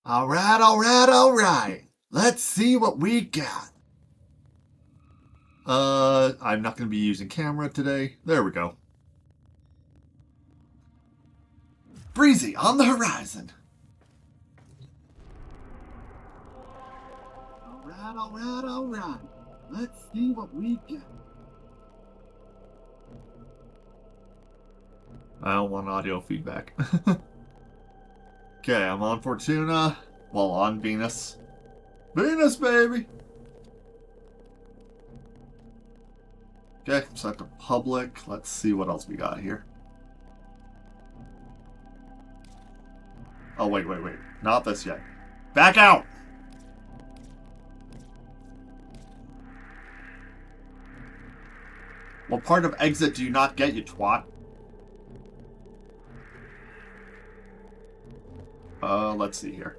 Alright. Let's see what we got. I'm not going to be using camera today. There we go. Breezy on the horizon. Alright. Let's see what we got. I don't want audio feedback. Okay, I'm on Fortuna. Well, on Venus. Venus, baby! Okay, set to public. Let's see what else we got here. Oh, wait. Not this yet. Back out! What part of exit do you not get, you twat? Let's see here.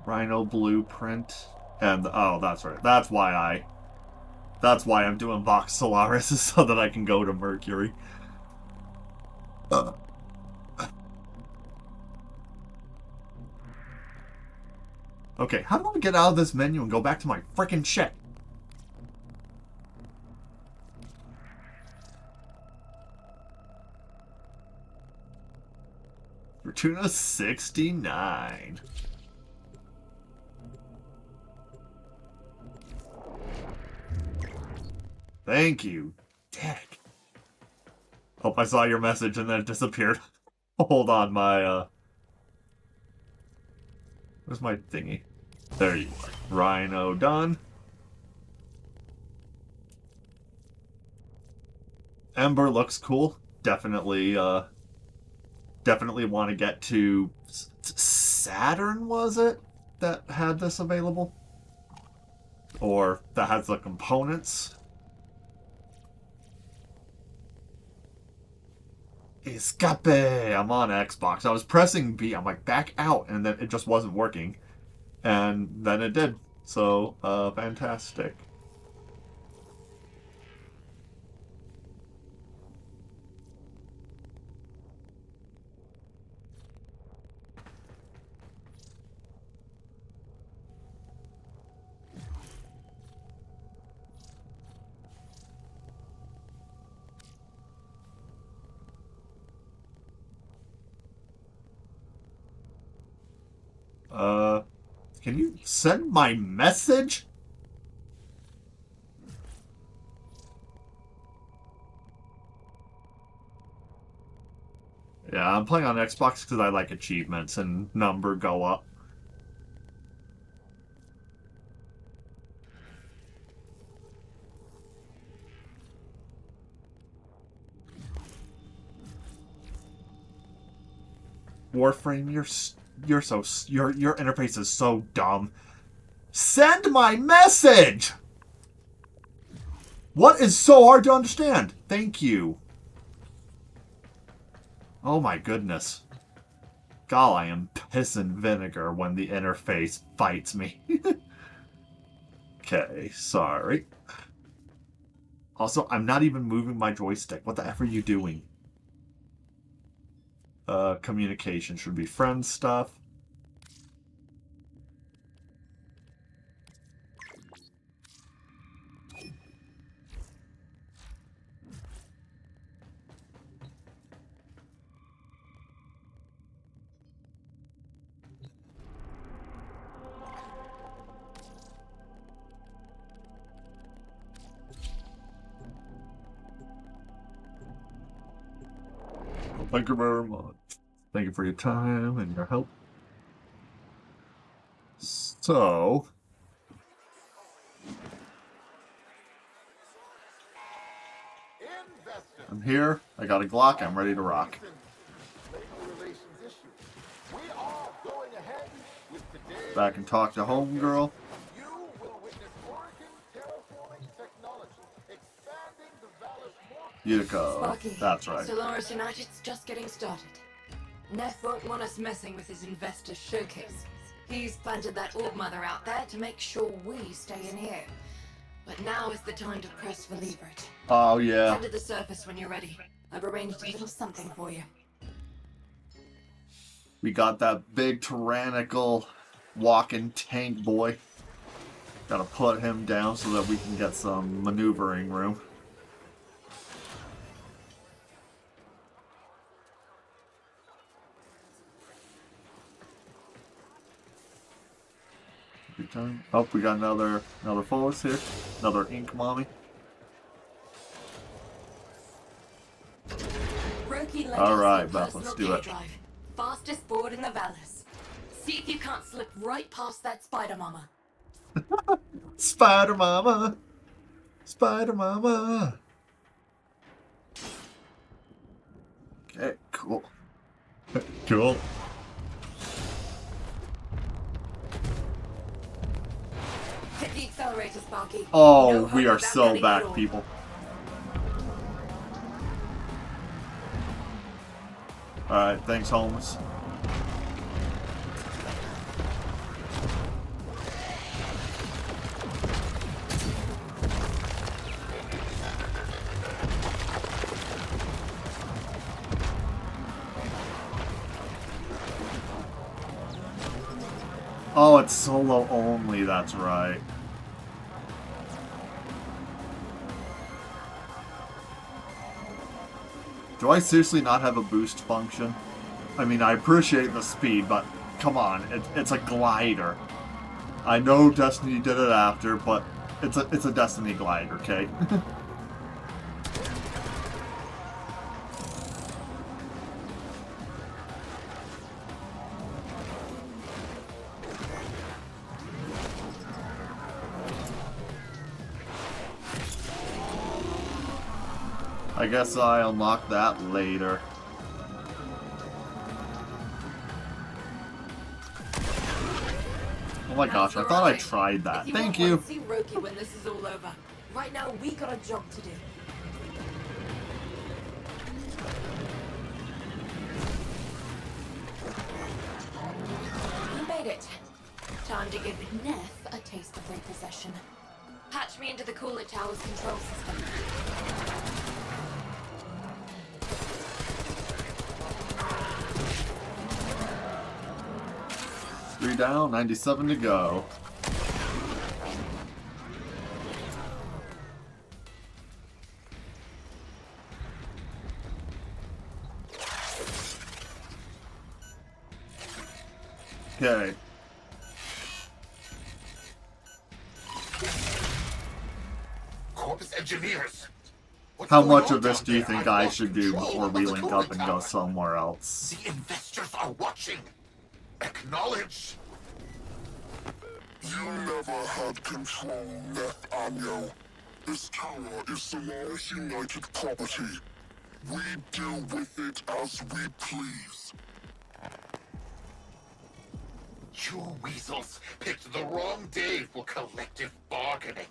Rhino blueprint. And, oh, that's right. That's why I'm doing Vox Solaris, is so that I can go to Mercury. Okay, how do I get out of this menu and go back to my frickin' shit? Fortuna 69. Thank you, Dick. Hope I saw your message and then it disappeared. Hold on, where's my thingy? There you are. Rhino done. Ember looks cool. Definitely want to get to Saturn, was it? That had this available? Or that has the components? Escape! I'm on Xbox. I was pressing B. I'm like, back out, and then it just wasn't working. And then it did. So, fantastic. Can you send my message? Yeah, I'm playing on Xbox because I like achievements and number go up. Warframe, your interface is so dumb. Send my message! What is so hard to understand? Thank you. Oh my goodness. God, I am piss and vinegar when the interface fights me. Okay, sorry. Also, I'm not even moving my joystick. What the F are you doing? Communication should be friend stuff. Thank you very much. Thank you for your time and your help. So, I'm here. I got a Glock. I'm ready to rock. Back and talk to homegirl. Utica. That's right. Solaris United's just getting started. Nef won't want us messing with his investor showcase. He's planted that orb mother out there to make sure we stay in here. But now is the time to press for leverage. Oh, yeah. Head to the surface when you're ready. I've arranged a little something for you. We got that big tyrannical walking tank boy. Gotta put him down so that we can get some maneuvering room. Oh, we got another Follis here. Another ink mommy. Alright, Beth, let's do it. Drive. Fastest board in the Vallis. See if you can't slip right past that spider mama. Spider mama! Spider mama! Okay, cool. Cool. Hit the accelerator, Sparky. Oh, No we hurry are about so getting back, it all. people. Alright, thanks, Holmes. Oh, it's solo only, that's right. Do I seriously not have a boost function? I mean, I appreciate the speed, but come on, it's a glider. I know Destiny did it after, but it's a Destiny glider, okay? I guess I unlock that later. Oh my gosh, I thought I tried that. Thank you. See Roki when this is all over. Right now, we got a job to do. You made it. Time to give Nef a taste of repossession. Patch me into the cooler tower's control system. Three down, 97 to go. Okay. Corpus engineers. What's How going much on of this down do you there? think I've I lost should do control before of we the link cooling up and go tower. somewhere else? The investors are watching. Acknowledge. You never had control, Nef Anyo. This tower is Solaris United property. We deal with it as we please. You weasels picked the wrong day for collective bargaining.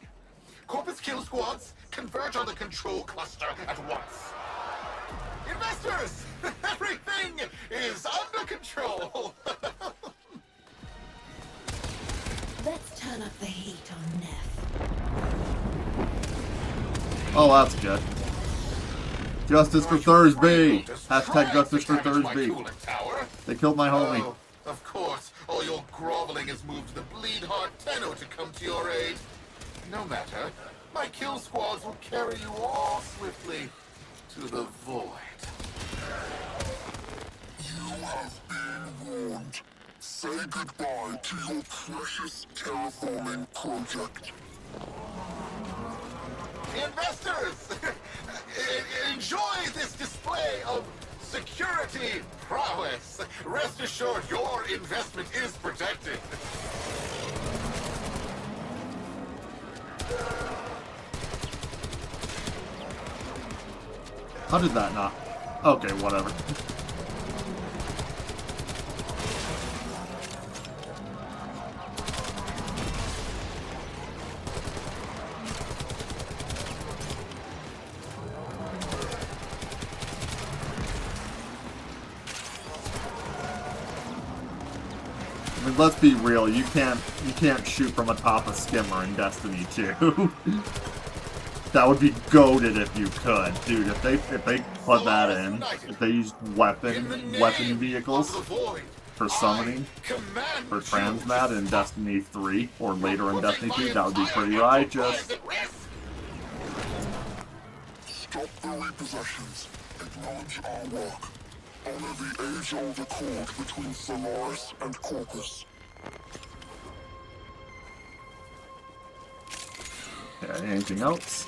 Corpus kill squads converge on the control cluster at once. Investors! Everything is under control! Let's turn up the heat on Nef. Oh, that's good. Justice for Thursby! Hashtag justice for Thursby. They killed my homie. Oh, of course, all your groveling has moved the bleed-heart Tenno to come to your aid. No matter, my kill squads will carry you all swiftly to the void. You have been warned. Say goodbye to your precious terraforming project. Investors! Enjoy this display of security prowess. Rest assured your investment is protected. How did that not? Okay, whatever. mean, let's be real. You can't shoot from atop a skimmer in Destiny 2. That would be goated if you could, dude. If they put that in, if they used weapon vehicles for summoning, for transmat in Destiny 3 or later in Destiny 2, that would be pretty righteous. Stop the repossessions. Acknowledge our work. Honor the age-old accord between Solaris and Corpus. Okay, anything else?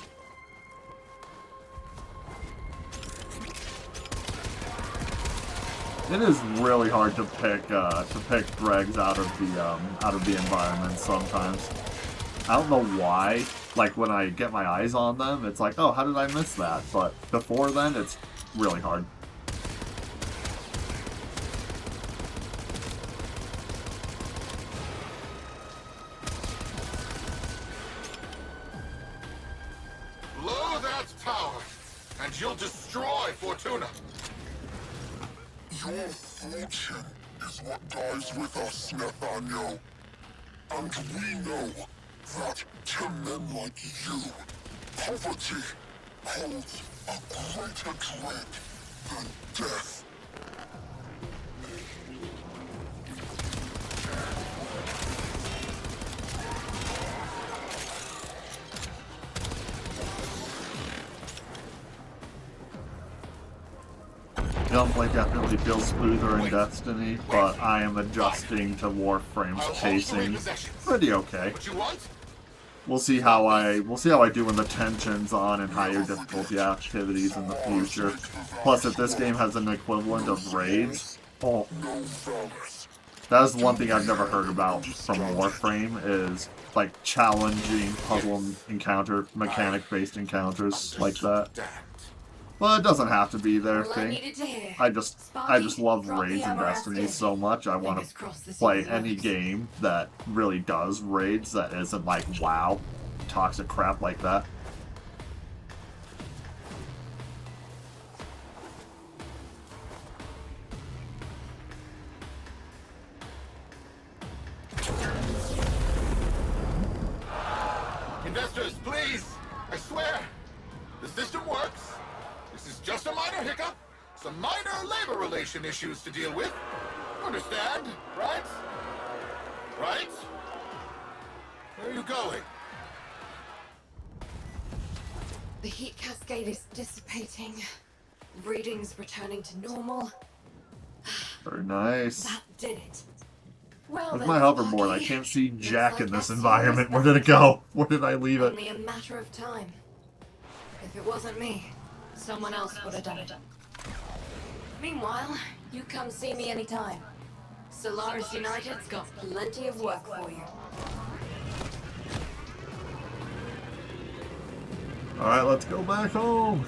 It is really hard to pick dregs out of the environment sometimes. I don't know why. Like when I get my eyes on them, it's like, oh, how did I miss that? But before then, it's really hard. Blow that tower, and you'll destroy Fortuna. Your fortune is what dies with us, Nef Anyo. And we know that to men like you, poverty holds a greater dread than death. Gunplay definitely feels smoother in Destiny, but I am adjusting to Warframe's pacing pretty okay. What you want? We'll see how I do when the tension's on and higher difficulty activities in the future. Plus, if this game has an equivalent of raids, oh, that is one thing I've never heard about from Warframe is like challenging puzzle encounter, mechanic-based encounters like that. Well, it doesn't have to be their thing. I just love raids in Destiny so much. I want to play any game that really does raids that isn't like WoW, toxic crap like that. Investors, please! I swear! The system works! This is just a minor hiccup! Some minor labor relation issues to deal with. Understand, right? Right? Where are you going? The heat cascade is dissipating. Readings returning to normal. Very nice. That did it. Well, With my hoverboard, I can't see jack in this environment. Where did it go? Where did I leave it? Only a matter of time. If it wasn't me, someone else would have done it. Meanwhile, you come see me anytime. Solaris United's got plenty of work for you. Alright, let's go back home.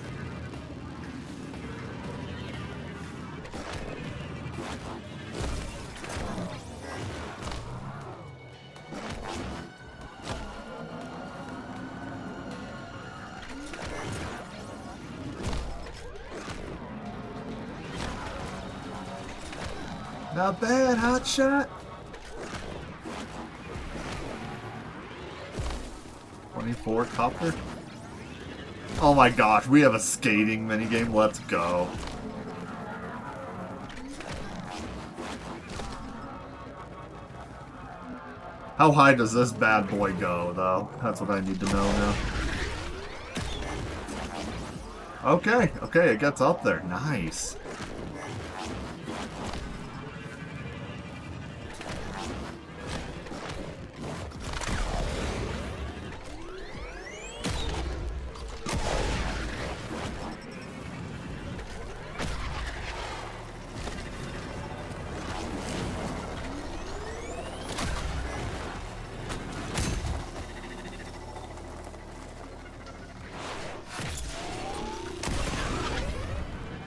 Not bad, hot shot. 24 copper. Oh my gosh, we have a skating minigame. Let's go. How high does this bad boy go, though? That's what I need to know now. Okay, okay, it gets up there. Nice.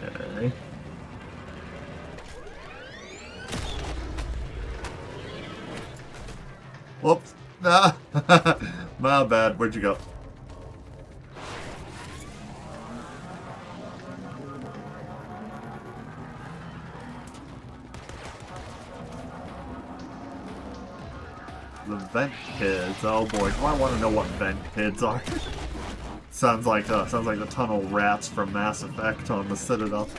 Okay. Whoops. Ah. My bad. Where'd you go? The vent kids. Oh boy, do I want to know what vent kids are? sounds like the tunnel rats from Mass Effect on the Citadel.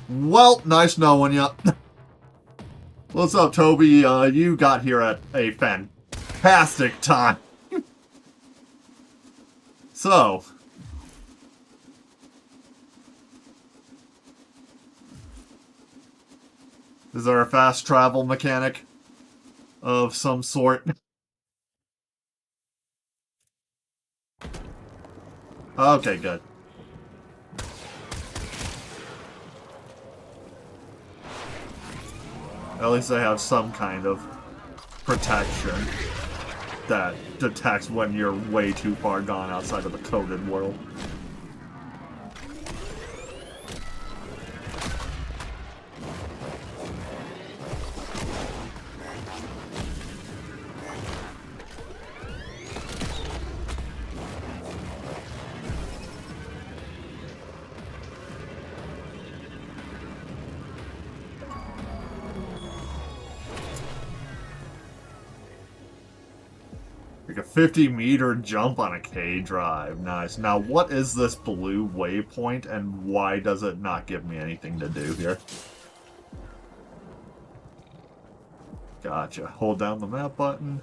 Well, nice knowing ya. What's up, Toby? You got here at a fantastic time. So, is there a fast travel mechanic of some sort? Okay, good. At least they have some kind of protection that detects when you're way too far gone outside of the coded world. Like a 50-meter jump on a K-drive. Nice. Now, what is this blue waypoint, and why does it not give me anything to do here? Gotcha. Hold down the map button.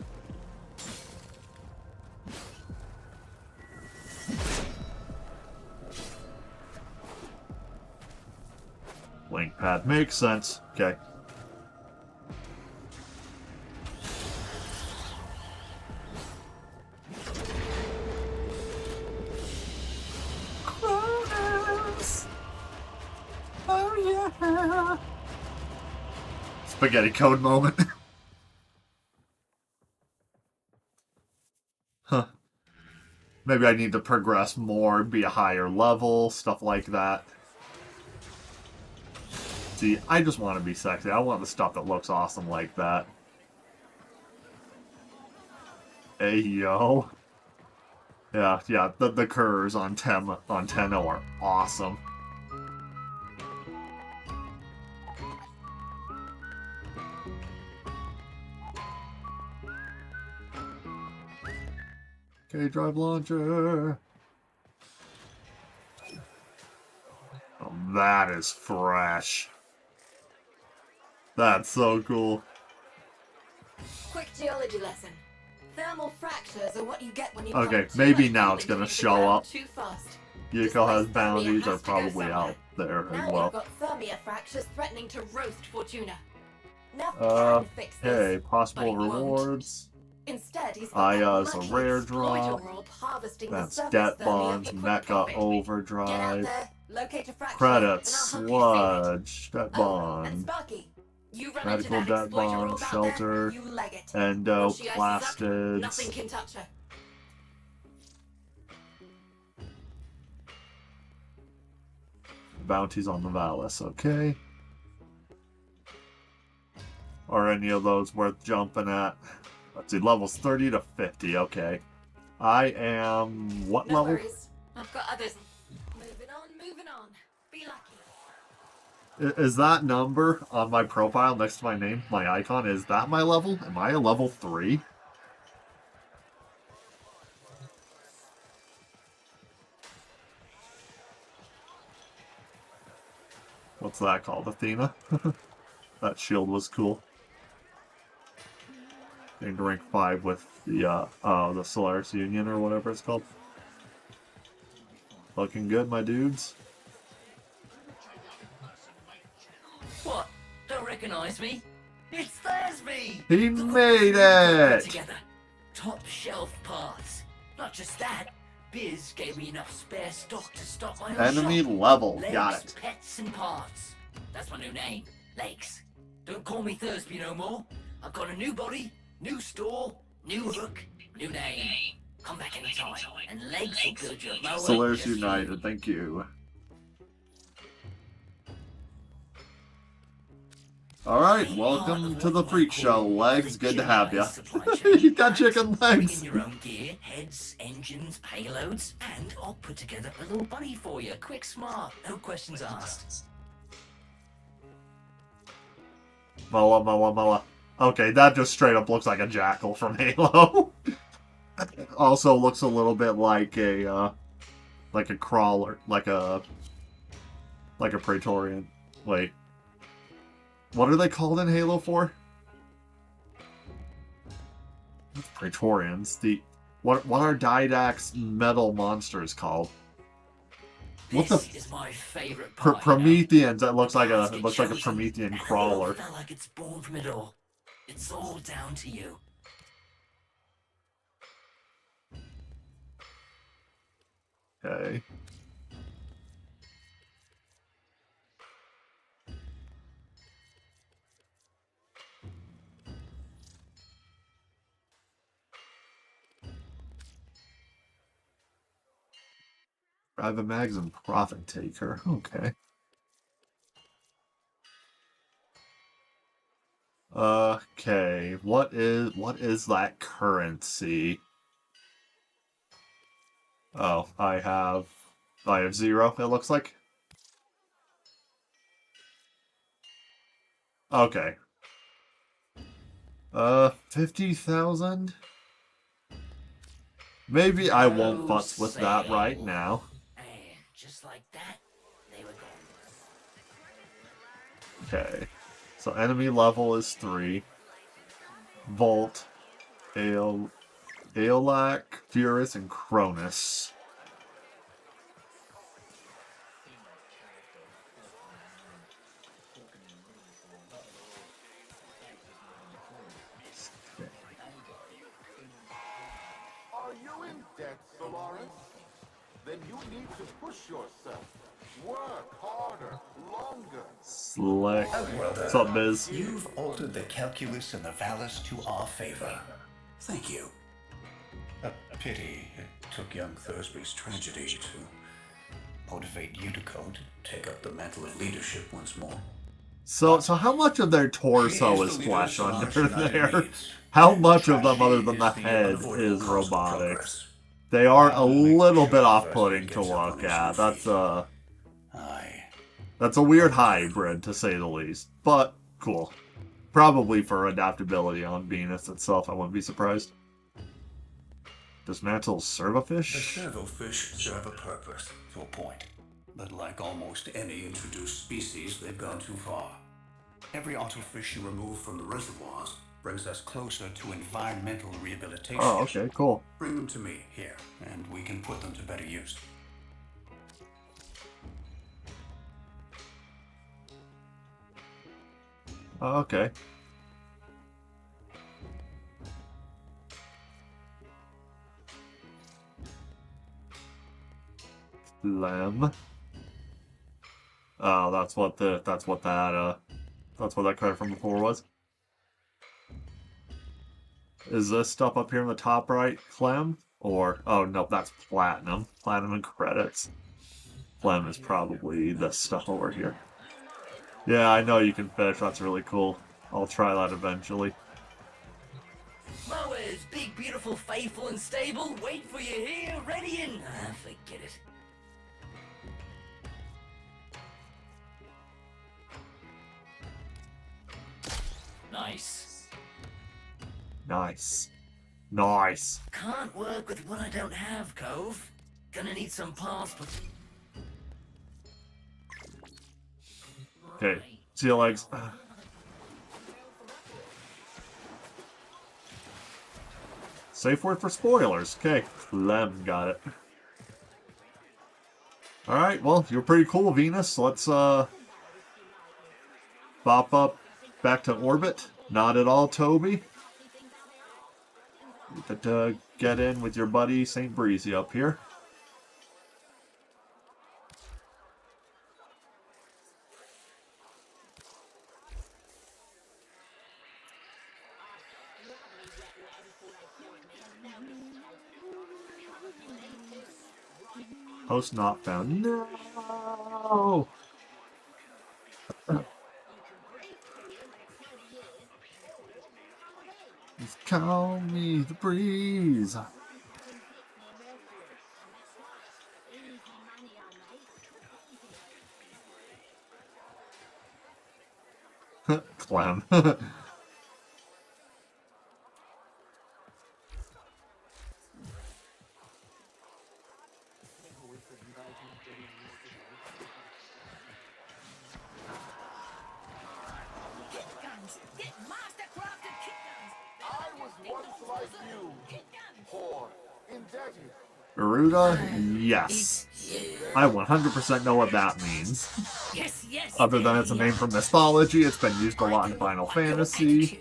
Link pad makes sense. Okay. Oh yeah! Spaghetti code moment. Huh. Maybe I need to progress more, be a higher level, stuff like that. See, I just want to be sexy. I want the stuff that looks awesome like that. Hey, yo. Yeah, the curves on Tenno are awesome. Okay, drive launcher. Oh, that is fresh. That's so cool. Quick geology lesson. Thermal fractures are what you get when you Okay, pump too maybe much now fluid it's gonna into the show ground up. too fast. Yuko has Displaced thermia bounties are has to go probably somewhere. out there Now as we've well. got thermia fractures threatening to roast Fortuna. Nef can fix this, Okay, but possible he won't. rewards. Instead, he's got that Aya's a lucky rare exploiter drop. orb harvesting the That's surface debt thermia bonds, for quick mecha profit. Get out overdrive, there, locate a fracture, credits, and I'll help you save it. sludge, debt Oh, and bond, Sparky, you run medical into that debt exploiter bond, orb out shelter, there, you leg it. endo, Once she ices up, nothing plastids, can touch her. bounties on the Valis, okay. Are any of those worth jumping at? Let's see, levels 30 to 50, okay. I am... what No level? worries. I've got others. Moving on. Be lucky. Is that number on my profile next to my name, my icon, is that my level? Am I a level 3? What's that called? Athena? That shield was cool. Getting to rank 5 with the Solaris Union or whatever it's called. Looking good, my dudes. What? Don't recognize me? It's Thursby! He The made put it! together. Top shelf parts. Not just that, Biz gave me enough spare stock to stock my own Enemy shop. level. Legs, Got it. pets, and parts. That's my new name. Legs. Don't call me Thursby no more. I've got a new body, new store, new hook, new name. Come back anytime, and Legs will build your mower. Solaris just for you. United, thank you. Alright, welcome to the freak show, Legs. Good to have you. You got chicken Bring legs. in your own gear, heads, engines, payloads, and I'll put together a little buddy for you. Quick, smart, no questions asked. Moa, Moa, Moa. Okay, that just straight up looks like a jackal from Halo. Also looks a little bit like a crawler, like a Praetorian. Wait. What are they called in Halo 4? Praetorians. What are Didac's metal monsters called? What the? This is my favorite part. Prometheans. That looks like a Promethean crawler. It felt like it's born from it all. It's all down to you. Okay. Private Mags and Profit Taker. Okay. Okay. What is that currency? Oh, I have 0, it looks like. Okay. 50,000? Maybe I won't fuss with that right now. And just like that, they were gone. Okay. So enemy level is 3. Volt, Aeolak, Furus, and Cronus. Are you in debt, Solaris? Then you need to push yourself. Work harder, longer. Slick. What's up, Biz? You've altered the calculus and the vallus to our favor. Thank you. A pity it took young Thursby's tragedy to motivate you to go to take up the mantle of leadership once more. So how much of their torso is flesh under there? How much of them, other than the head, is robotic? They are a little bit off-putting to look at. That's a weird hybrid, to say the least. But, cool. Probably for adaptability on Venus itself, I wouldn't be surprised. Does Mantle serve a The fish? servofish serve a purpose, to a point. But like almost any introduced species, they've gone too far. Every autofish you remove from the reservoirs brings us closer to environmental rehabilitation. Oh, okay, cool. Bring them to me here, and we can put them to better use. Oh, okay. Lem. Oh, that's what that card from before was. Is this stuff up here in the top right, Clem? Or, oh no, that's Platinum. Platinum and credits. Clem is probably this stuff over here. Yeah, I know you can fish, that's really cool. I'll try that eventually. Mowers, big, beautiful, faithful, and stable. Wait for you here, ready in. Forget it. Nice. Nice. Nice. Can't work with what I don't have, Cove. Gonna need some parts, but... Okay, see your legs. Safe word for spoilers. Okay, Clem got it. Alright, well, you're pretty cool, Venus. Let's, bop up back to orbit. Not at all, Toby. But, get in with your buddy, St. Breezy up here. Host not found. No! call me the breeze. Clown. Garuda? Yes. I 100% know what that means. Yes, yes. Other than it's a name from mythology, it's been used a lot in Final Fantasy.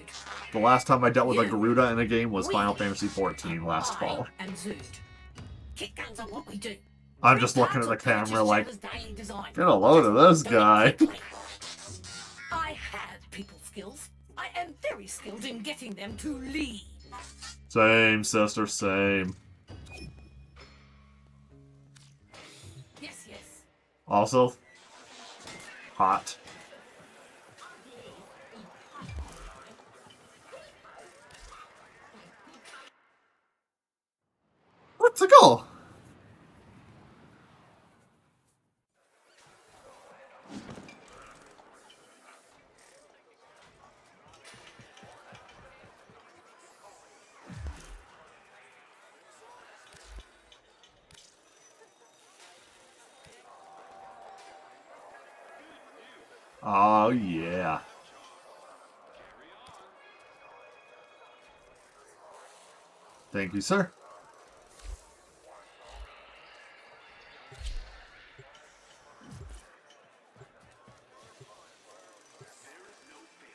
The last time I dealt with a Garuda in a game was Final Fantasy XIV last fall. I'm just looking at the camera like, get a load of this guy. I had people skills. I am very skilled in getting them to leave. Same, sister, same. Yes, yes. Also, hot. Let's go. Oh, yeah. Thank you, sir.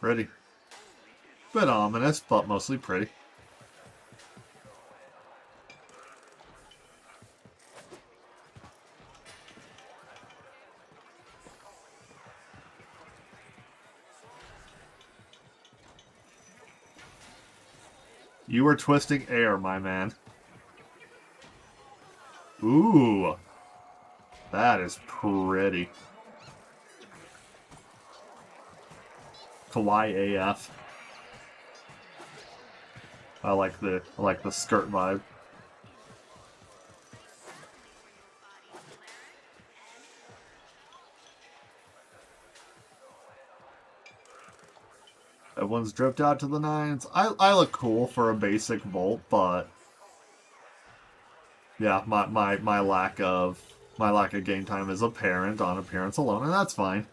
Pretty. Bit ominous, but mostly pretty. You are twisting air, my man. Ooh. That is pretty. Kawaii AF. I like the skirt vibe. Everyone's dripped out to the nines. I look cool for a basic Volt, but yeah, my lack of game time is apparent on appearance alone, and that's fine.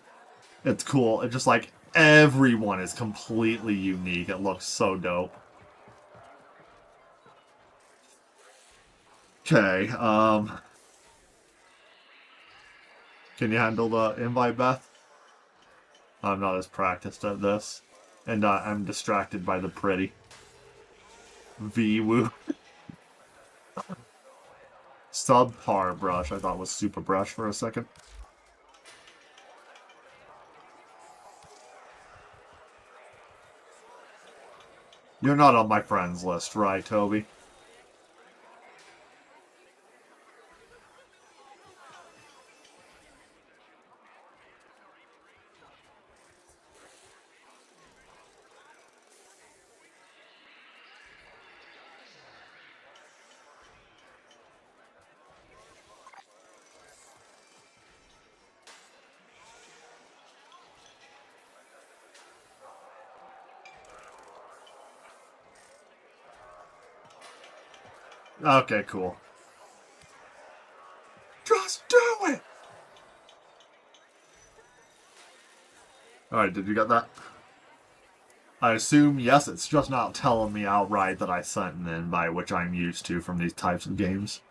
It's cool. It's just like everyone is completely unique. It looks so dope. Okay, can you handle the invite, Beth? I'm not as practiced at this. And I'm distracted by the pretty. V-woo. Subpar brush. I thought was super brush for a second. You're not on my friends list, right, Toby? Okay, cool. Just do it! Alright, did you get that? I assume, yes, it's just not telling me outright that I sent an invite, which I'm used to from these types of games.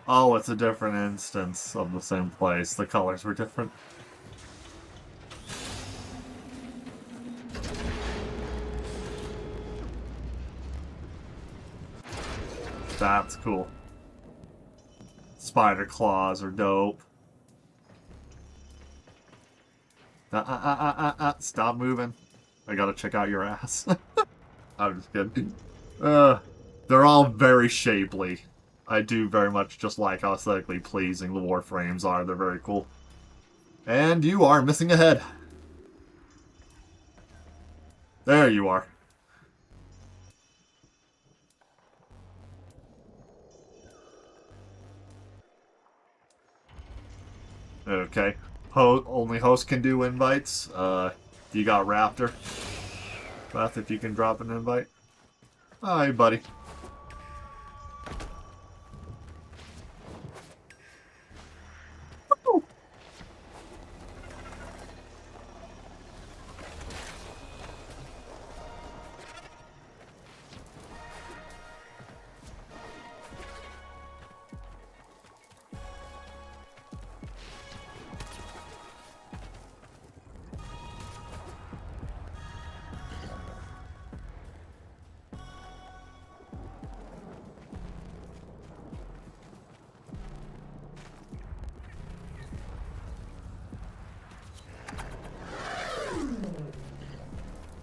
Oh, it's a different instance of the same place. The colors were different. That's cool. Spider claws are dope. Stop moving. I gotta check out your ass. I'm just kidding. They're all very shapely. I do very much just like how aesthetically pleasing the Warframes are. They're very cool. And you are missing a head. There you are. Okay. Only host can do invites. You got Raptor. Beth, if you can drop an invite. Hi, buddy.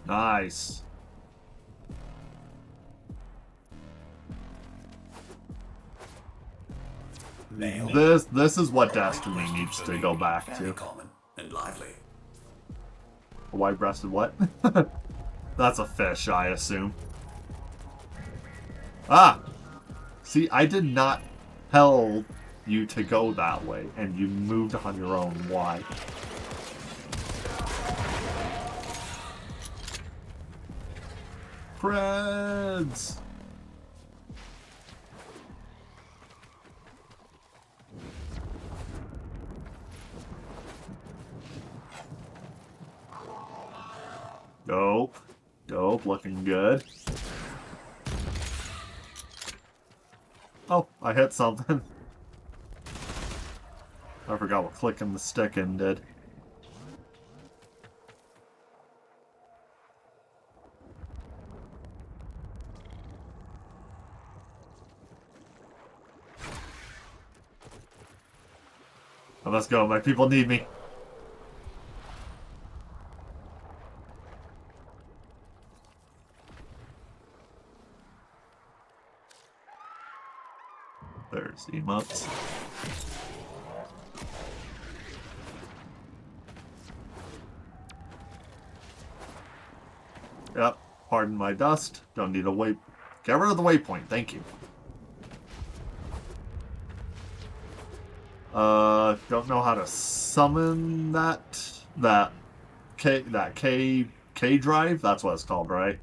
Nice. This is what Destiny needs to go back to. Common and lively. A white-breasted what? That's a fish, I assume. Ah! See, I did not tell you to go that way, and you moved on your own. Why? Friends! Dope. Dope, looking good. Oh, I hit something. I forgot what clicking the stick in did. Oh, let's go, my people need me. There's emotes. Yep, pardon my dust. Don't need a waypoint. Get rid of the waypoint, thank you. Don't know how to summon that K drive. That's what it's called, right?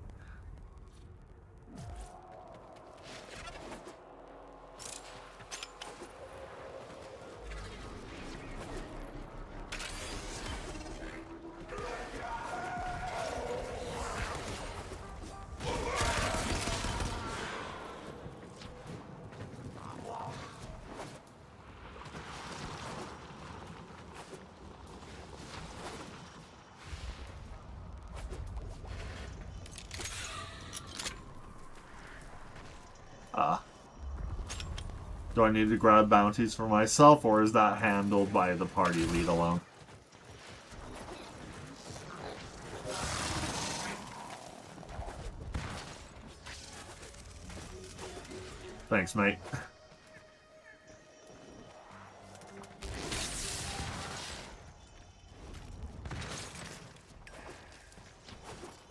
Do I need to grab bounties for myself, or is that handled by the party lead alone? Thanks, mate.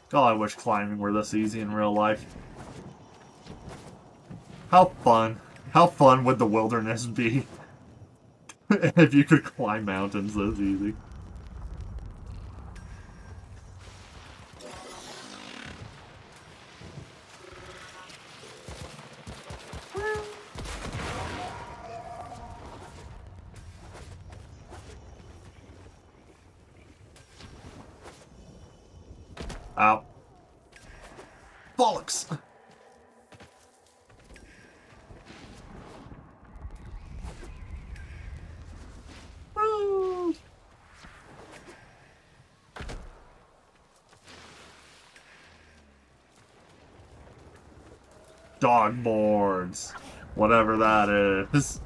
God, I wish climbing were this easy in real life. How fun. How fun would the wilderness be if you could climb mountains this easy? Ow. Bollocks! Dog boards. Whatever that is.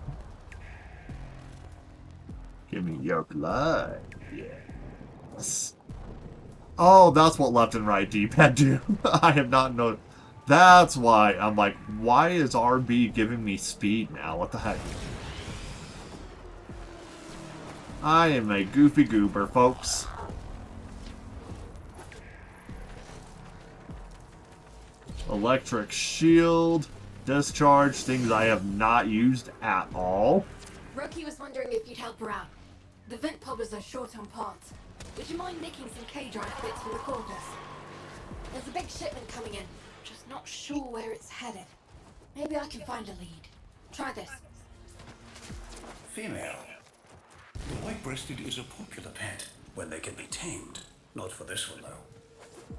Give me your blood. Yes. Oh, that's what left and right D-pad do. I have not known. That's why I'm like, why is RB giving me speed now? What the heck? I am a goofy goober, folks. Electric shield, discharge, things I have not used at all. Roki was wondering if you'd help her out. The vent poppers are short on parts. Would you mind nicking some K-drive bits from the corpus? There's a big shipment coming in. Just not sure where it's headed. Maybe I can find a lead. Try this. Female. The white-breasted is a popular pet when they can be tamed. Not for this one, though.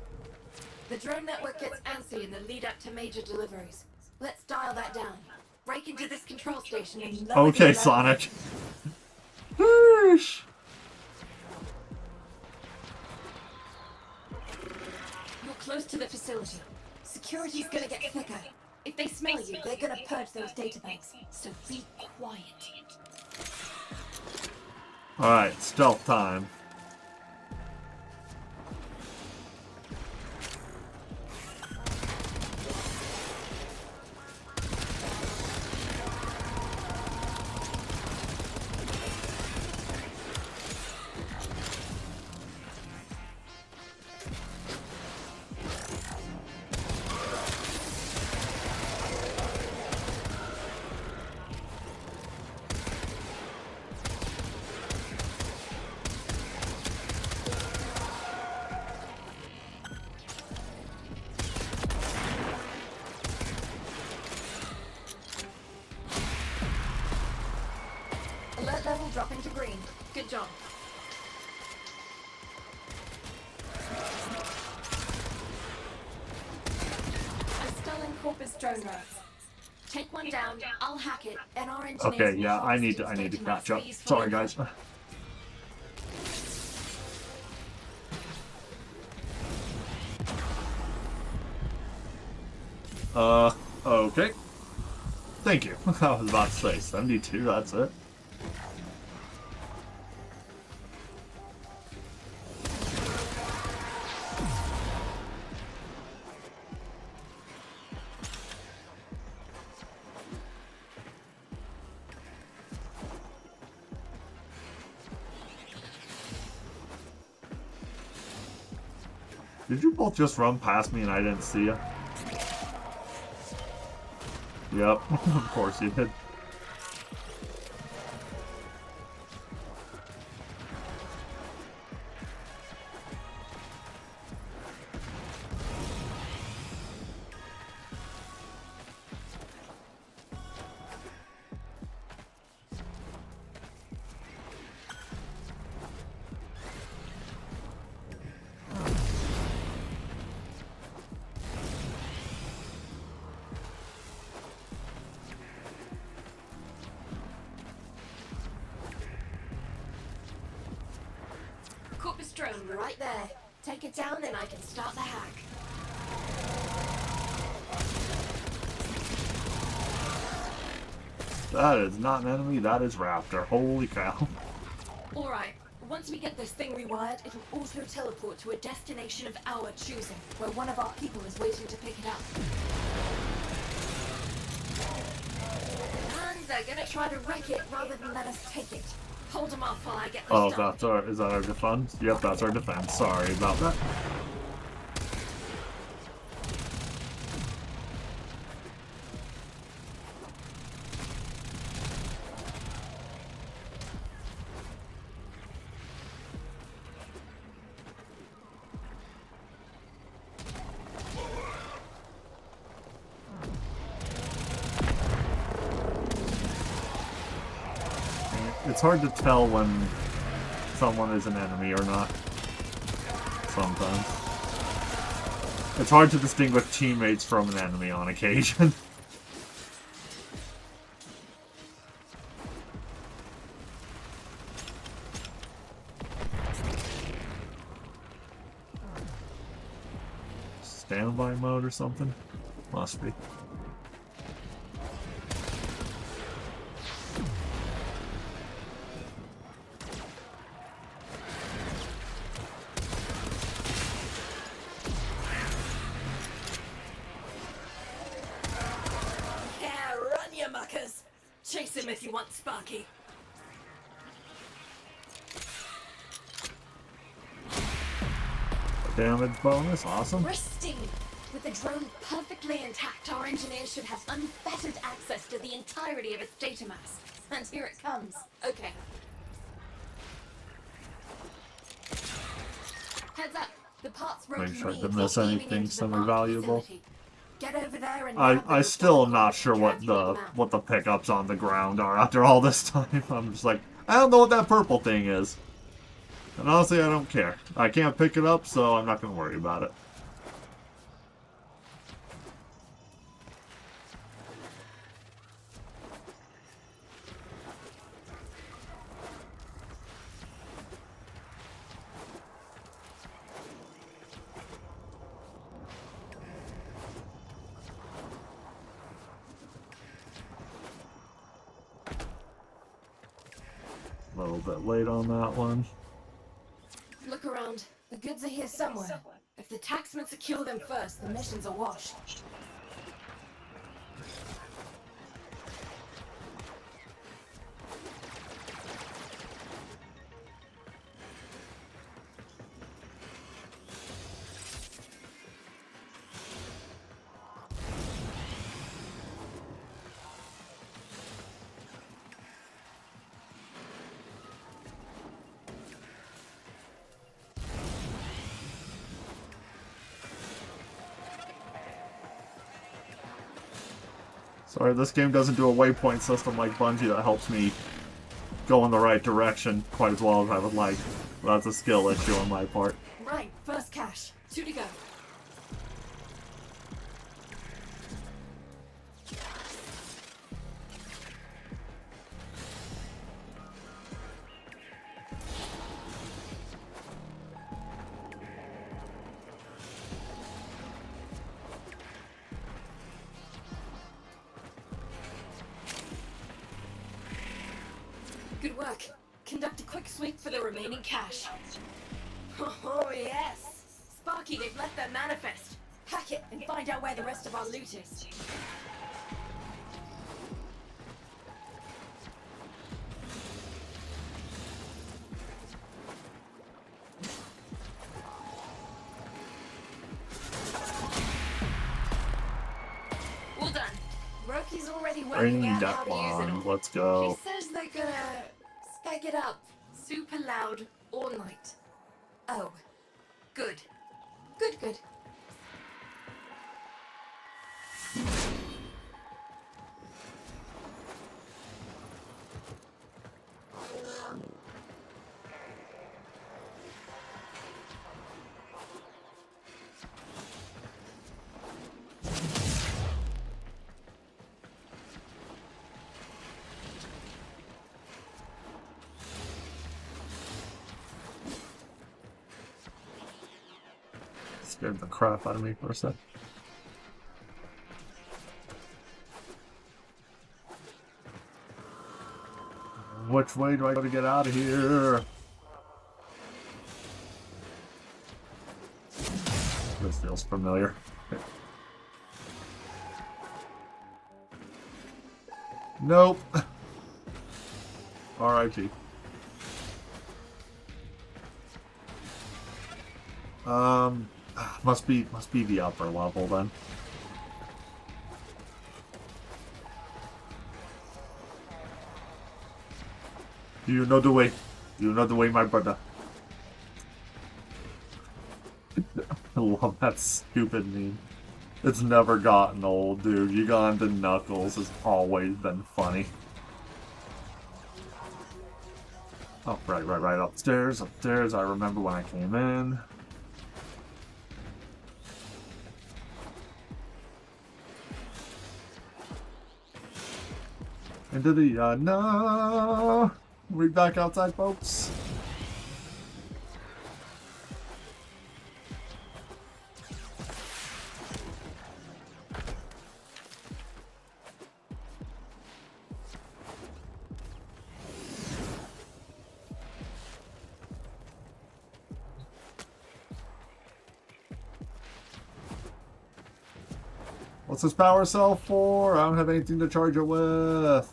The drone network gets antsy in the lead up to major deliveries. Let's dial that down. Break into this control station and lower Okay, the Sonic. Whoosh. You're close to the facility. Security's gonna get thicker. If they smell you, they're gonna purge those databanks. So be quiet. Alright, stealth time. Alert level dropping to green. Good job. I'm stalling Corpus drone rods. Take one down, I'll hack it, and our engineers Okay, will yeah, I harvest need its to data catch up. mass Sorry, for guys. Okay. Thank you. I was about to say 72, that's it. Did you both just run past me and I didn't see you? Yep, of course you did. Corpus drone right there. Take it down and I can start the hack. That is not an enemy, that is Raptor. Holy cow. Alright, once we get this thing rewired, it'll auto-teleport to a destination of our choosing, where one of our people is waiting to pick it up. And they're gonna try to wreck it rather than let us take it. Hold them off while I get this Oh, done. that's our, is that our defense? Yep, that's our defense. Sorry about that. It's hard to tell when someone is an enemy or not. Sometimes. It's hard to distinguish teammates from an enemy on occasion. Standby mode or something? Must be. if you want, Sparky. Damage bonus, awesome. Pristine. With the drone perfectly intact, our engineers should have unfettered access to the entirety of its data mass. And here it comes. Okay. Heads up. The parts Make Roki sure I needs didn't miss are feeding anything into the semi-valuable. facility. Get over there and I still am not sure what the the pickups on the ground are after all this time. I'm just like, I don't know what that purple thing is. And honestly, I don't care. I can't pick it up, so I'm not going to worry about it. A little bit late on that one. Look around. The goods are here somewhere. If the taxmen secure them first, the mission's a wash. Sorry, this game doesn't do a waypoint system like Bungie that helps me go in the right direction quite as well as I would like. That's a skill issue on my part. Right, first cache. 2 to go. Good work. Conduct a quick sweep for the remaining cache. Oh, yes! Sparky, they've left their manifest. Hack it and find out where the rest of our loot is. All done. Roki's already working out how to use it all. Let's go. She says they're gonna spec it up super loud all night. Oh, good. Good, good. Scared the crap out of me for a sec. Which way do I go to get out of here? This feels familiar. Nope. R.I.P. Must be the upper level then. You know the way. You know the way, my brother. I love that stupid meme. It's never gotten old, dude. Ugandan Knuckles has always been funny. Oh, right. Upstairs. I remember when I came in. Into the, no! We're back outside, folks. What's this power cell for? I don't have anything to charge it with.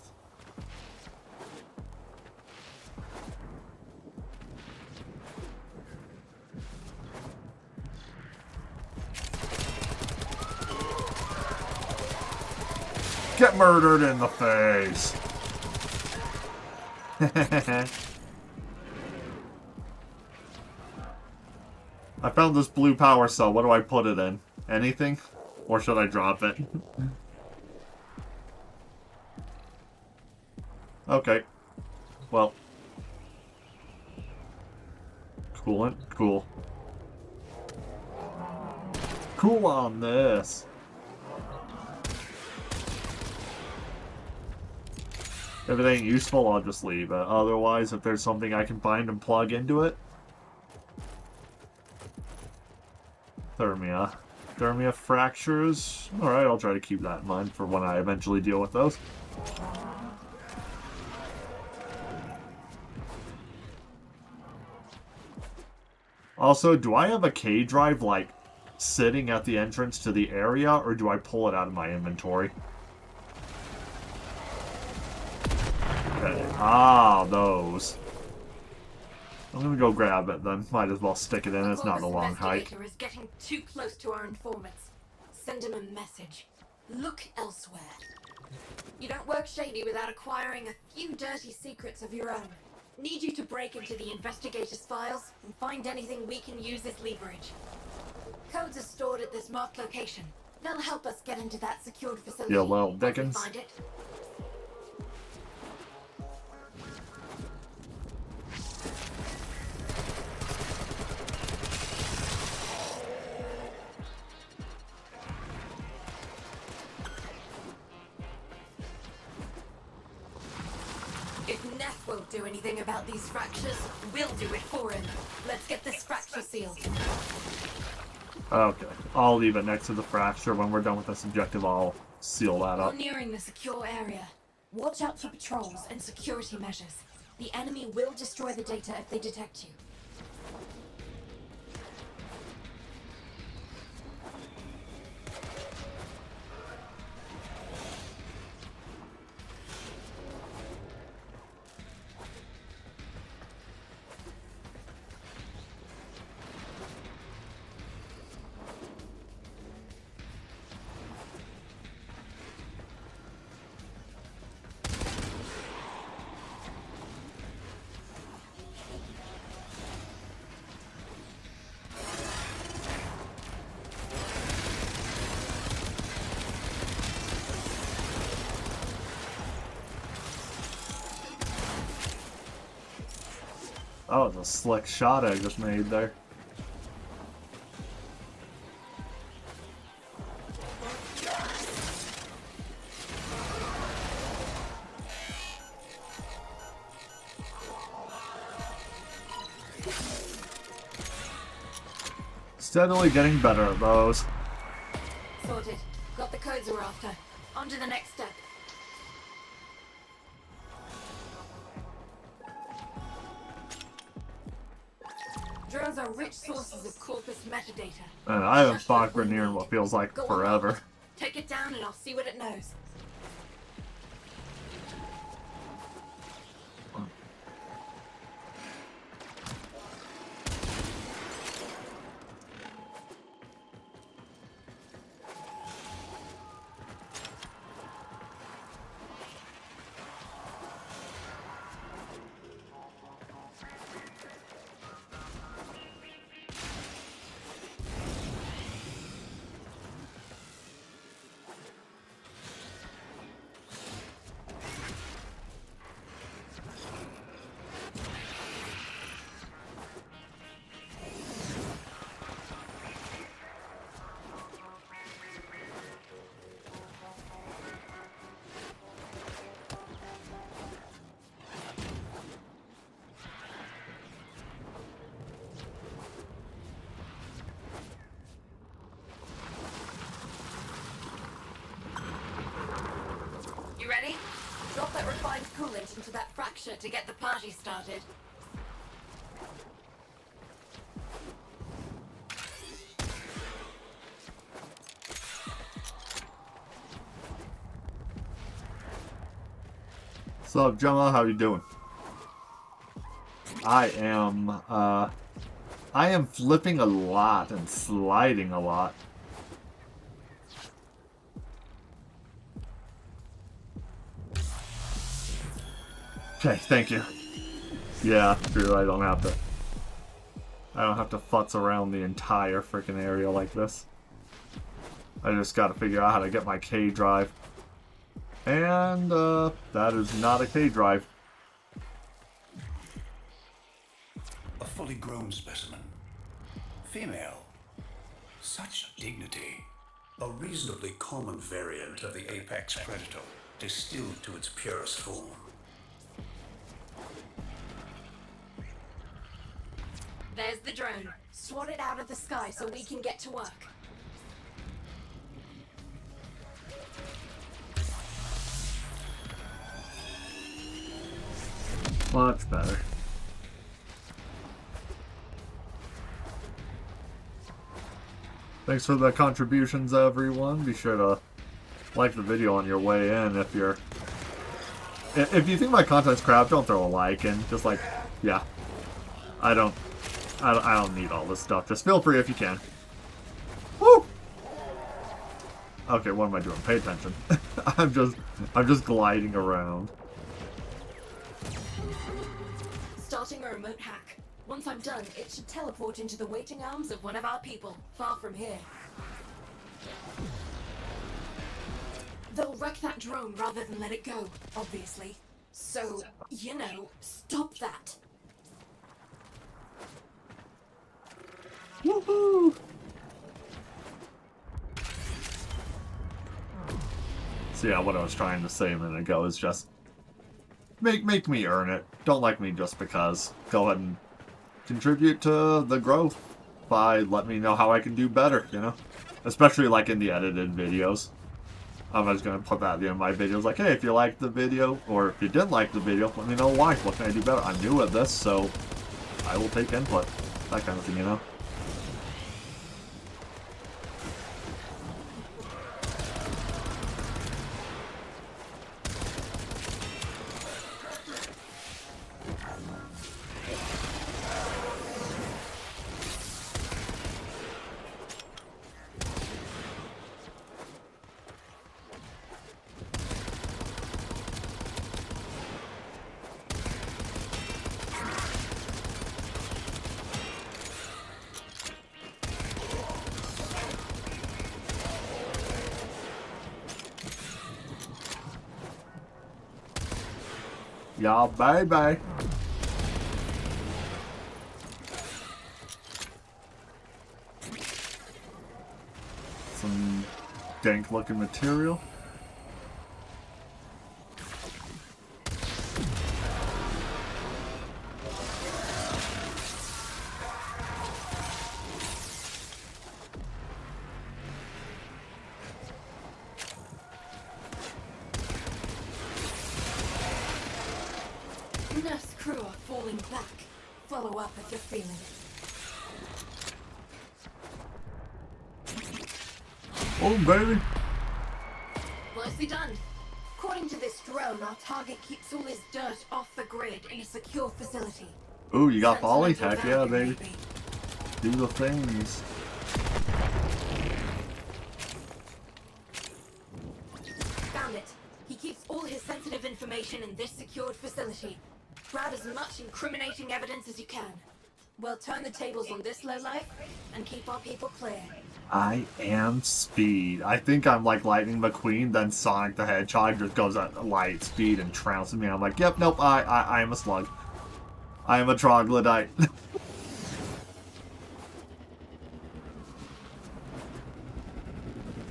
get murdered in the face. I found this blue power cell. What do I put it in? Anything? Or should I drop it? Okay. Well. Coolant? Cool. Cool on this. If it ain't useful, I'll just leave it. Otherwise, if there's something I can find and plug into it. Thermia. Thermia fractures. Alright, I'll try to keep that in mind for when I eventually deal with those. Also, do I have a K drive, like, sitting at the entrance to the area, or do I pull it out of my inventory? Okay. Ah, those. I'm gonna go grab it then. Might as well stick it in. It's not a long hike. Is getting too close to our informants. Send him a message. Look elsewhere. You don't work shady without acquiring a few dirty secrets of your own. Need you to break into the investigator's files and find anything we can use as leverage. Codes are stored at this marked location. They'll help us get into that secured facility. Yeah, well, once we Dickens. find it. If Nef won't do anything about these fractures, we'll do it for him. Let's get this fracture sealed. Okay. I'll leave it next to the fracture. When we're done with this objective, I'll seal that up. We're nearing the secure area. Watch out for patrols and security measures. The enemy will destroy the data if they detect you. That was a slick shot I just made there. Steadily getting better at those. Sorted. Got the codes we're after. On to the next step. Drones are rich sources of corpus metadata. And I haven't fought Grenier in what feels like Go on, forever. take it down and I'll see what it knows. You ready? Drop that refined coolant into that fracture to get the party started. What's up, Gemma? How you doing? I am flipping a lot and sliding a lot. Okay, thank you. Yeah, true, I don't have to futz around the entire freaking area like this. I just gotta figure out how to get my K drive. And, that is not a K drive. A fully grown specimen. Female. Such dignity. A reasonably common variant of the apex predator, distilled to its purest form. There's the drone. Swat it out of the sky so we can get to work. Much better. Thanks for the contributions, everyone. Be sure to like the video on your way in if you're... If you think my content's crap, don't throw a like in. Just like, yeah. I don't need all this stuff. Just feel free if you can. Woo! Okay, what am I doing? Pay attention. I'm just gliding around. Starting a remote hack. Once I'm done, it should teleport into the waiting arms of one of our people, far from here. They'll wreck that drone rather than let it go, obviously. So, you know, stop that. Woohoo! So yeah, what I was trying to say a minute ago is just make me earn it. Don't like me just because. Go ahead and contribute to the growth by letting me know how I can do better, you know? Especially like in the edited videos. I'm just gonna put that at the end of my videos like, hey, if you liked the video, or if you didn't like the video, let me know why. What can I do better? I'm new at this, so I will take input. That kind of thing, you know? Yeah, bye-bye. Some dank-looking material. Nef's crew are falling back. Follow up if you're feeling it. Oh, baby. Nicely done. According to this drone, our target keeps all his dirt off the grid in a secure facility. Ooh, you got Follie? Heck yeah, Sentimental baby. value, Do the things. Found it. He keeps all his sensitive information in this secured facility. Grab as much incriminating evidence as you can. We'll turn the tables on this lowlife and keep our people clear. I am speed. I think I'm like Lightning McQueen, then Sonic the Hedgehog just goes at light speed and trounces me. I'm like, yep, nope, I am a slug. I am a troglodyte.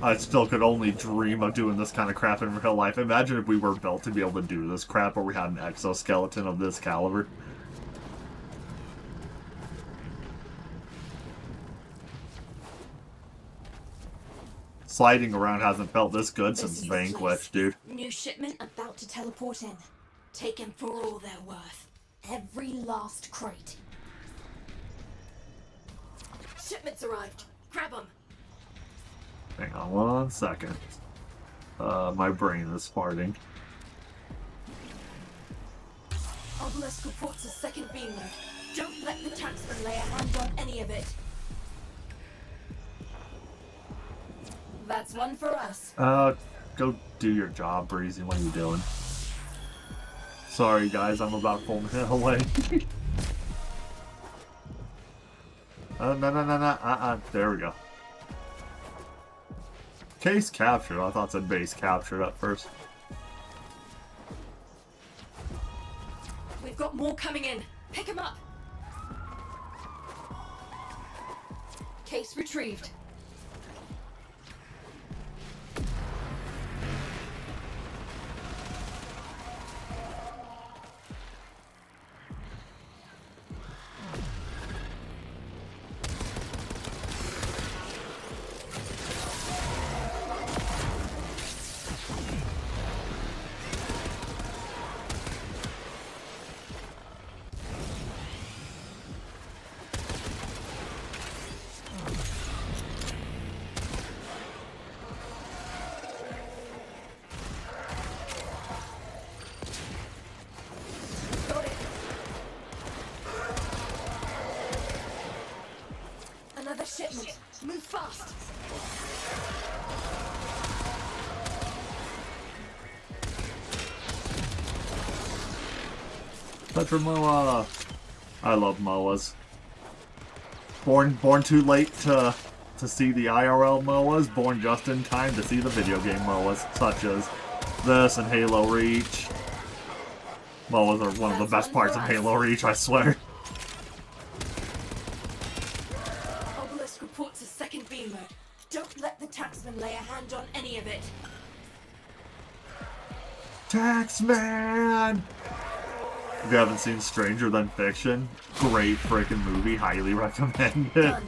I still could only dream of doing this kind of crap in real life. Imagine if we were built to be able to do this crap, or we had an exoskeleton of this caliber. Sliding around hasn't felt this good since Vanquish, dude. New shipment about to teleport in. Taken for all they're worth. Every last crate. Shipment's arrived. Grab them. Hang on 1 second. My brain is farting. Obelisk reports a second beam load. Don't let the taxman lay a hand on any of it. That's one for us. Go do your job, Breezy. What are you doing? Sorry guys, I'm about a full minute away. No. There we go. Case captured. I thought it said base captured at first. We've got more coming in. Pick him up. Case retrieved. Another shipment. Move fast. Petra Moa. I love Moas. Born too late to see the IRL Moas, born just in time to see the video game Moas, such as this and Halo Reach. Moas are one of the best parts of Halo Reach, I swear. Reports a second beam mode. Don't let the taxman lay a hand on any of it. Taxman! If you haven't seen Stranger Than Fiction, great freaking movie, highly recommend it. Done.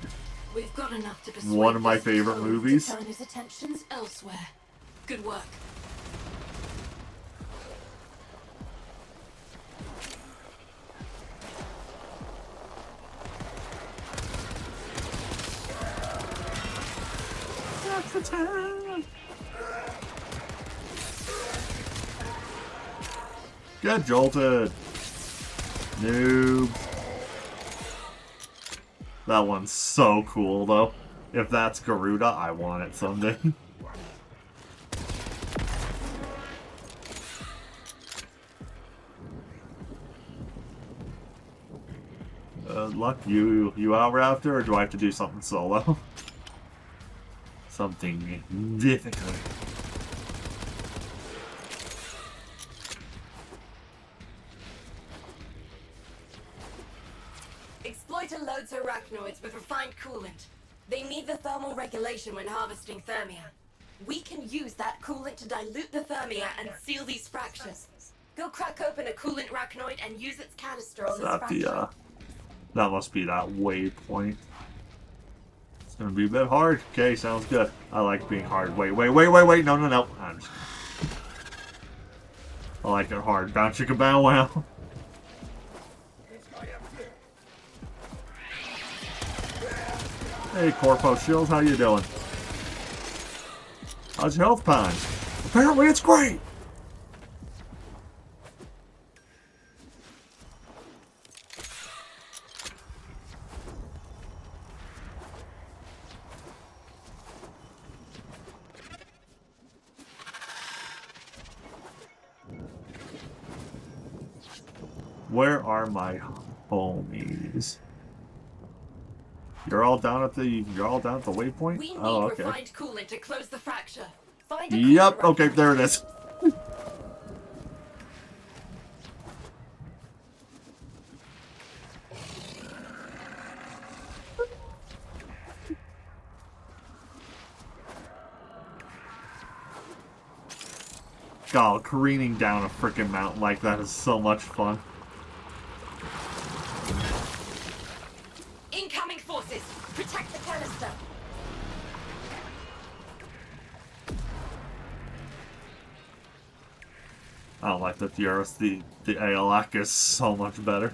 We've got enough to persuade One of my Mr. favorite Cole movies. to turn his attentions elsewhere. Good work. Get jolted! Noob. That one's so cool, though. If that's Garuda, I want it someday. Luck, you out, Raptor, or do I have to do something solo? Something difficult. Exploiter loads arachnoids with refined coolant. They need the thermal regulation when harvesting thermia. We can use that coolant to dilute the thermia and seal these fractures. Go crack open a coolant arachnoid and use its canister on this fracture. That must be that waypoint. It's gonna be a bit hard. Okay, sounds good. I like being hard. Wait. No. I like it hard. Bounce chicka bow wow. Hey, Corpo Shields, how you doing? How's your health pine? Apparently it's great! Where are my homies? You're all down at the waypoint? We need okay. refined coolant to close the fracture. Find a Yep, coolant okay, arachnoid. there it is. God, careening down a freaking mountain like that is so much fun. Incoming forces! Protect the canister! I don't like the Furus. The ALAC is so much better.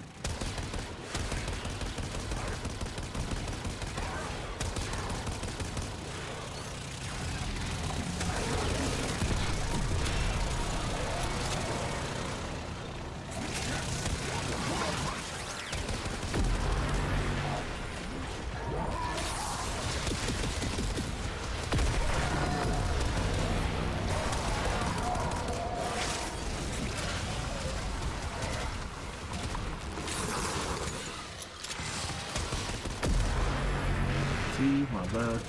my bad.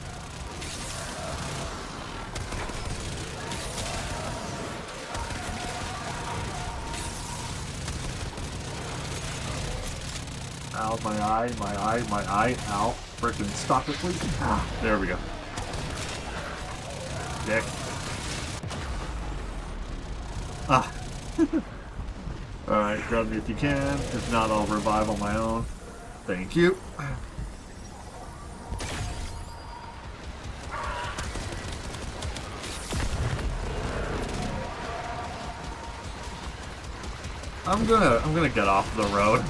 Ow, my eye, ow. Frickin' stop it, please. Ah, there we go. Dick. Ah. Alright, grab me if you can. If not, I'll revive on my own. Thank you. I'm gonna get off the road.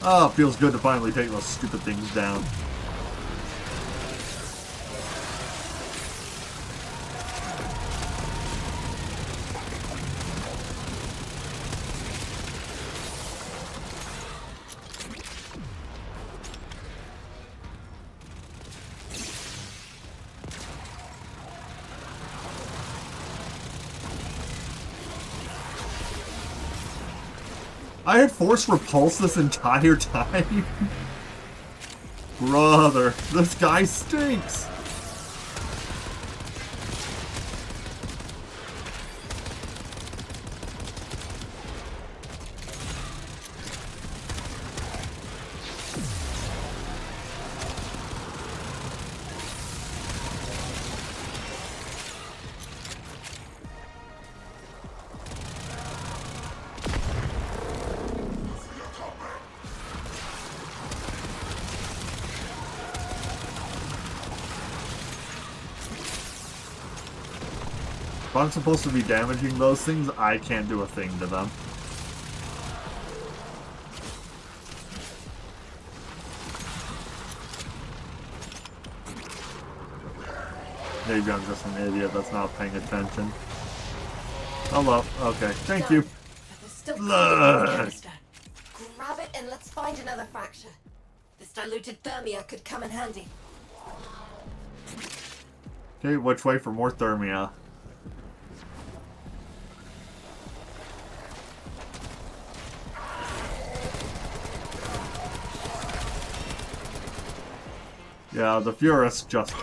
Oh, it feels good to finally take those stupid things down. I had force repulse this entire time? Brother, this guy stinks! If I'm supposed to be damaging those things, I can't do a thing to them. Maybe I'm just an idiot that's not paying attention. Hello. Okay. Thank you. But there's still canister. Grab it and let's find another fracture. This diluted thermia could come in handy. Okay, which way for more thermia? Yeah, the Furus just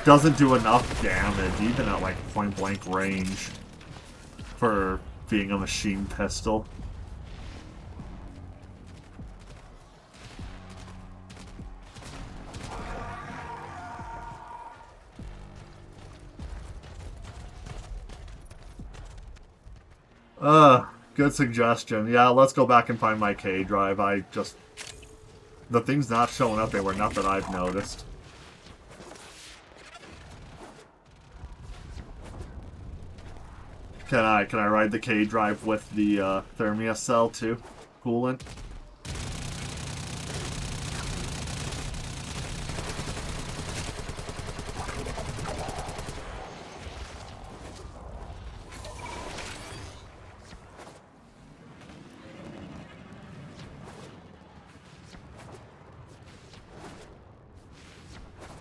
doesn't do enough damage, even at like point-blank range, for being a machine pistol. Good suggestion. Yeah, let's go back and find my K drive. The thing's not showing up anywhere, not that I've noticed. Can I ride the K drive with the thermia cell too? Coolant?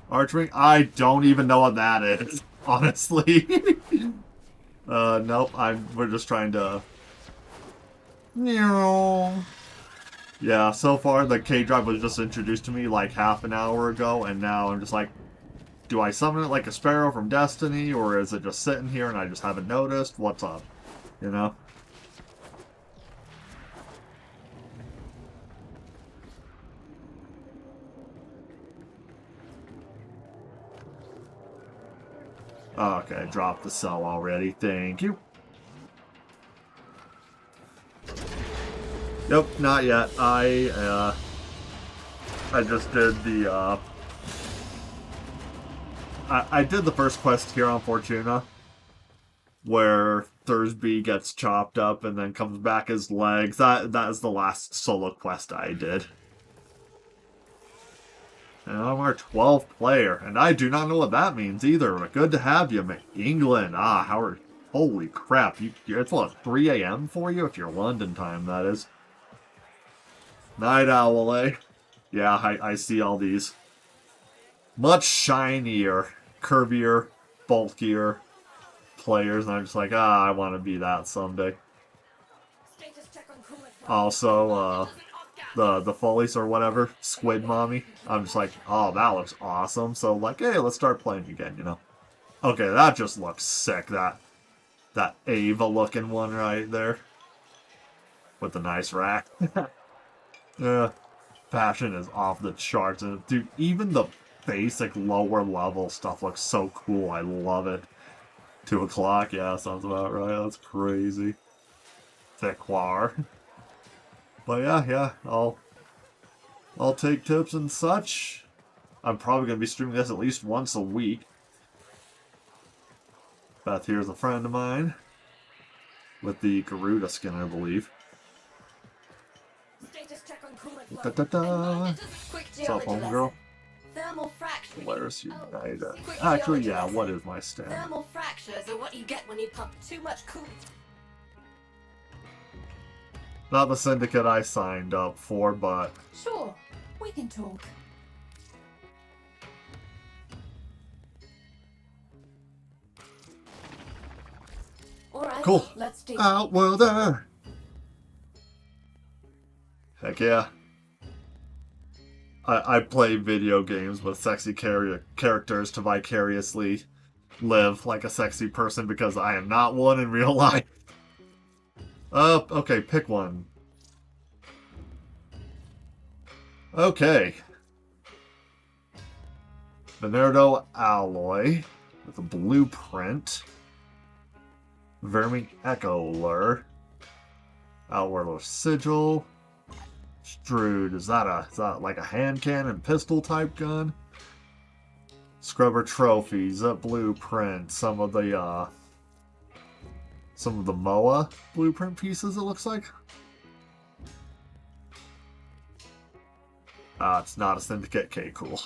Archery? I don't even know what that is, honestly. Nope, we're just trying to... Yeah, so far the K-Drive was just introduced to me like half an hour ago, and now I'm just like, do I summon it like a sparrow from Destiny, or is it just sitting here and I just haven't noticed? What's up? You know? Okay, drop the cell already. Thank you. Nope, not yet. I just did the, I did the first quest here on Fortuna, where Thursby gets chopped up and then comes back as legs. That is the last solo quest I did. And I'm our 12th player, and I do not know what that means either, but good to have you, England. Ah, Howard. Holy crap, it's what, 3 a.m. for you? If you're London time, that is. Night Owl, eh? Yeah, I see all these. Much shinier, curvier, bulkier players, and I'm just like, I want to be that someday. Also, the Follies or whatever, Squid Mommy, I'm just like, oh, that looks awesome. So, like, hey, let's start playing again, you know? Okay, that just looks sick, that Ava-looking one right there. With the nice rack. Yeah, fashion is off the charts. And, dude, even the basic lower level stuff looks so cool. I love it. 2 o'clock, yeah, sounds about right. That's crazy. Thicc. But yeah, I'll take tips and such. I'm probably gonna be streaming this at least once a week. Beth here's a friend of mine with the Garuda skin, I believe. What's up, homegirl? Polaris United. Actually, yeah, what is my stand? Thermal fractures are what you get when you pump too much coolant. Not the syndicate I signed up for, but... Sure, we can talk. Alright, cool. Let's do Outworlder! Heck yeah. I play video games with sexy characters to vicariously live like a sexy person because I am not one in real life. Okay, pick one. Okay. Venerdo alloy with a blueprint. Verming Echo Lure. Outworlder sigil. Strood, is that like a hand cannon pistol type gun? Scrubber trophies, that blueprint, some of the MOA blueprint pieces, it looks like. It's not a syndicate. Okay, cool.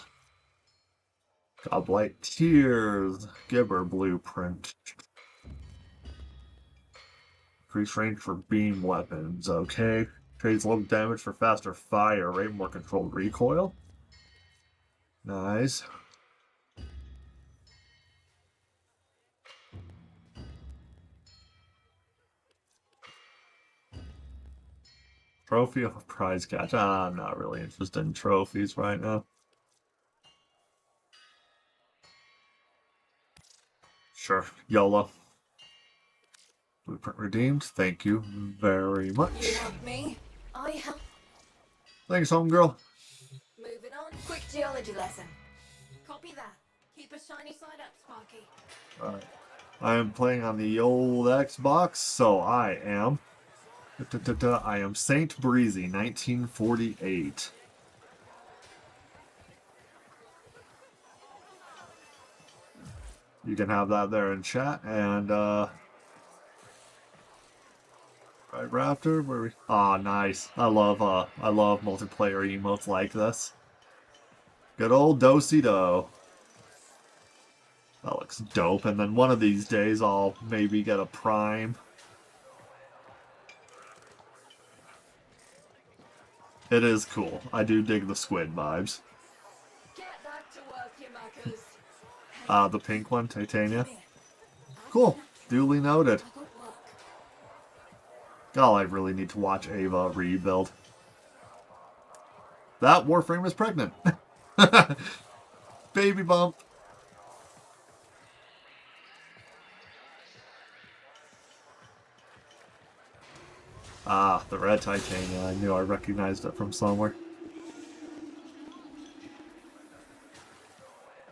Godblight Tears, Gibber blueprint. Increased range for beam weapons, okay. Trades low damage for faster fire rate, more controlled recoil. Nice. Trophy of a prize catch. I'm not really interested in trophies right now. Sure, YOLO. Blueprint redeemed. Thank you very much. You help me, I help. Thanks, homegirl. Moving on. Quick geology lesson. Copy that. Keep a shiny side up, Sparky. Alright. I am playing on the old Xbox, so I am Saint Breezy, 1948. You can have that there in chat, and right, Raptor, where we? Ah, nice. I love multiplayer emotes like this. Good old Do-si-do. That looks dope. And then one of these days, I'll maybe get a Prime. It is cool. I do dig the squid vibes. Get back to work, you muckers. The pink one, Titania. Cool. Duly noted. God, I really need to watch Ava rebuild. That Warframe is pregnant. Baby bump. Ah, the red Titania. I knew I recognized it from somewhere.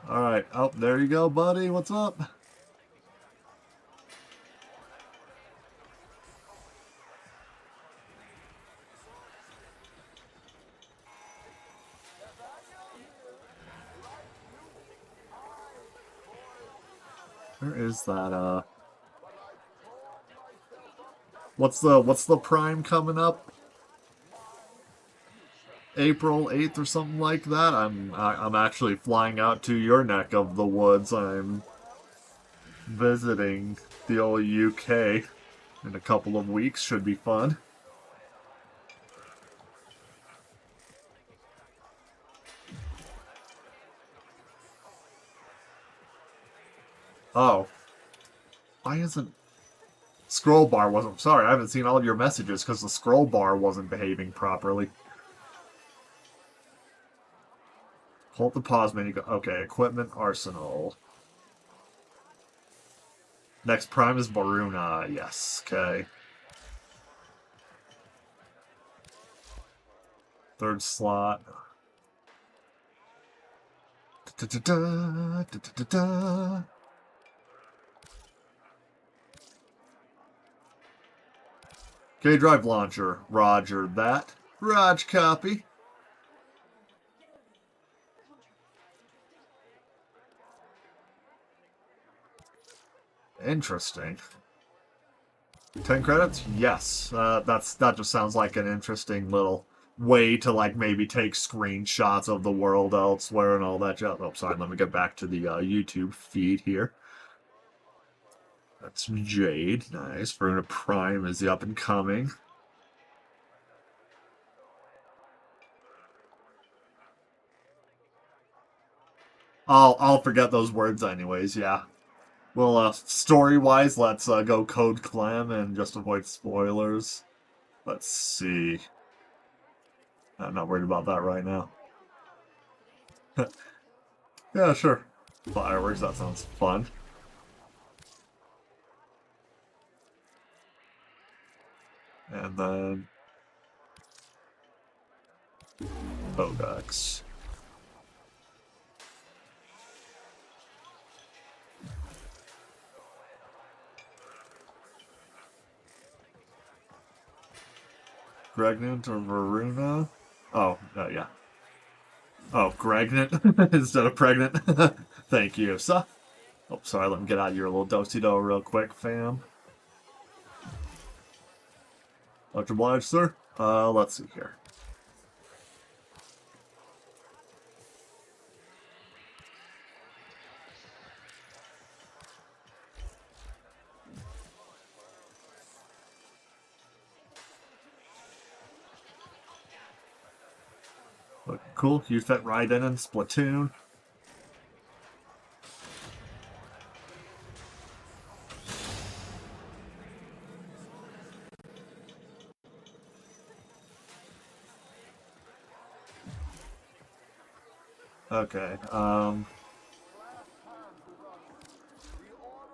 Alright. Oh, there you go, buddy. What's up? Where is that, What's the Prime coming up? April 8th or something like that, I'm actually flying out to your neck of the woods. I'm visiting the old UK in a couple of weeks. Should be fun. Oh. Why isn't... Scroll bar wasn't... Sorry, I haven't seen all of your messages because the scroll bar wasn't behaving properly. Hold the pause menu. Okay, equipment arsenal. Next prime is Fortuna. Yes, okay. Third slot. Da-da-da-da, K-Drive launcher. Roger that. Raj copy. Interesting. 10 credits? Yes. That just sounds like an interesting little way to, like, maybe take screenshots of the world elsewhere and all that jazz. Oh, sorry, let me get back to the YouTube feed here. That's Jade. Nice. Fortuna Prime is the up-and-coming. I'll forget those words anyways, yeah. Well, story-wise, let's go Code Clam and just avoid spoilers. Let's see. I'm not worried about that right now. Yeah, sure. Fireworks, that sounds fun. And then... Codex. Pregnant or Varuna? Oh, yeah. Oh, Gregnant instead of pregnant. Thank you, sir. Oh, sorry, let me get out of your little do-si-do real quick, fam. Much obliged, sir. Let's see here. Cool, you fit right in Splatoon. Okay,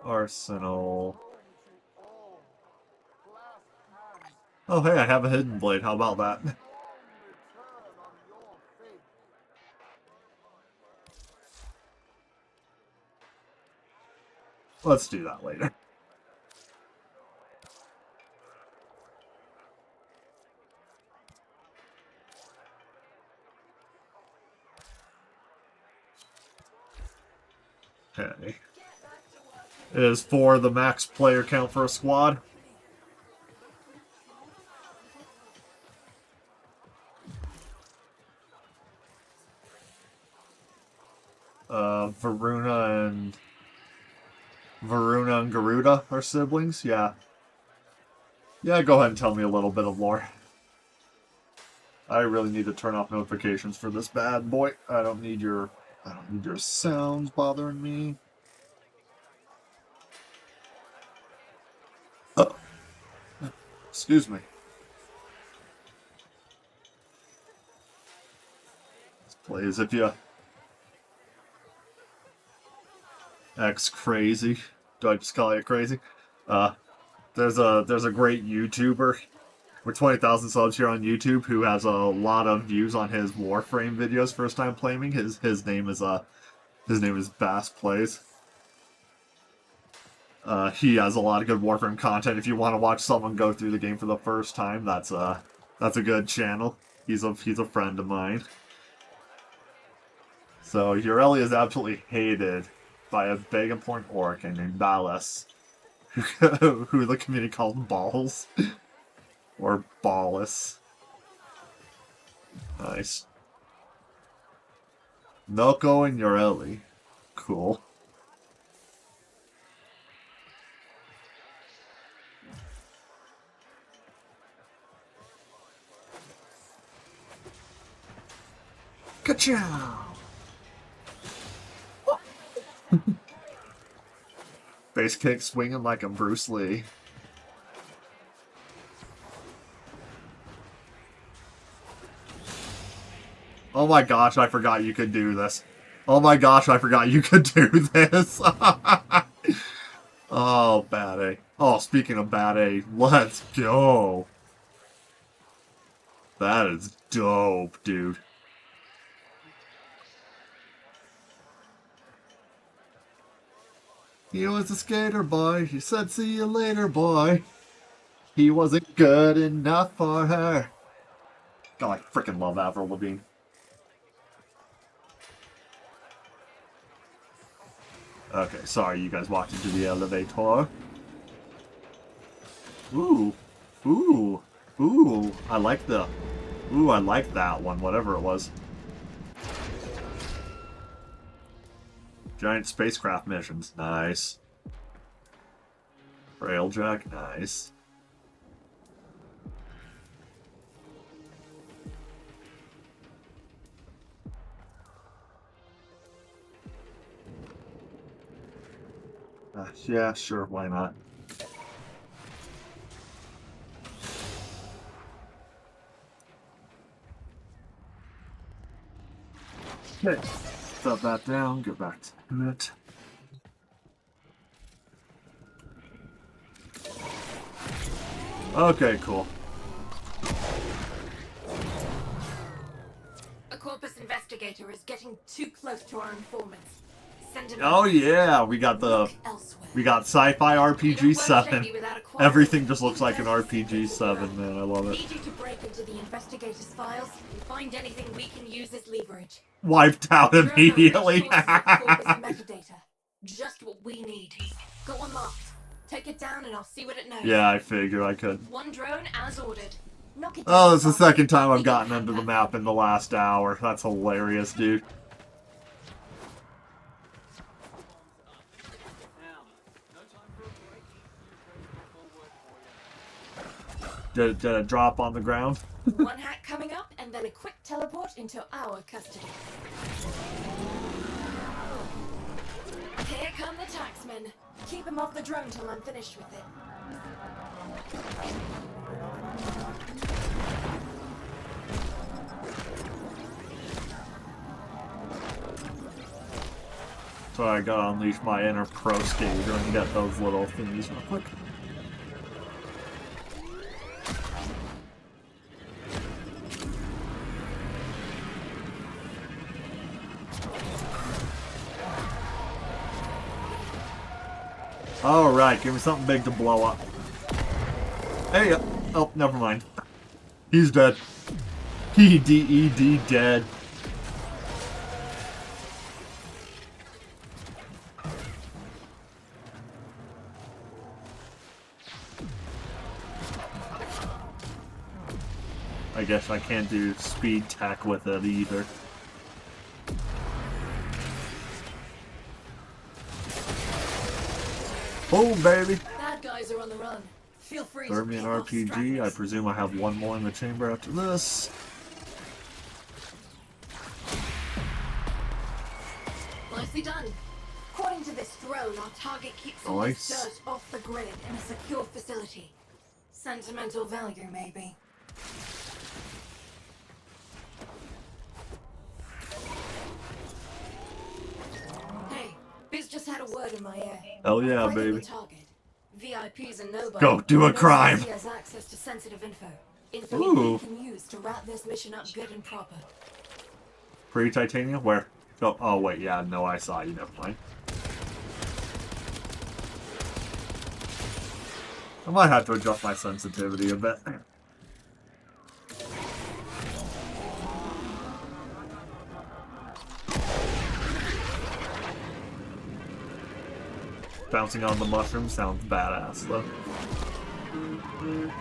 Arsenal. Oh, hey, I have a hidden blade. How about that? Let's do that later. Okay. Is 4 the max player count for a squad? Varuna and Garuda are siblings? Yeah. Yeah, go ahead and tell me a little bit of lore. I really need to turn off notifications for this bad boy. I don't need your sounds bothering me. Oh. Excuse me. Let's play as if you... X crazy. Do I just call you crazy? There's a great YouTuber with 20,000 subs here on YouTube who has a lot of views on his Warframe videos first time playing. His name is Bass Plays. He has a lot of good Warframe content. If you want to watch someone go through the game for the first time, that's a good channel. He's a friend of mine. So Ureli is absolutely hated by a big important orc named Ballas, who the community called Balls or Ballus. Nice. Noko and Yoreli. Cool. Ka-chow! Base kick swinging like a Bruce Lee. Oh my gosh, I forgot you could do this. Oh my gosh, I forgot you could do this. Oh, baddie. Oh, speaking of baddie, let's go. That is dope, dude. He was a skater boy. He said, see you later, boy. He wasn't good enough for her. God, I freaking love Avril Lavigne. Okay, sorry, you guys walked into the elevator. Ooh. Ooh. Ooh. I like the... Ooh, I like that one, whatever it was. Giant spacecraft missions. Nice. Railjack. Nice. Yeah, sure, why not? Okay, set that down, get back to it. Okay, cool. A Corpus investigator is getting too close to our informants. Send him Oh out. yeah, we got the... Elsewhere. We got Sci-Fi RPG You don't 7. work without acquiring Everything just looks like an There's RPG 7, man. I love it. Need you to break into the investigator's files and find anything we can use as leverage. Wiped out immediately. Metadata. Just what we need. Go unlocked. Take it down and I'll see what it knows. Yeah, I figured I could. One drone as ordered. Knock it Oh, down it's the fast. second time We I've can gotten have into the that. map in the last hour. That's hilarious, dude. Did it drop on the ground? One hack coming up and then a quick teleport into our custody. Here come the taxmen. Keep him off the drone till I'm finished with it. So I gotta unleash my inner pro skater and get those little thingies real quick. Alright, give me something big to blow up. Hey, oh, never mind. He's dead. He-D-E-D dead. I guess I can't do speed tech with it either. Oh, baby! Bad guys are on the run. Feel free Throw to me an pick off RPG. I stragglers. presume I have one more in the chamber after this. Nicely done. According to this drone, our target keeps all Nice. this dirt off the grid in a secure facility. Sentimental value, maybe. Hey, Biz just had a word in my ear. Hell yeah, Target baby. the target. VIPs and nobody. Go, do a crime. He has access to sensitive info. Info Ooh. we can use to wrap this mission up good and proper. Free titanium? Where? Oh, oh, wait, yeah, no, I saw you. Never mind. I might have to adjust my sensitivity a bit. Bouncing on the mushroom sounds badass, though. You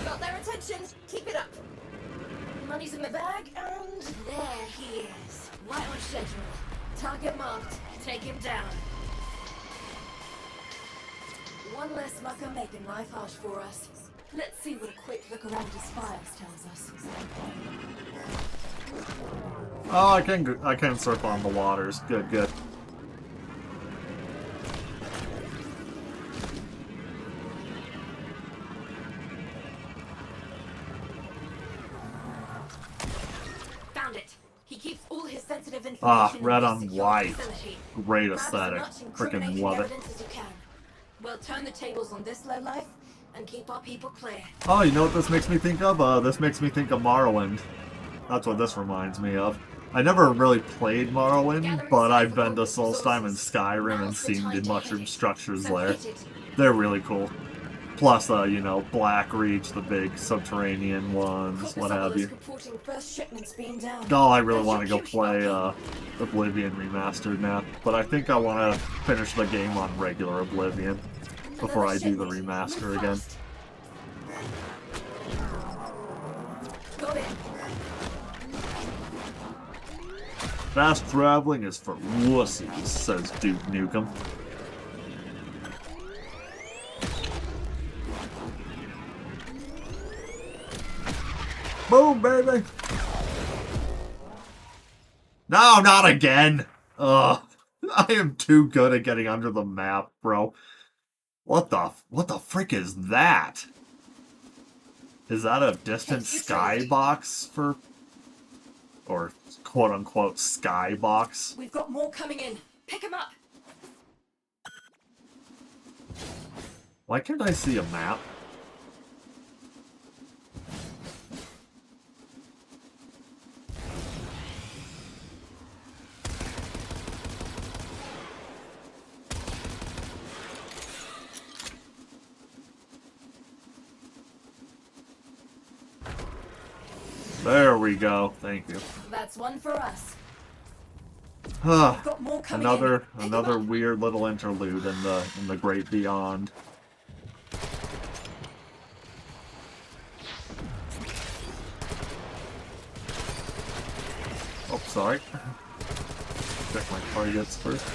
got there attention. Keep it up. Money's in the bag, and there he is. Right on schedule. Target marked. Take him down. One less mucker making life harsh for us. Let's see what a quick look around his files tells us. Oh, I can surf on the waters. Good, good. Found it. He keeps all his sensitive information. Ah, in red this on secure white. facility. Great Grab as aesthetic. much Freaking incriminating love it. evidence as you can. We'll turn the tables on this lowlife and keep our people clear. Oh, you know what this makes me think of? This makes me think of Morrowind. That's what this reminds me of. I never really played Morrowind, but I've been to Solstheim and Skyrim and seen the mushroom structures there. They're really cool. Plus, you know, Black Reach, the big subterranean ones, what have you. Oh, I really want to go play Oblivion Remastered now, but I think I want to finish the game on regular Oblivion before I do the remaster again. Got it. Fast traveling is for wussies, says Duke Nukem. Boom, baby! No, not again! Ugh. I am too good at getting under the map, bro. What the frick is that? Is that a distant skybox for... or quote-unquote skybox? We've got more coming in. Pick him up. Why can't I see a map? There we go. Thank you. That's one for us. Another weird little interlude in the great beyond. Oh, sorry. Check my targets first.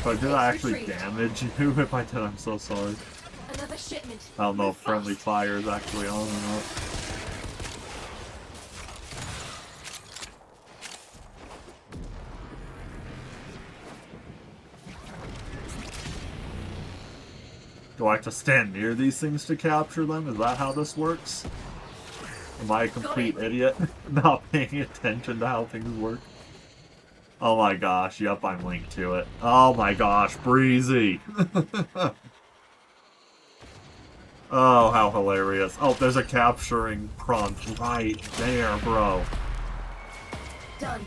But did I actually damage you? If I did, I'm so sorry. Another shipment. I don't know if friendly fire is actually on or not. Do I have to stand near these things to capture them? Is that how this works? Am I a complete idiot? Not paying attention to how things work? Oh my gosh, yep, I'm linked to it. Oh my gosh, Breezy! Oh, how hilarious. Oh, there's a capturing prompt right there, bro. Done.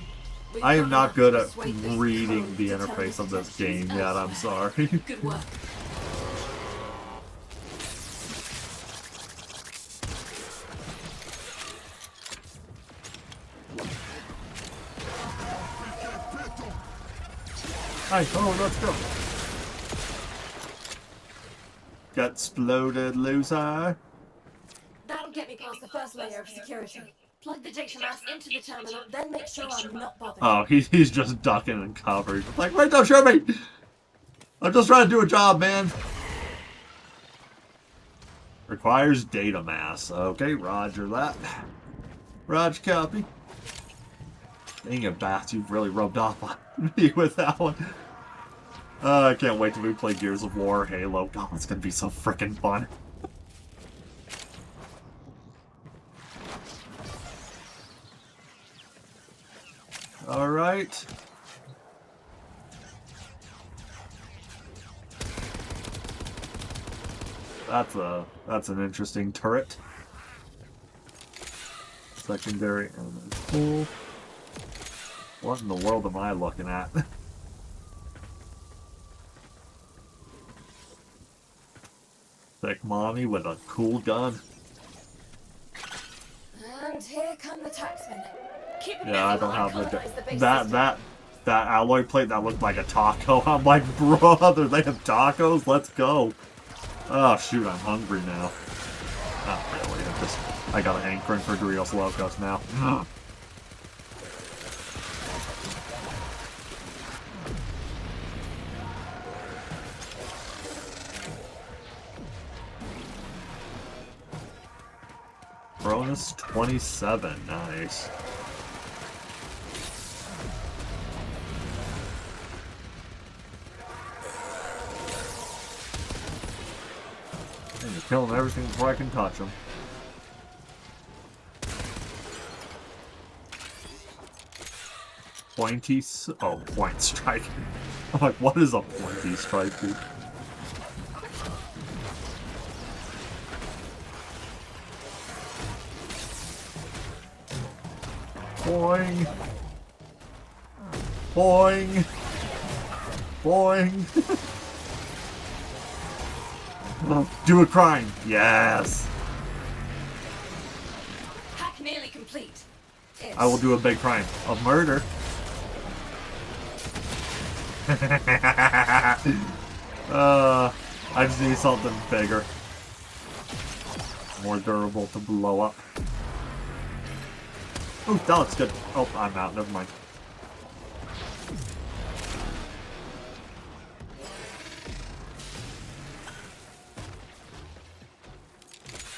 I am not good at reading the interface of this game yet, I'm sorry. Good work. Hi, oh, let's go. Get exploded, loser. That'll get me past the first layer of security. Plug the data mass into the terminal, then make sure I'm not bothered. Oh, he's just ducking and covering. Like, wait, don't shoot me! I'm just trying to do a job, man. Requires data mass. Okay, roger that. Roger, copy. Dang it, Bass, you've really rubbed off on me with that one. I can't wait till we play Gears of War or Halo. God, it's gonna be so frickin' fun. Alright. That's an interesting turret. Secondary element pool. What in the world am I looking at? epic mommy with a cool gun. And here come the taxmen. Keep it Yeah, I busy don't while have the colonize the base that system. that alloy plate that looked like a taco. I'm like, brother, they have tacos. Let's go. Oh shoot, I'm hungry now. Not really. I got an hankering for Doritos Locos now. Bonus 27, nice. And you're killing everything before I can touch them. Pointy, oh, point strike. I'm like, what is a pointy strike, dude? Boing. Boing. Boing. Do a crime. Yes. Hack nearly complete. I will do a big crime of murder. I just need something bigger. More durable to blow up. Ooh, that looks good. Oh, I'm out. Never mind.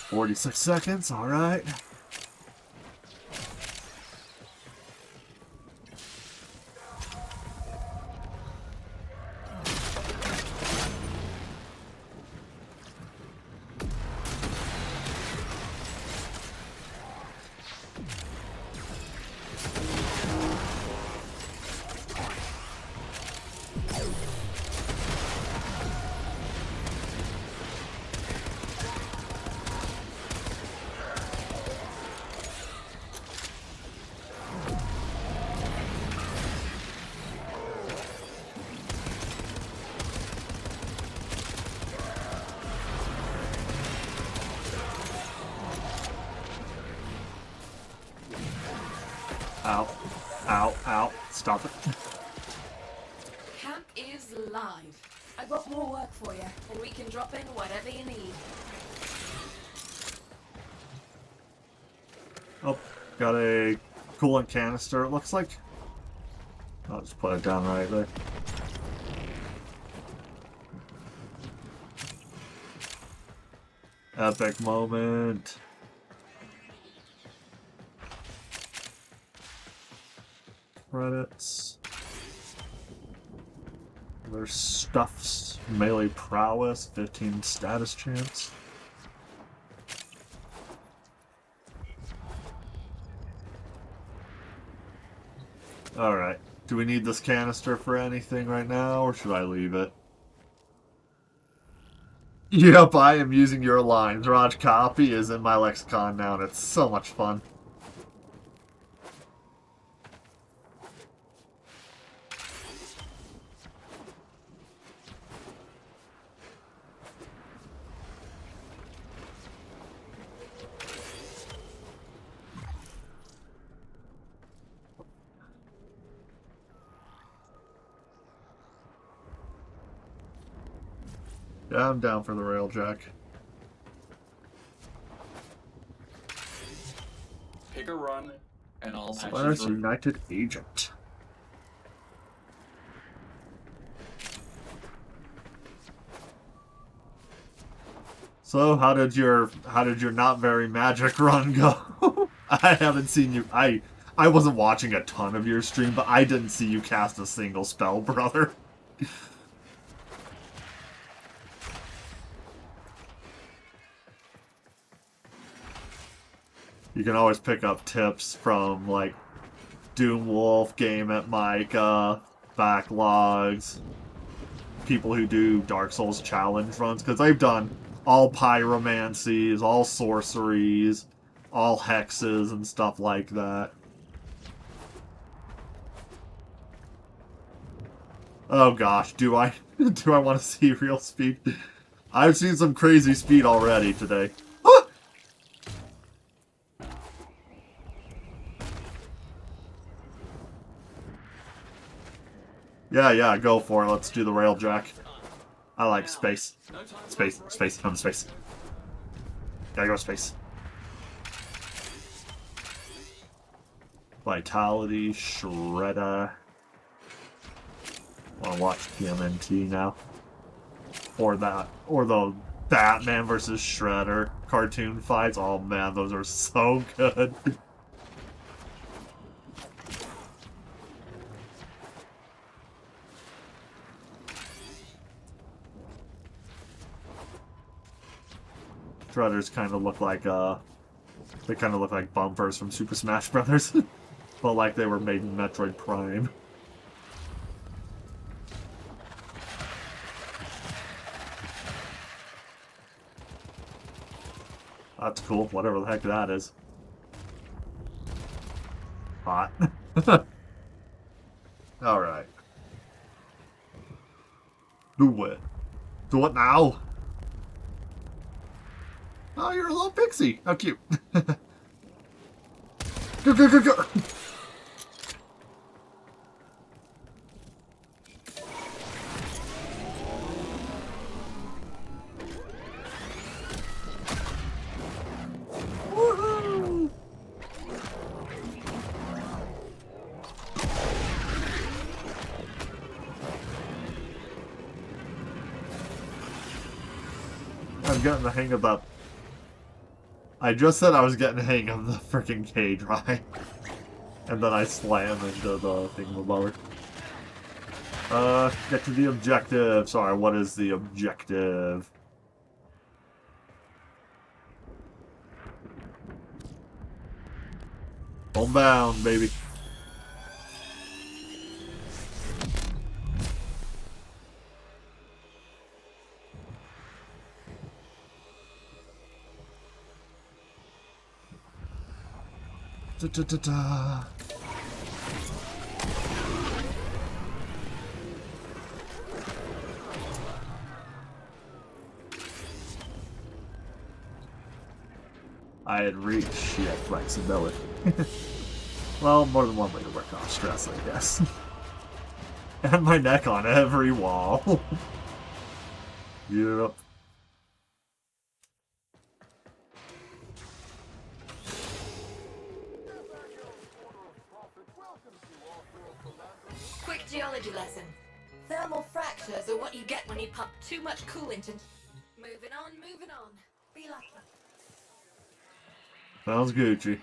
"46 seconds, alright. Ow. Ow. Ow. Stop it. Camp is live. I've got more work for you, and we can drop in whatever you need. Oh, got a coolant canister, it looks like. I'll just put it down right there. Epic moment. Credits. There's stuffs. Melee prowess. 15 status chance. Alright. Do we need this canister for anything right now, or should I leave it? Yep, I am using your lines. Raj copy is in my lexicon now, and it's so much fun. Yeah, I'm down for the railjack. Pick a run, and I'll patch you Splash through. United Agent. So, how did your not very magic run go? I haven't seen you. I wasn't watching a ton of your stream, but I didn't see you cast a single spell, brother. You can always pick up tips from, like, Doom Wolf, Game at Micah, backlogs, people who do Dark Souls challenge runs, because they've done all pyromancies, all sorceries, all hexes, and stuff like that. Oh gosh, do I want to see real speed? I've seen some crazy speed already today. Ah! Yeah, go for it. Let's do the railjack. I like space. Space. I'm in space. Gotta go to space. Vitality, Shredder. Wanna watch TMNT now? Or that, or the Batman versus Shredder cartoon fights. Oh man, those are so good. Shredders kind of look like they kind of look like bumpers from Super Smash Brothers, but like they were made in Metroid Prime. That's cool, whatever the heck that is. Hot. Alright. Do it. Do it now! Oh, you're a little pixie! How cute! Go! Woohoo! I'm getting the hang of that. I just said I was getting the hang of the freaking cage ride. And then I slam into the thing above her. Get to the objective. Sorry, what is the objective? Homebound, baby. Da-da-da-da. I had reached sheer flexibility. Well, more than one way to work off stress, I guess. And my neck on every wall. Yep. Quick geology lesson. Thermal fractures are what you get when you pump too much coolant into... Moving on. Be lucky. Sounds Gucci.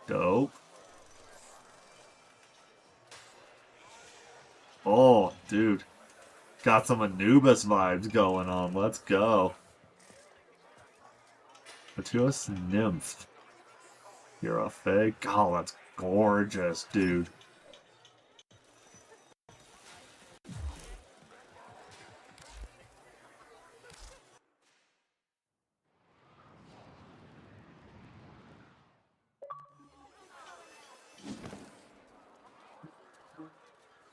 Dope. Oh, dude. Got some Anubis vibes going on. Let's go. Fortuna's Nymph. You're a fake. Oh, that's gorgeous, dude.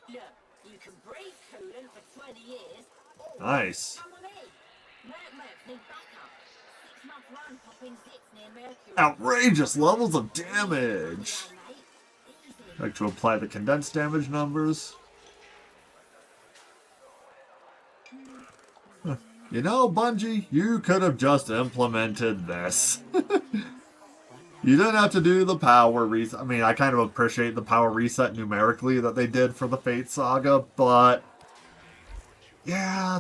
Look, you can breathe coolant for 20 years. Nice. Come with me. Mercs need backup. 6-month run popping zits near Mercury. Outrageous levels of damage. Like to apply the condensed damage numbers. Huh. You know, Bungie, you could have just implemented this. You didn't have to do the power reset. I mean, I kind of appreciate the power reset numerically that they did for the Fate Saga, but yeah,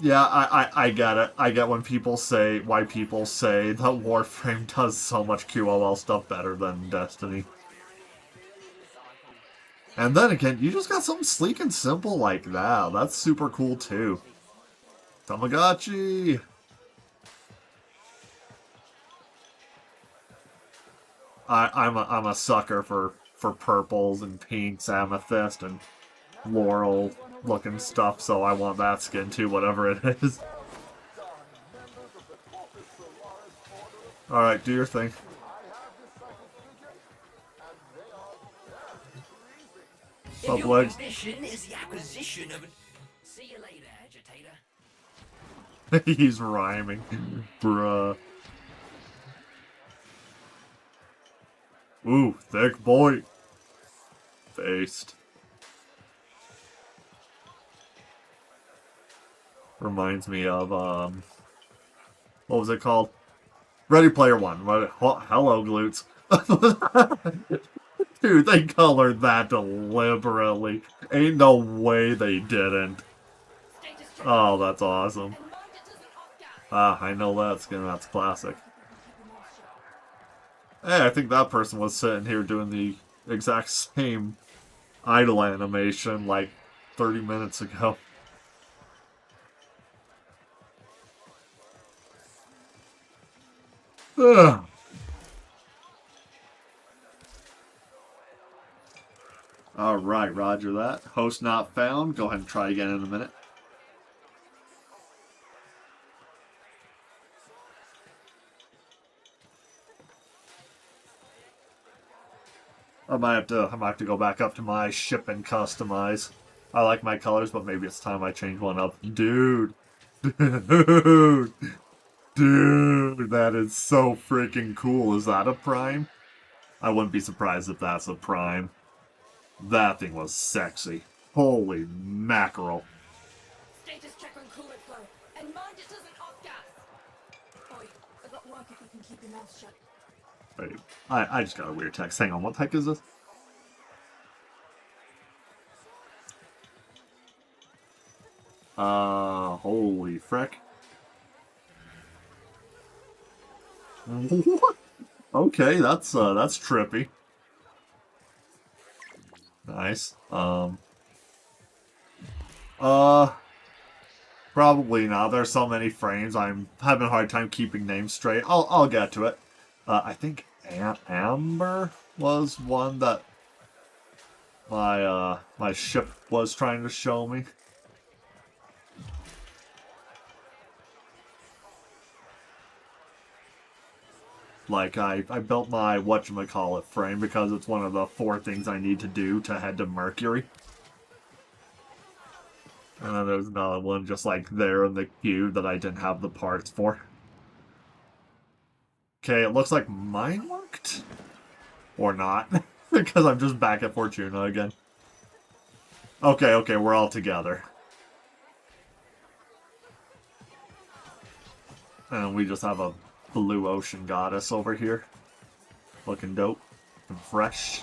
I get it. I get when people say, why people say that Warframe does so much QOL stuff better than Destiny. And then again, you just got something sleek and simple like that. That's super cool too. Tamagotchi! I'm a sucker for purples and pinks, amethyst, and laurel looking stuff, so I want that skin too, whatever it is. Alright, do your thing. If your Legs. mission is the acquisition of... See you later, agitator. He's rhyming. Bruh. Ooh, thick boy. Faced. Reminds me of, what was it called? Ready Player One. Hello, glutes. Dude, they colored that deliberately. Ain't no way they didn't. Oh, that's awesome. Ah, I know that skin. That's classic. Hey, I think that person was sitting here doing the exact same idle animation like 30 minutes ago. Ugh. Alright, roger that. Host not found. Go ahead and try again in a minute. I might have to go back up to my ship and customize. I like my colors, but maybe it's time I change one up. Dude. Dude. Dude, that is so freaking cool. Is that a prime? I wouldn't be surprised if that's a prime. That thing was sexy. Holy mackerel. Status check on coolant flow. And mind it doesn't off gas. Boy, I got work if you can keep your mouth shut. Wait, I just got a weird text. Hang on, what heck is this? Holy frick. What? Okay, that's trippy. Nice. Probably not. There's so many frames. I'm having a hard time keeping names straight. I'll get to it. I think Amber was one that my ship was trying to show me. Like, I built my whatchamacallit frame because it's one of the 4 things I need to do to head to Mercury. And then there's another one just like there in the queue that I didn't have the parts for. Okay, it looks like mine worked. Or not. Because I'm just back at Fortuna again. Okay, we're all together. And we just have a blue ocean goddess over here. Looking dope. And fresh.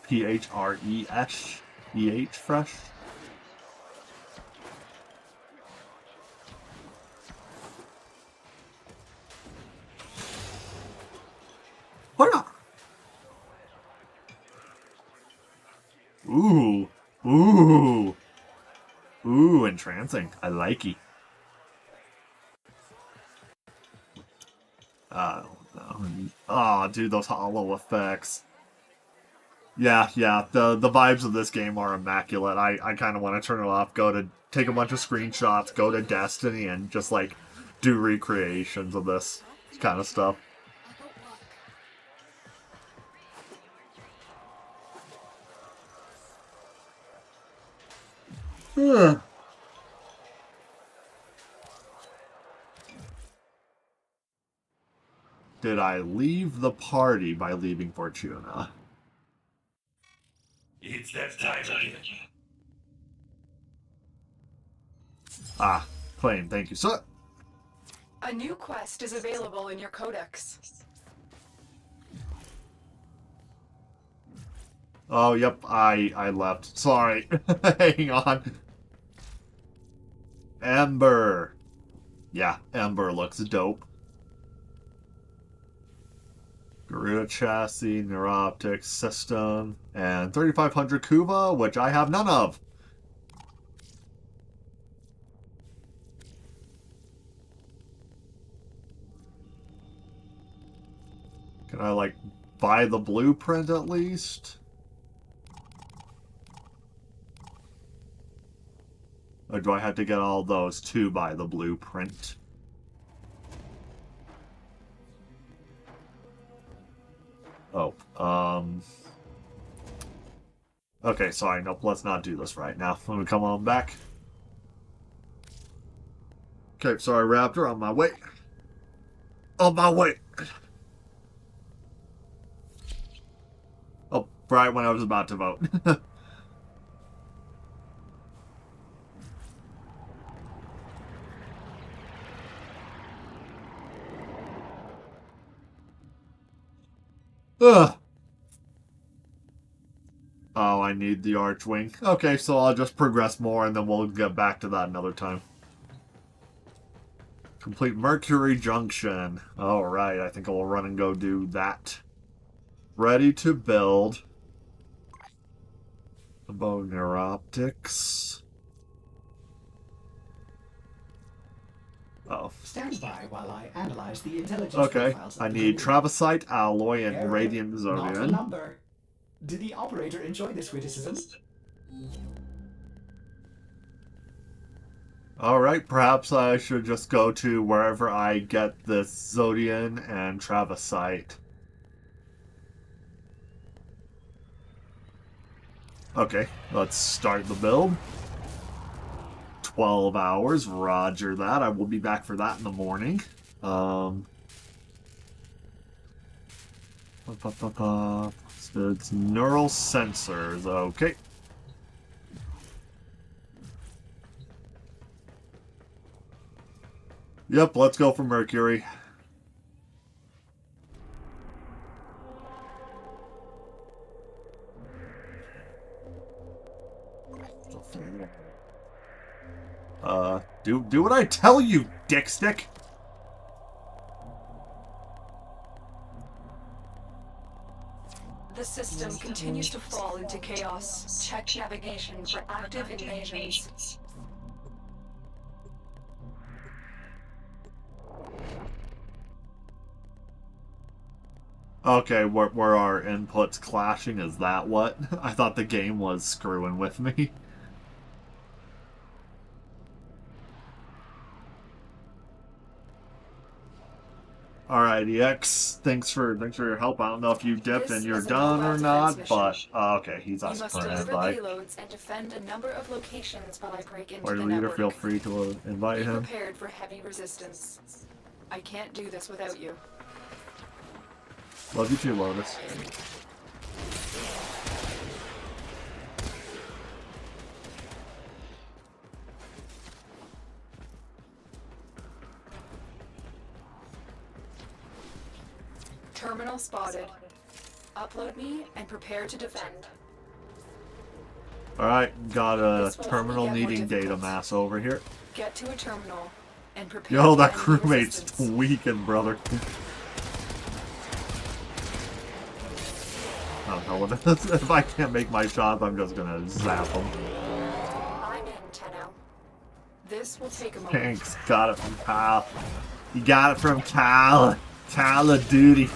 P-H-R-E-S. E-H, fresh. Hola! Ooh. Ooh. Ooh, entrancing. I like it. Oh, dude, those hollow effects. Yeah, the vibes of this game are immaculate. I kind of want to turn it off, go to take a bunch of screenshots, go to Destiny, and just, like, do recreations of this kind of stuff. Ugh. Did I leave the party by leaving Fortuna? It's that time again. Ah, claim, thank you, sir. A new quest is available in your codex. Oh, yep, I left. Sorry. Hang on. Ember. Yeah, Ember looks dope. Garuda chassis, neuroptic system, and 3500 Kuva, which I have none of. Can I, like, buy the blueprint at least? Or do I have to get all those to buy the blueprint? Oh, Okay, sorry, nope, let's not do this right now. Let me come on back. Okay, sorry, Raptor, on my way. On my way! Oh, right when I was about to vote. Ugh. Oh, I need the Archwing. Okay, so I'll just progress more and then we'll get back to that another time. Complete Mercury Junction. Alright, I think I'll run and go do that. Ready to build. About neuroptics. Oh. Stand by while I analyze the intelligence Okay, profiles of I the need crew. Travesite, Alloy, and Error, Radiant not a Zodian. number. Did the operator enjoy this witticism? Alright, perhaps I should just go to wherever I get this Zodian and Travesite. Okay, let's start the build. 12 hours, roger that. I will be back for that in the morning. So it's neural sensors, okay. Yep, let's go for Mercury. Do what I tell you, dickstick! The system continues to fall into chaos. Check navigation for active invasions. Okay, where our inputs clashing, is that what? I thought the game was screwing with me. Alright, EX, thanks for your help. I don't know if you dipped This and you're is a done mobile or not, defense but mission. okay, he's You asking must for an deliver invite. payloads and defend a number of locations while I break into Party the leader, network. feel free to invite Be him. prepared for heavy resistance. I can't do this without you. Love you too, Lotus. Terminal spotted. Upload me and prepare to defend. Alright, got a This will terminal only get more needing data difficult. mass over here. Get to a terminal and prepare Yo, for that enemy crewmate's resistance. tweaking, brother. Oh, hell with it. If I can't make my shots, I'm just gonna zap them. I'm in, Tenno. This will take a moment. Thanks, got it from Kyle. You got it from Kyle. Call of Duty.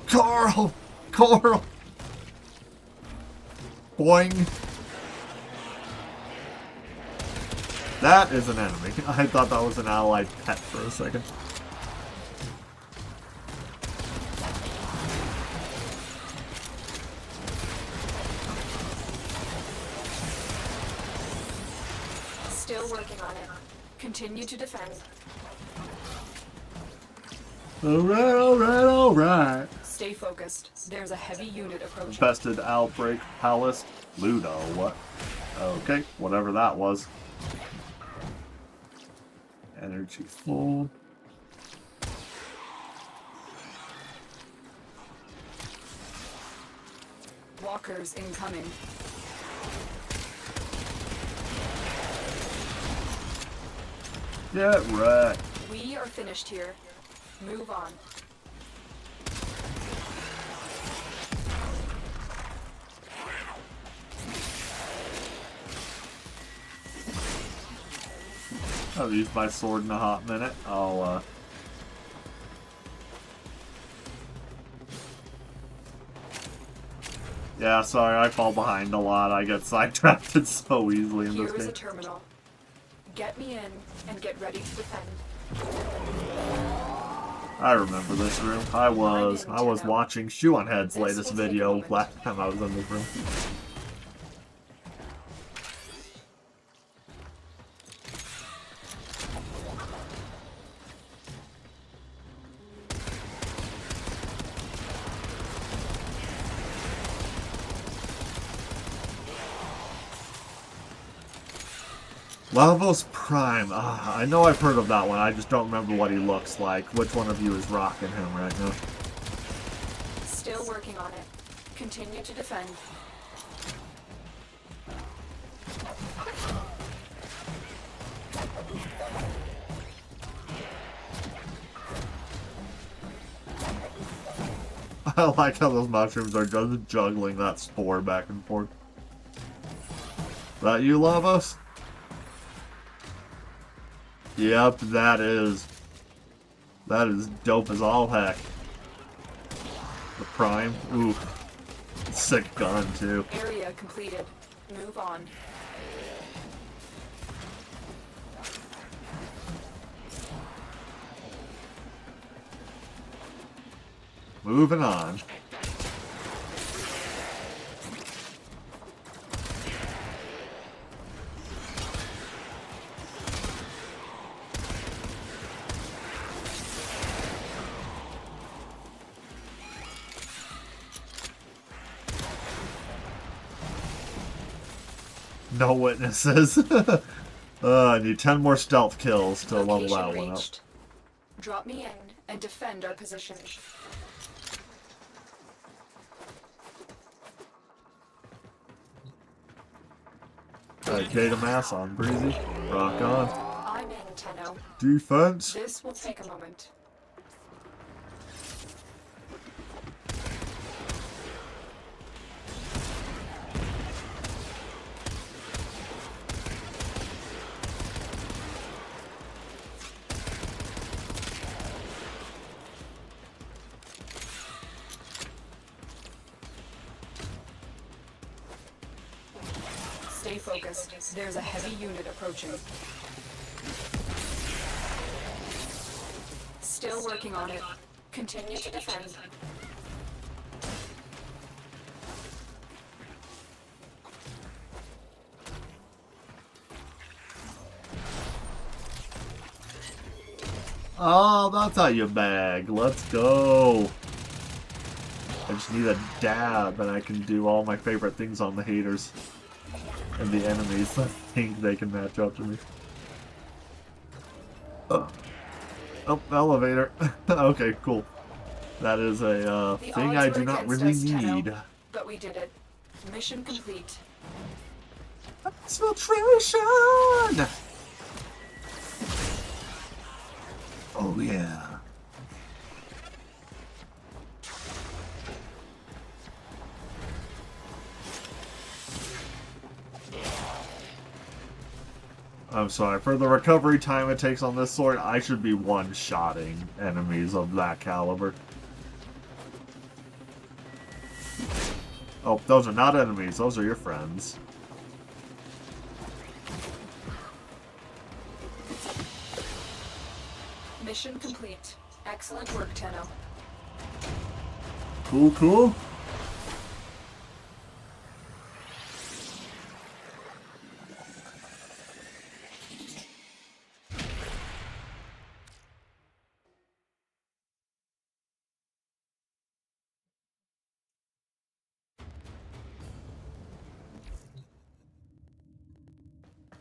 Coral! Coral! Boing! That is an enemy. I thought that was an allied pet for a second. Still working on it. Continue to defend. Alright, alright, alright. Stay focused. There's a heavy unit approaching. Infested Outbreak Palace. Ludo, what? Okay, whatever that was. Energy full. Walkers incoming. Get wrecked. We are finished here. Move on. I've used my sword in a hot minute. Yeah, sorry, I fall behind a lot. I get sidetracked so easily in Here this is a game. terminal. Get me in and get ready to defend. I remember this room. I was watching Shoe on Head's latest video last time I was in this room. Lavos Prime. I know I've heard of that one. I just don't remember what he looks like. Which one of you is rocking him right now? Still working on it. Continue to defend. I like how those mushrooms are just juggling that spore back and forth. That you, Lavos? Yep, that is dope as all heck. The Prime, ooh, sick gun too. Area completed. Move on. Moving on. No witnesses. I need 10 more stealth kills to level that one up. Drop me in and defend our position. Alright, Data Mass on Breezy. Rock on. I'm in, Tenno. Defense. This will take a moment. Stay focused. There's a heavy unit approaching. Still working on it. Continue to defend. Oh, that's how you bag. Let's go. I just need a dab and I can do all my favorite things on the haters. And the enemies that think they can match up to me. Oh, elevator. Okay, cool. That is a thing I do not really need. But we did it. Mission complete. Exfiltration! Oh yeah. I'm sorry, for the recovery time it takes on this sword, I should be one-shotting enemies of that caliber. Oh, those are not enemies, those are your friends. Mission complete. Excellent work, Tenno. Cool, cool.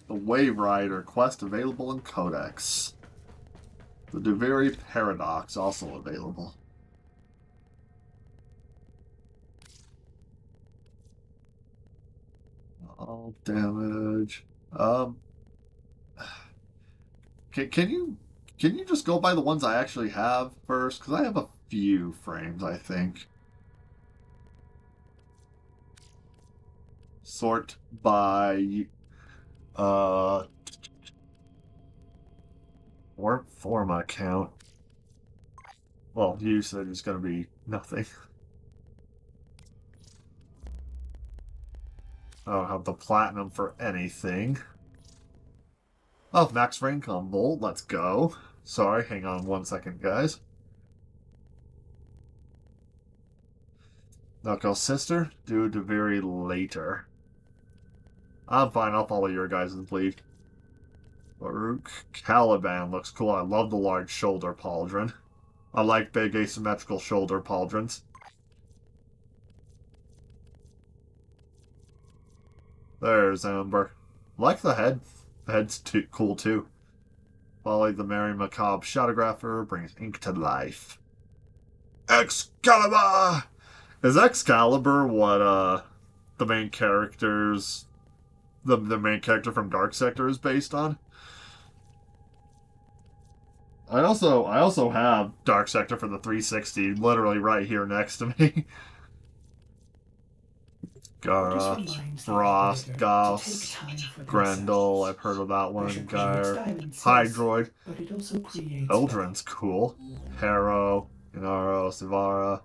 The Wave Rider quest available in Codex. The Duviri Paradox also available. All damage. Can you just go by the ones I actually have first? Because I have a few frames, I think. Sort by warp forma count. Well, usage is going to be nothing. I don't have the platinum for anything. Oh, max Raincom Bolt, let's go. Sorry, hang on one second, guys. Knuckle's sister, due to very later. I'm fine, I'll follow your guys' lead. Baruch Caliban looks cool. I love the large shoulder pauldron. I like big asymmetrical shoulder pauldrons. There's Amber. Like the head. The head's cool too. Follie the Merry Macabre Shadowgrapher brings ink to life. Excalibur! Is Excalibur what the main character's the main character from Dark Sector is based on? I also have Dark Sector for the 360 literally right here next to me. Gara, Frost, Gauss, Grendel, I've heard of that one, Gyre, Hydroid, Eldrin's cool, Harrow, Inaro, Sivara.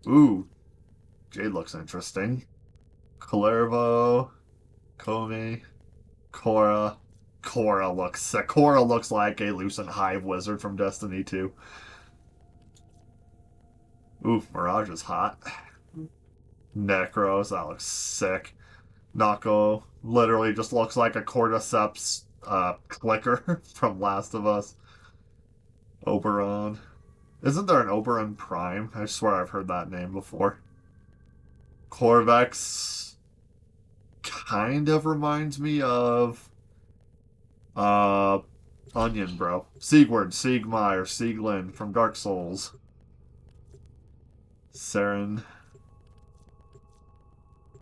Ooh, Jade looks interesting. Calervo, Komi, Korra. Korra looks sick. Korra looks like a Lucent Hive wizard from Destiny 2. Ooh, Mirage is hot. Necros, that looks sick. Nako literally just looks like a Cordyceps clicker from Last of Us. Oberon. Isn't there an Oberon Prime? I swear I've heard that name before. Corvex kind of reminds me of Onion Bro. Siegward, Siegmai, or Sieglin from Dark Souls. Saren.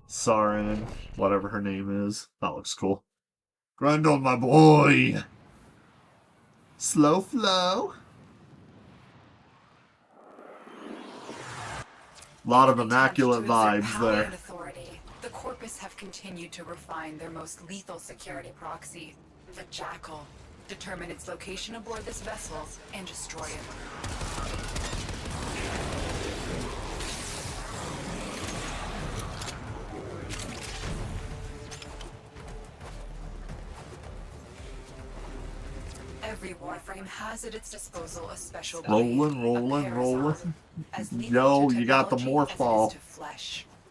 Sarin, whatever her name is. That looks cool. Grendel, my boy! Slow flow. A lot of immaculate vibes there. The Corpus have continued to refine their most lethal security proxy, the Jackal. Determine its location aboard this vessel and destroy it. Every Warframe has at its disposal a special Rolling. Yo, you got the morph ball.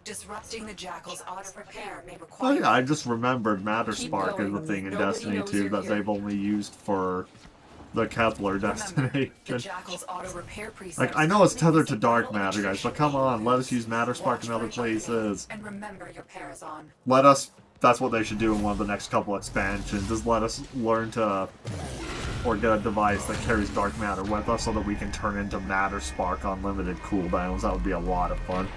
Disrupting the Jackal's auto repair may Oh require. yeah, I just remembered Matter Spark is a thing in Destiny 2 that they've only used for the Kepler Destiny. The Jackal's auto repair precepts Like, I know it's tethered to dark matter, guys, but come on, let us use Matter Spark in other places. And remember your Parazon. Let us, that's what they should do in one of the next couple expansions, is let us learn to, or get a device that carries dark matter with us so that we can turn into Matter Spark on limited cooldowns. That would be a lot of fun.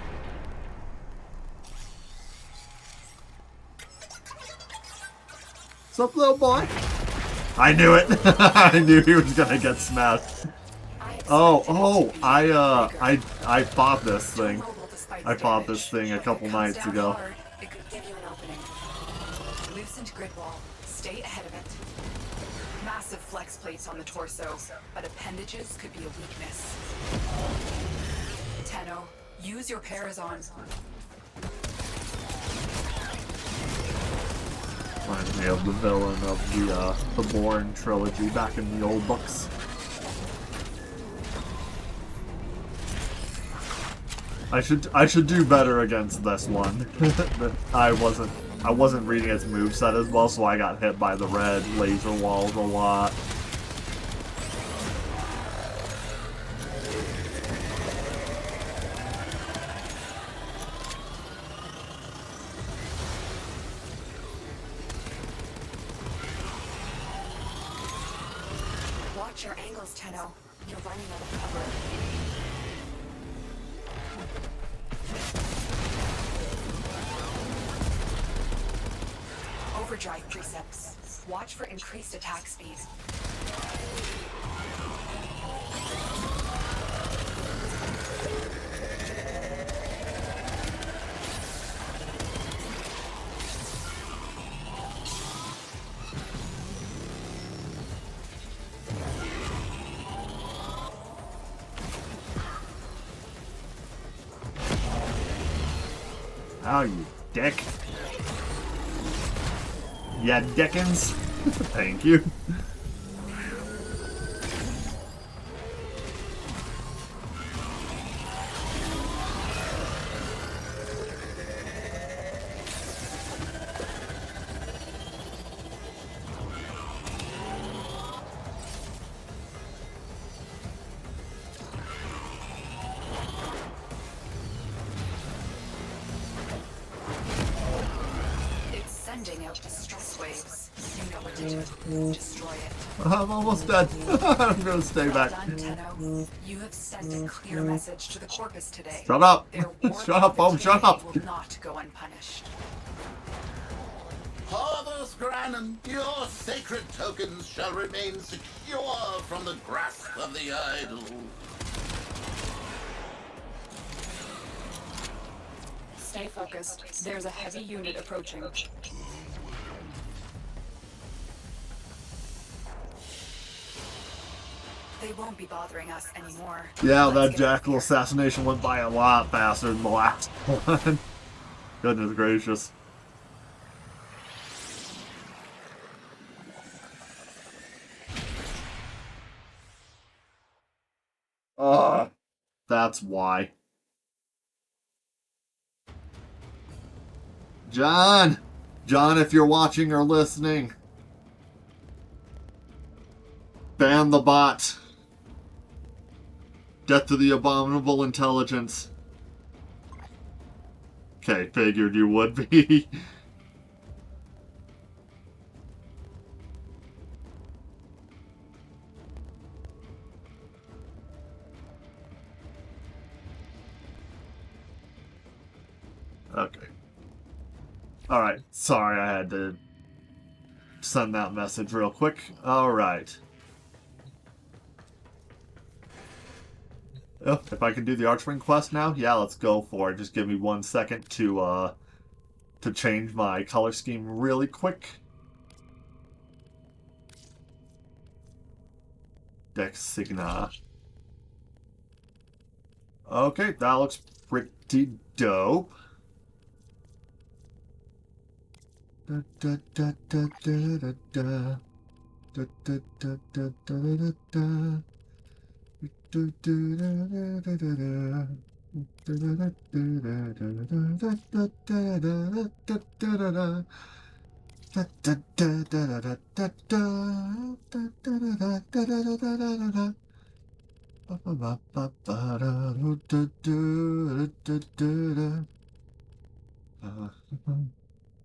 What's up, little boy? I knew it! I knew he was gonna get smashed. I bought this thing. I bought this thing a couple nights ago. It could give you an opening. Loosened grid wall. Stay ahead of it. Massive flex plates on the torso, but appendages could be a weakness. Tenno, use your Parazon. Reminds me of the villain of the Bourne trilogy back in the old books. I should do better against this one. I wasn't reading its moveset as well, so I got hit by the red laser walls a lot. Watch your angles, Tenno. You're running out of cover. Overdrive precepts. Watch for increased attack speed. Oh, you dick. Yeah, Dickens. Thank you. sending out distress waves. You know what to do. Destroy it. I'm almost dead. I'm gonna stay back. Well done, Tenno. You have sent a clear message to the Corpus today. Shut up! Their war Shut up, Bob, shut up! will not go unpunished. Harvest Granon, your sacred tokens shall remain secure from the grasp of the idol. Stay focused. There's a heavy unit approaching. They won't be bothering us anymore. Yeah, Let's that get Jackal out of assassination went by a lot faster than the last one. Goodness gracious. That's why. John! John, if you're watching or listening, ban the bot. Death to the abominable intelligence. Okay, figured you would be. Okay. Alright, sorry I had to send that message real quick. Alright. Oh, if I can do the Archwing quest now, yeah, let's go for it. Just give me 1 second to change my color scheme really quick. Dexigna. Okay, that looks pretty dope. Da, da, da, da, da, da, da. Da, da, da, da, da, da, da.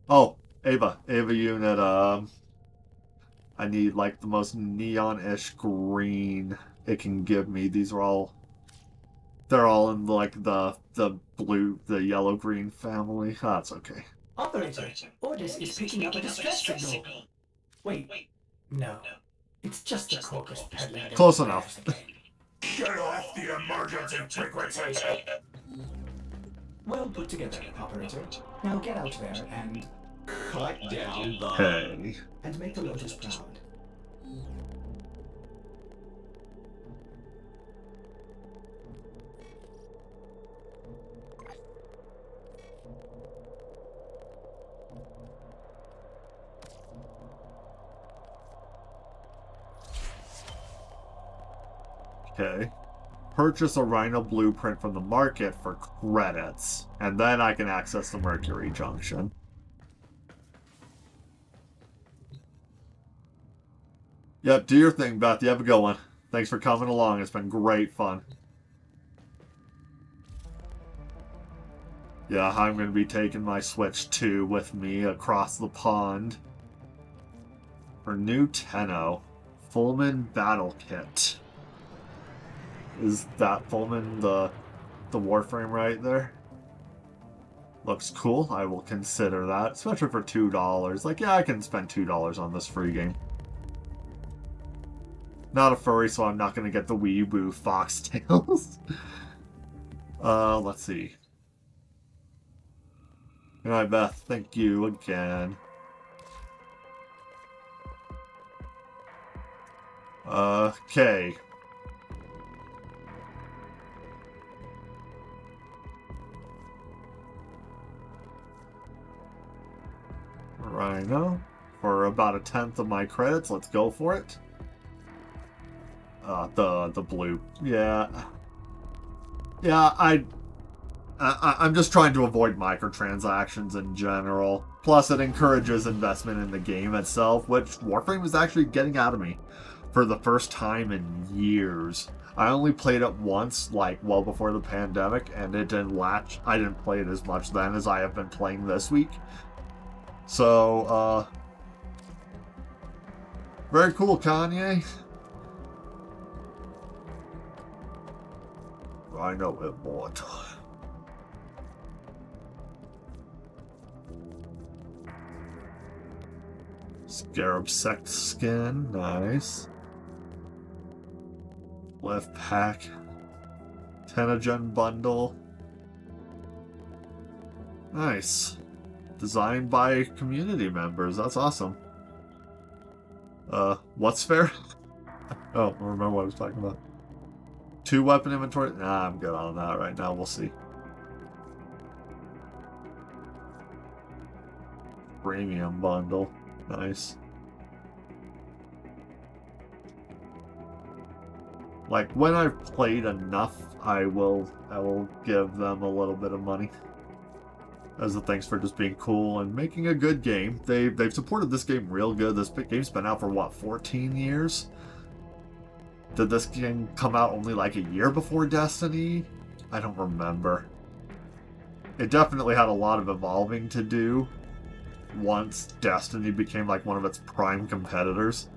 Oh, Ava unit, I need like the most neon-ish green it can give me. These are all, they're all in like the blue, the yellow-green family. Oh, that's okay. Operator, Ordis is picking up a distress signal. Wait, no. It's just the Corpus peddling their Close enough. wares again. Get off the emergency frequency! Well put together, Operator. Now get out there and cut down the Okay. and make the Lotus proud. Okay. Purchase a Rhino blueprint from the market for credits, and then I can access the Mercury Junction. Yep, do your thing, Beth. You have a good one. Thanks for coming along. It's been great fun. Yeah, I'm going to be taking my Switch 2 with me across the pond. For new Tenno, Fullman Battle Kit. Is that Fullman the Warframe right there? Looks cool. I will consider that, especially for $2. Like, yeah, I can spend $2 on this free game. Not a furry, so I'm not going to get the Weeaboo Foxtails. Let's see. Good night, Beth. Thank you again. Okay. Rhino. For about 1/10 of my credits. Let's go for it. The blue. Yeah. Yeah, I'm just trying to avoid microtransactions in general. Plus, it encourages investment in the game itself, which Warframe is actually getting out of me for the first time in years. I only played it once, like, well before the pandemic, and it didn't latch. I didn't play it as much then as I have been playing this week. So, very cool, Kanye. Rhino Immortal. Scarab Sect skin, nice. Left pack. Tenno bundle. Nice. Designed by community members, that's awesome. What's fair? Oh, I don't remember what I was talking about. 2 weapon inventory? Nah, I'm good on that right now, we'll see. Premium bundle. Nice. Like, when I've played enough, I will give them a little bit of money. As a thanks for just being cool and making a good game. They've supported this game real good. This game's been out for, what, 14 years? Did this game come out only like a year before Destiny? I don't remember. It definitely had a lot of evolving to do once Destiny became like one of its prime competitors.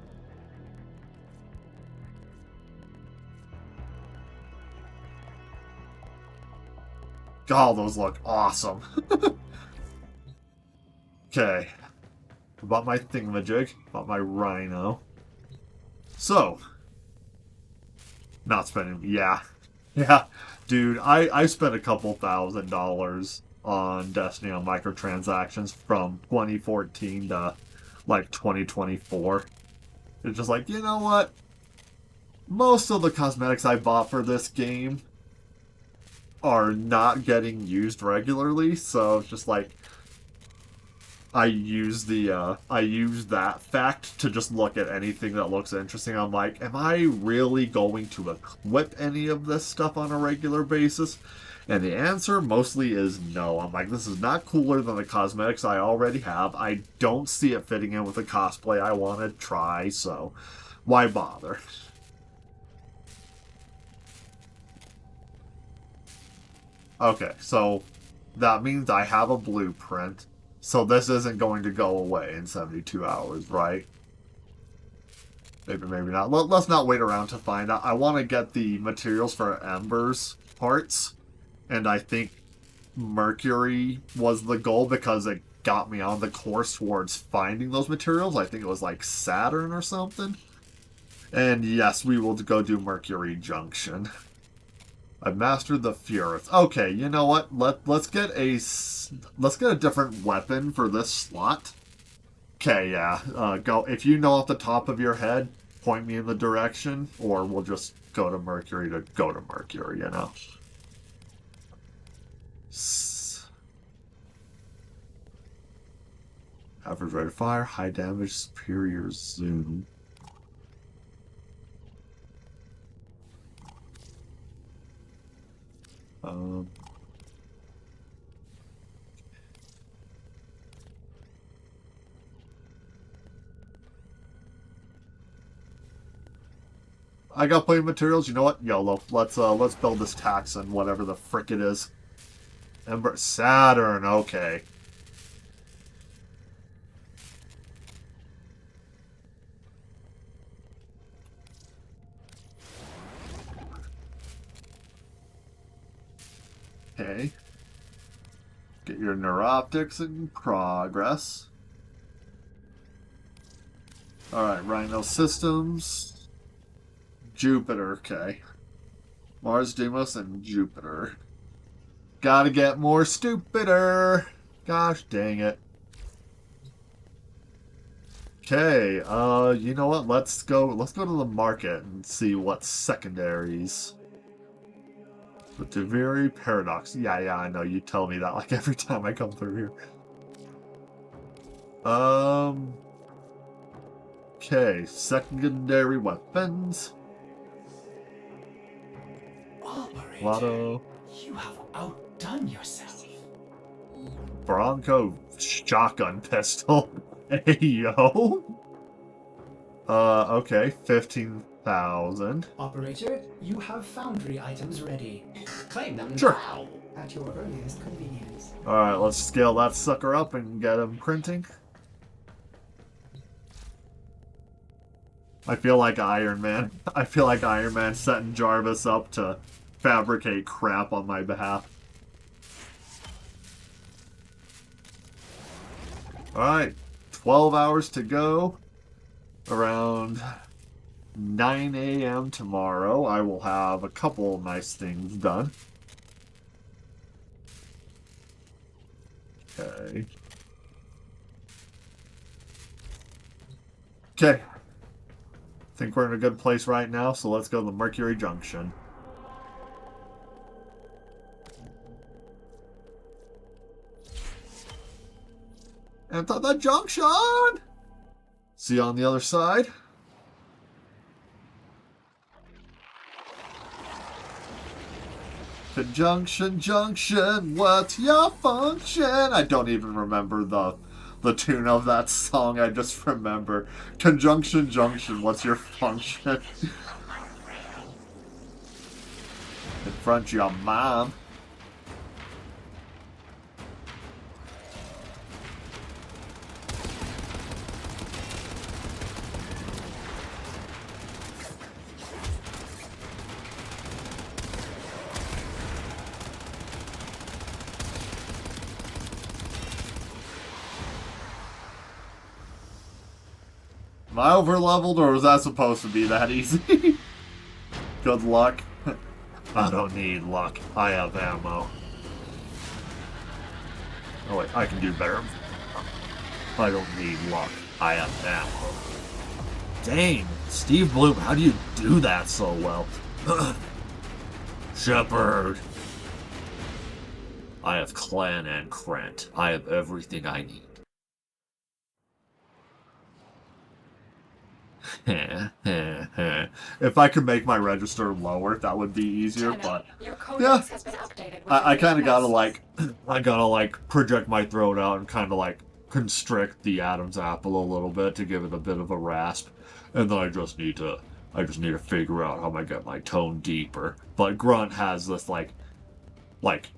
God, those look awesome. Okay. About my thingamajig. About my rhino. So. Not spending... Yeah. Yeah. Dude, I spent a couple $1,000s on Destiny on microtransactions from 2014 to, like, 2024. It's just like, you know what? Most of the cosmetics I bought for this game are not getting used regularly, so it's just like I use that fact to just look at anything that looks interesting. I'm like, am I really going to equip any of this stuff on a regular basis? And the answer mostly is no. I'm like, this is not cooler than the cosmetics I already have. I don't see it fitting in with the cosplay I want to try, so why bother? Okay, so that means I have a blueprint. So this isn't going to go away in 72 hours, right? Maybe, maybe not. Let's not wait around to find out. I want to get the materials for Ember's parts. And I think Mercury was the goal because it got me on the course towards finding those materials. I think it was like Saturn or something. And yes, we will go do Mercury Junction. I mastered the Furith. Okay, you know what? Let's get a different weapon for this slot. Okay, yeah. Go if you know off the top of your head, point me in the direction, or we'll just go to Mercury to go to Mercury, you know. Average rate of fire, high damage, superior zoom. I got plenty of materials. You know what? YOLO. Let's build this Taxon, whatever the frick it is. Ember Saturn. Okay. Okay. Get your neuroptics in progress. Alright, Rhino Systems. Jupiter, okay. Mars, Deimos, and Jupiter. Gotta get more stupider. Gosh dang it. Okay, you know what? Let's go to the market and see what secondaries. The Deviri Paradox. Yeah, I know. You tell me that like every time I come through here. Okay, secondary weapons. Operator, Lotto. you have outdone yourself. Bronco shotgun pistol. Hey, yo. Okay, 15,000. Operator, you have foundry items ready. claim them Sure. now at your earliest convenience. Alright, let's scale that sucker up and get him printing. I feel like Iron Man. I feel like Iron Man setting Jarvis up to fabricate crap on my behalf. Alright, 12 hours to go. Around 9 a.m. tomorrow, I will have a couple nice things done. Okay. Okay. Think we're in a good place right now, so let's go to the Mercury Junction. Enter the junction! See you on the other side. Conjunction, junction, what's your function? I don't even remember the tune of that song. I just remember conjunction, junction, what's your function? Confront your mom. Am I over-leveled, or was that supposed to be that easy? Good luck. I don't need luck. I have ammo. Oh wait, I can do better. I don't need luck. I have ammo. Dang, Steve Bloom, how do you do that so well? Shepard. I have Clan and Krent. I have everything I need. If I could make my register lower, that would be easier, Tenno, but your codex yeah, has been updated with I the kind of gotta request. I gotta like project my throat out and kind of like constrict the Adam's apple a little bit to give it a bit of a rasp, and then I just need to figure out how I get my tone deeper. But Grunt has this like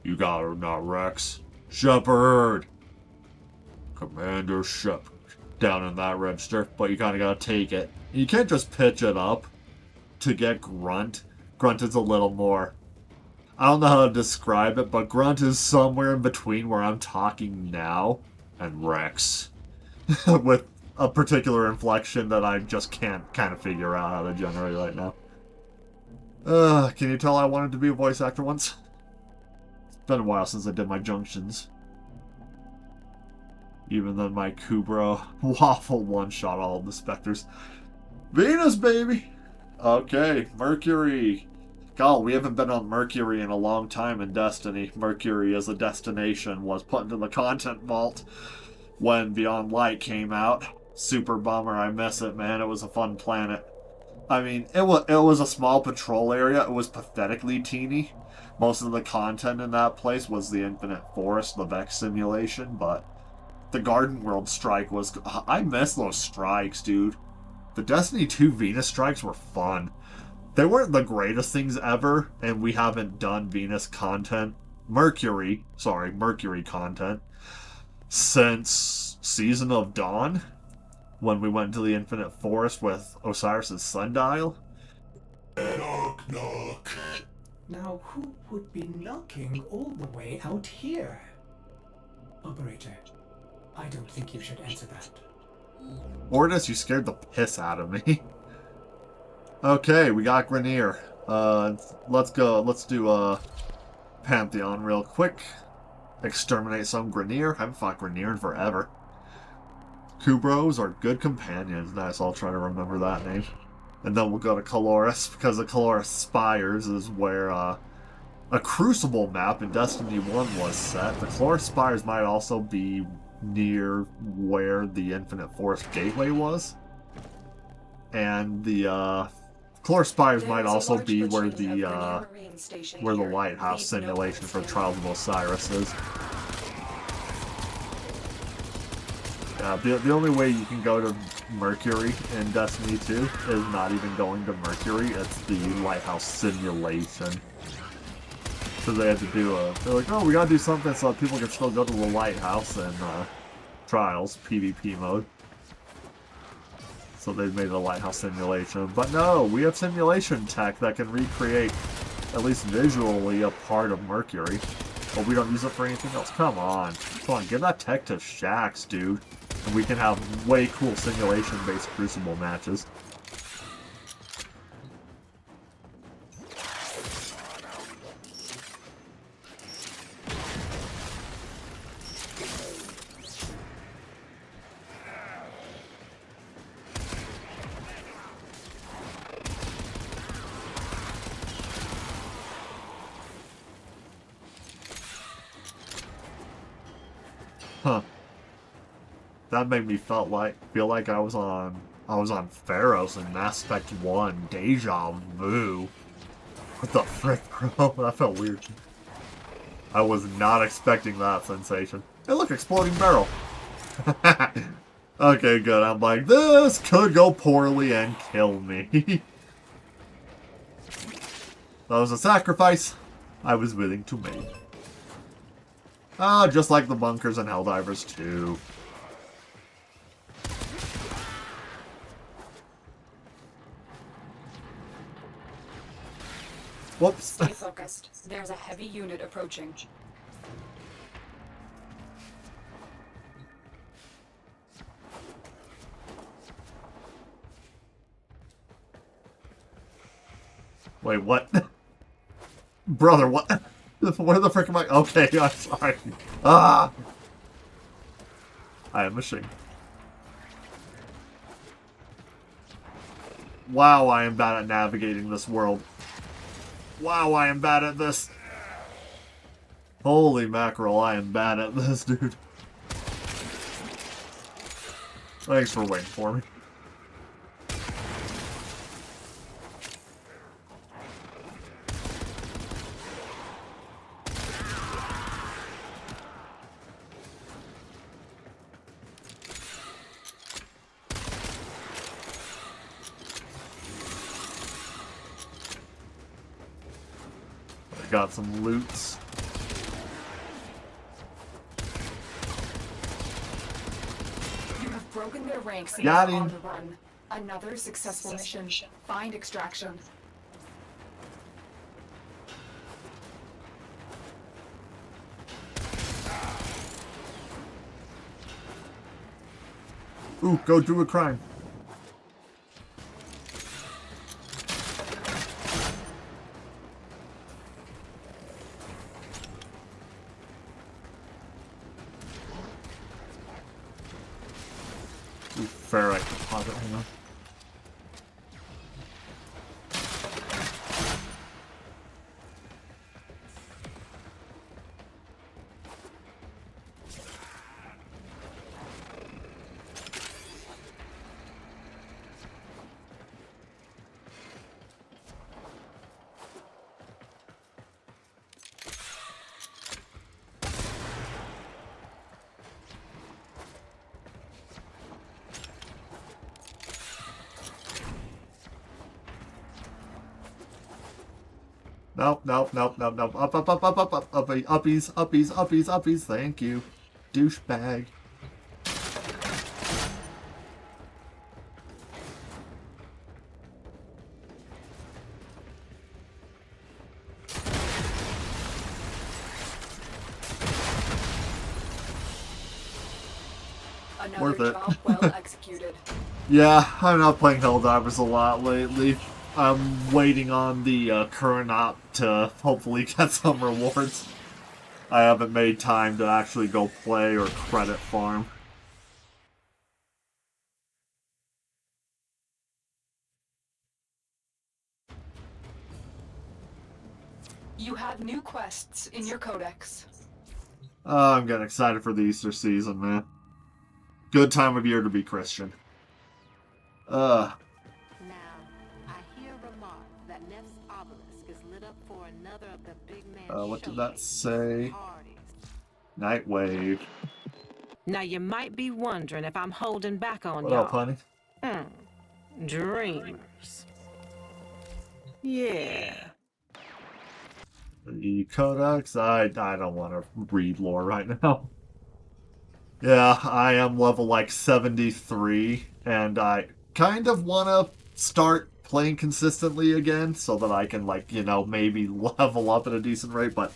you got her not Rex, Shepard, Commander Shepard. Down in that register, but you kind of gotta take it. You can't just pitch it up to get Grunt. Grunt is a little more... I don't know how to describe it, but Grunt is somewhere in between where I'm talking now and Rex. With a particular inflection that I just can't kind of figure out how to generate right now. Can you tell I wanted to be a voice actor once? It's been a while since I did my junctions. Even then, my Kubro waffle one-shot all of the Spectres. Venus, baby! Okay, Mercury. God, we haven't been on Mercury in a long time in Destiny. Mercury as a destination was put into the content vault when Beyond Light came out. Super bummer, I miss it, man. It was a fun planet. I mean, it was a small patrol area. It was pathetically teeny. Most of the content in that place was the Infinite Forest, the Vex simulation, but... the Garden World strike was... I miss those strikes, dude. The Destiny 2 Venus strikes were fun. They weren't the greatest things ever, and we haven't done Venus content... Mercury content, since Season of Dawn, when we went to the Infinite Forest with Osiris' Sundial. Knock, knock. Now, who would be knocking all the way out here? Operator, I don't think you should answer that. Ordis, you scared the piss out of me. Okay, we got Grenier. Let's go. Let's do Pantheon real quick. Exterminate some Grenier. I haven't fought Grenier in forever. Kubros are good companions. Nice, I'll try to remember that name. And then we'll go to Caloris, because the Caloris Spires is where a Crucible map in Destiny 1 was set. The Caloris Spires might also be near where the Infinite Forest Gateway was. And the Caloris Spires might also be where the lighthouse simulation for Trials of Osiris is. Yeah, the only way you can go to Mercury in Destiny 2 is not even going to Mercury, it's the lighthouse simulation. So they had to do they're like, oh, we gotta do something so that people can still go to the lighthouse in Trials, PvP mode. So they made a lighthouse simulation. But no, we have simulation tech that can recreate, at least visually, a part of Mercury. But we don't use it for anything else. Come on. Come on, give that tech to Shaxx, dude. And we can have way cool simulation-based Crucible matches. Huh. That made me feel like I was on Pharaohs in Mass Effect 1. Deja vu. What the frick, bro? That felt weird. I was not expecting that sensation. Hey, look, exploding barrel. Okay, good. I'm like, this could go poorly and kill me. That was a sacrifice I was willing to make. Ah, just like the bunkers and Helldivers too. Whoops. Stay focused. There's a heavy unit approaching. Wait, what? Brother, what? Where the frick am I? Okay, I'm sorry. Ah! I am ashamed. Wow, I am bad at navigating this world. Wow, I am bad at this. Holy mackerel, I am bad at this, dude. Thanks for waiting for me. Got some loots. You have broken their ranks and Got are him. on the run. Another successful mission. Find extraction. Ooh, go do a crime. Ferrite deposit, hang on. Nope. Up, uppies, thank you. Douchebag. Another Worth it. job well executed. Yeah, I'm not playing Helldivers a lot lately. I'm waiting on the current op to hopefully get some rewards. I haven't made time to actually go play or credit farm. You have new quests in your codex. Oh, I'm getting excited for the Easter season, man. Good time of year to be Christian. Now, I hear remark that Nef's obelisk is lit up for another of the big man What did that say? parties. Nightwave. Now you might be wondering if I'm holding back on What y'all. up, honey? Dreamers. Yeah. E Codex. I don't want to read lore right now. Yeah, I am level like 73, and I kind of want to start playing consistently again so that I can, like, you know, maybe level up at a decent rate, but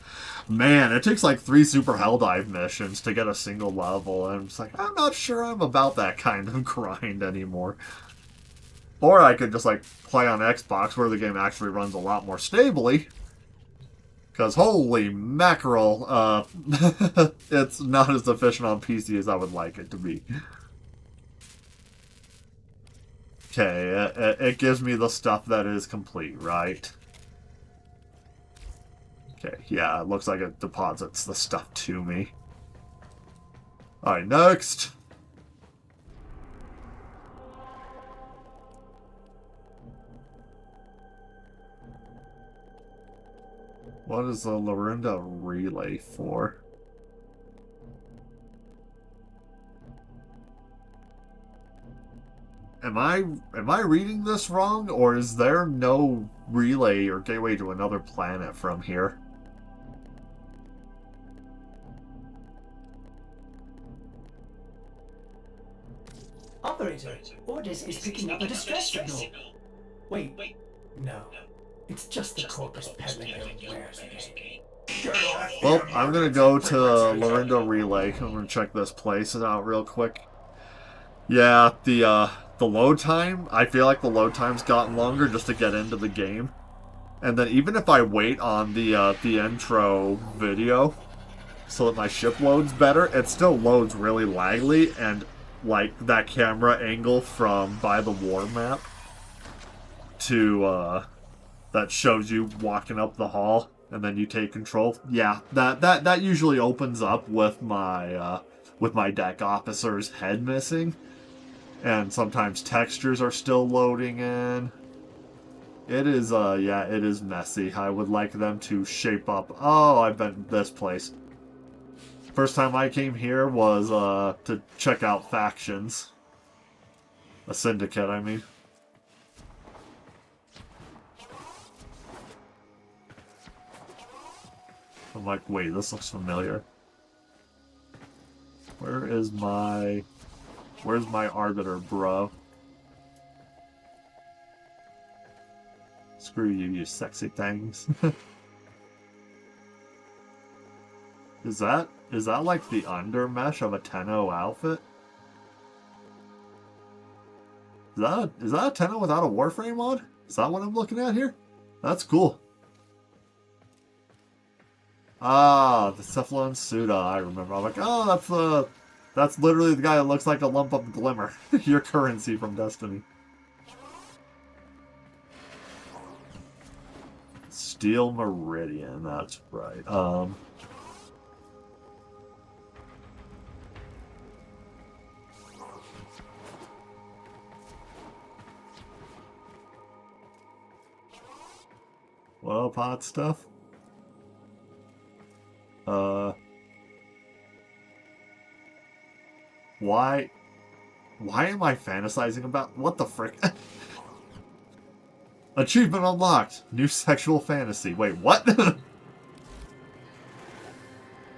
man, it takes like 3 Super Helldive missions to get a single level, and I'm just like, I'm not sure I'm about that kind of grind anymore. Or I could just, like, play on Xbox where the game actually runs a lot more stably. Because holy mackerel, it's not as efficient on PC as I would like it to be. Okay, it gives me the stuff that is complete, right? Okay, yeah, it looks like it deposits the stuff to me. Alright, next. What is the Lorinda relay for? Am I reading this wrong, or is there no relay or gateway to another planet from here? Operator, Ordis is picking up a distress signal. Wait, no. It's just the corpus peddling their wares again. Well, I'm gonna go to Lorinda Relay. I'm gonna check this place out real quick. Yeah, the load time, I feel like the load time's gotten longer just to get into the game. And then even if I wait on the intro video so that my ship loads better, it still loads really lagly, and like that camera angle from by the war map to that shows you walking up the hall and then you take control. Yeah, that usually opens up with my deck officer's head missing. And sometimes textures are still loading in. It is, yeah, it is messy. I would like them to shape up. Oh, I've been this place. First time I came here was, to check out factions. A syndicate, I mean. I'm like, wait, this looks familiar. Where's my arbiter, bro? Screw you, you sexy things. Is that like the undermesh of a Tenno outfit? Is that a Tenno without a Warframe mod? Is that what I'm looking at here? That's cool. Ah, the Cephalon Suda, I remember. I'm like, oh, that's literally the guy that looks like a lump of glimmer. Your currency from Destiny. Steel Meridian, that's right. What up, hot stuff? Why am I fantasizing about... What the frick? Achievement unlocked! New sexual fantasy. Wait, what? The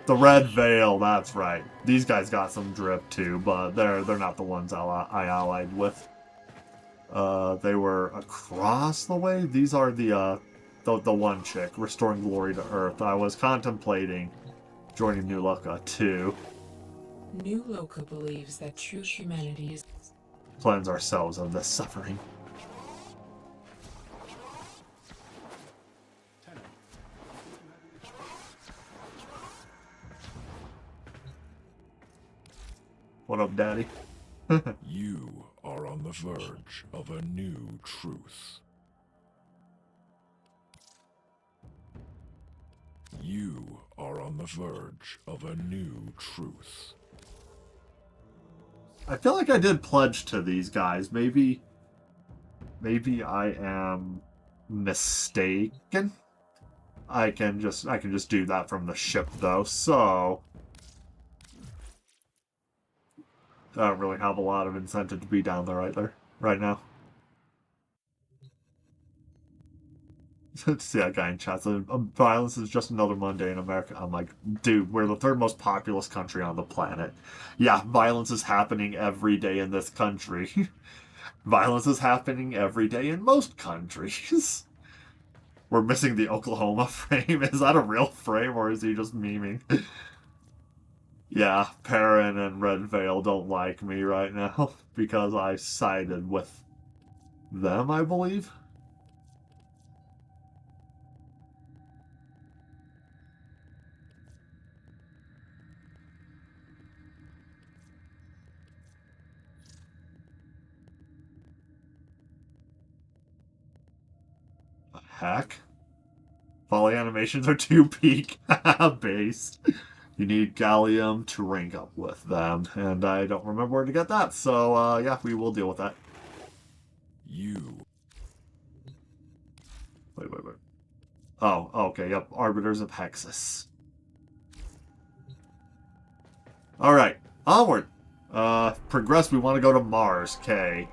Red Veil, that's right. These guys got some drip too, but they're not the ones I allied with. They were across the way? These are the one chick, restoring glory to Earth. I was contemplating joining New Loka too. New Loka believes that true humanity is... Cleanse ourselves of this suffering. What up, Daddy? You are on the verge of a new truth. You are on the verge of a new truth. I feel like I did pledge to these guys. Maybe I am mistaken. I can just do that from the ship though, so I don't really have a lot of incentive to be down there either right now. See that guy in chat said, violence is just another Monday in America. I'm like, dude, we're the third most populous country on the planet. Yeah, violence is happening every day in this country. Violence is happening every day in most countries. We're missing the Oklahoma frame. Is that a real frame or is he just memeing? Yeah, Perrin and Red Veil don't like me right now because I sided with them, I believe. Heck? Follie animations are too peak based. You need gallium to rank up with them, and I don't remember where to get that, so yeah, we will deal with that. Wait. Oh, okay, yep, Arbiters of Hexus. Alright, onward. Progress, we want to go to Mars, K.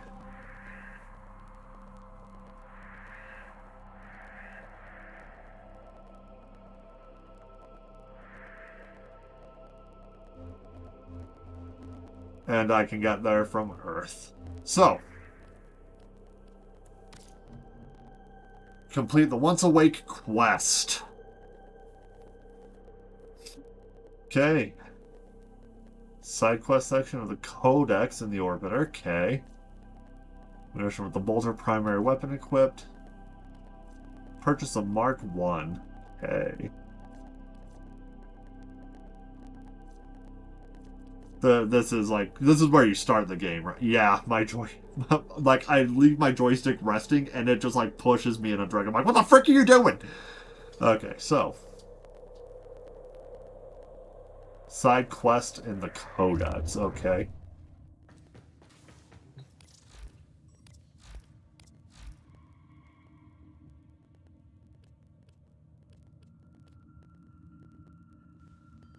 And I can get there from Earth. So, complete the Once Awake quest. Okay. Side quest section of the Codex in the Orbiter. Okay. Mission with the Bolter primary weapon equipped. Purchase a Mark 1. Okay. This is where you start the game, right? Yeah, my like, I leave my joystick resting, and it just, like, pushes me in a direction. I'm like, what the frick are you doing? Okay, so. Side quest in the Codex, okay.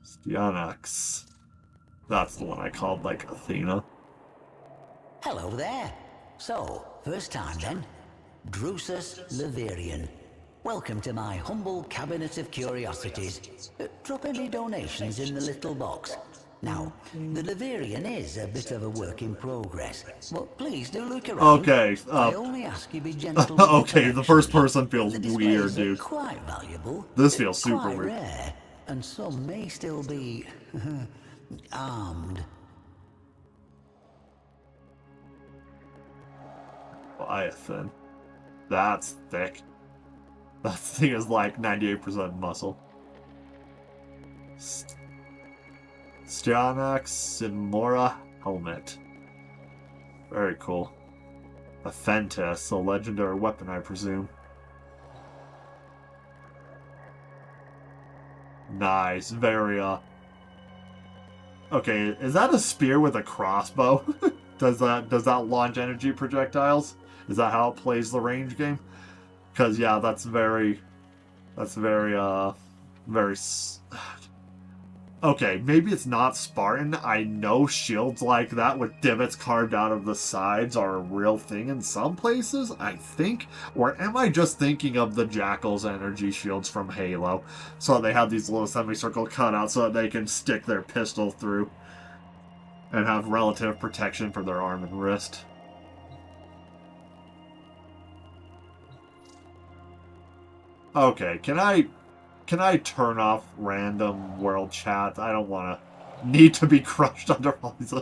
Styanax. That's the one I called, like, Athena. Hello there. So, first time then. Drusus Leverian. Welcome to my humble cabinet of curiosities. Drop any donations in the little box. Now, the Leverian is a bit of a work in progress, but please do look around. Okay, I only ask you be gentle. okay, the first person feels weird, dude. Quite valuable. This feels super quite weird. Rare, and some may still be armed. Leviathan. That's thick. That thing is like 98% muscle. Styanax Sinmora helmet. Very cool. A Fentis, a legendary weapon, I presume. Nice, very okay, is that a spear with a crossbow? does that launch energy projectiles? Is that how it plays the range game? Because yeah, that's very okay, maybe it's not Spartan. I know shields like that with divots carved out of the sides are a real thing in some places, I think. Or am I just thinking of the Jackal's energy shields from Halo? So they have these little semicircle cutouts so that they can stick their pistol through and have relative protection for their arm and wrist. Okay, can I turn off random world chat? I don't want to need to be crushed under all these.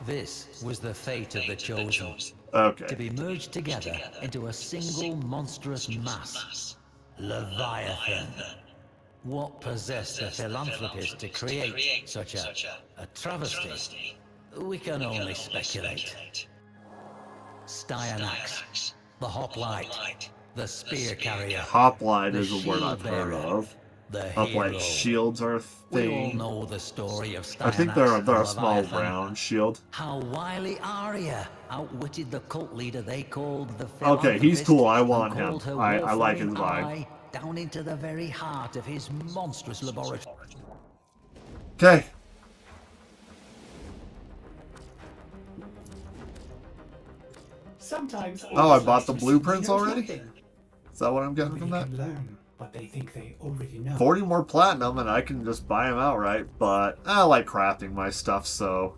This was the fate of the Chosen. Okay. To be merged together into a single monstrous mass. Leviathan. What possessed the philanthropist to create such a travesty? We can only speculate. Styanax, the hoplite, the spear carrier. Hoplite is a word I've heard of. Hoplite shields are a thing. We all know the story of Styanax. I think they're a small round shield. How wily Arya outwitted the cult leader they called the Okay, he's cool. I want him. I like his vibe. Down into the very heart of his monstrous laboratory. Okay. Sometimes Oh, I bought the oversight blueprints knows already? nothing. Is that what I'm getting Nobody from that? can learn what they think they already know. 40 more platinum and I can just buy them outright, but I like crafting my stuff, so...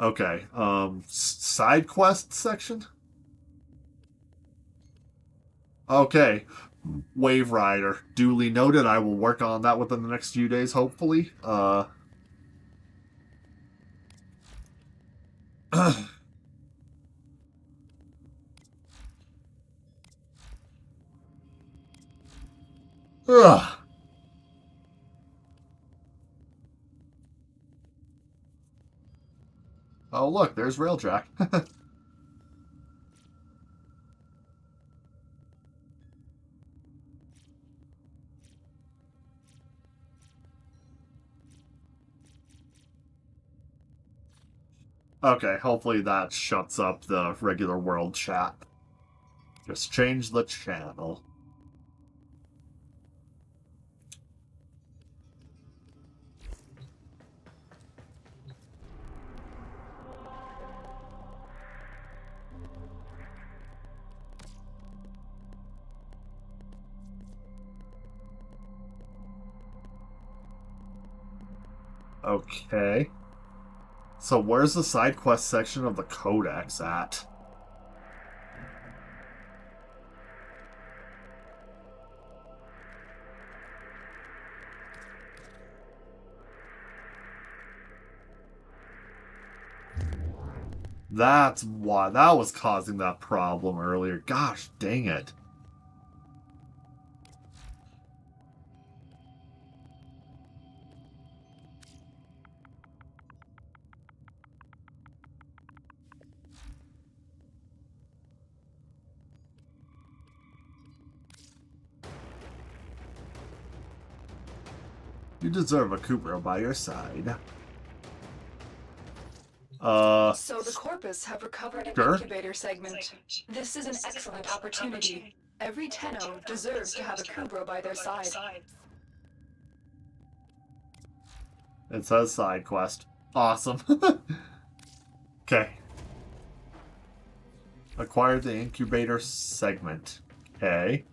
Okay, side quest section? Okay, Wave Rider. Duly noted, I will work on that within the next few days, hopefully. Ugh. Oh, look, there's Railjack. Okay, hopefully that shuts up the regular world chat. Just change the channel. Okay. So where's the side quest section of the Codex at? That's why. That was causing that problem earlier. Gosh dang it. You deserve a Cooper by your side. So the Corpus have recovered an Sure. incubator segment. This is an excellent opportunity. Every Tenno deserves to have a Kubro by their side. It says side quest. Awesome. Okay. Acquired the incubator segment. Okay.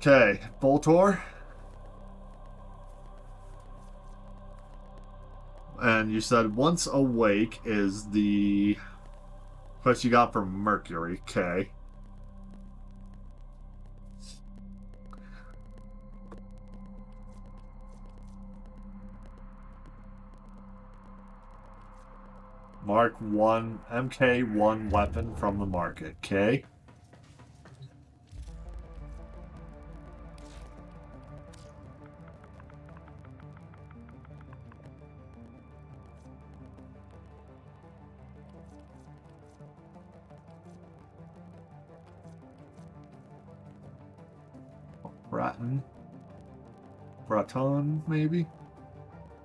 Okay, Voltor. And you said once awake is the quest you got from Mercury. Okay. Mark 1 MK1 weapon from the market. Okay. Braton, maybe?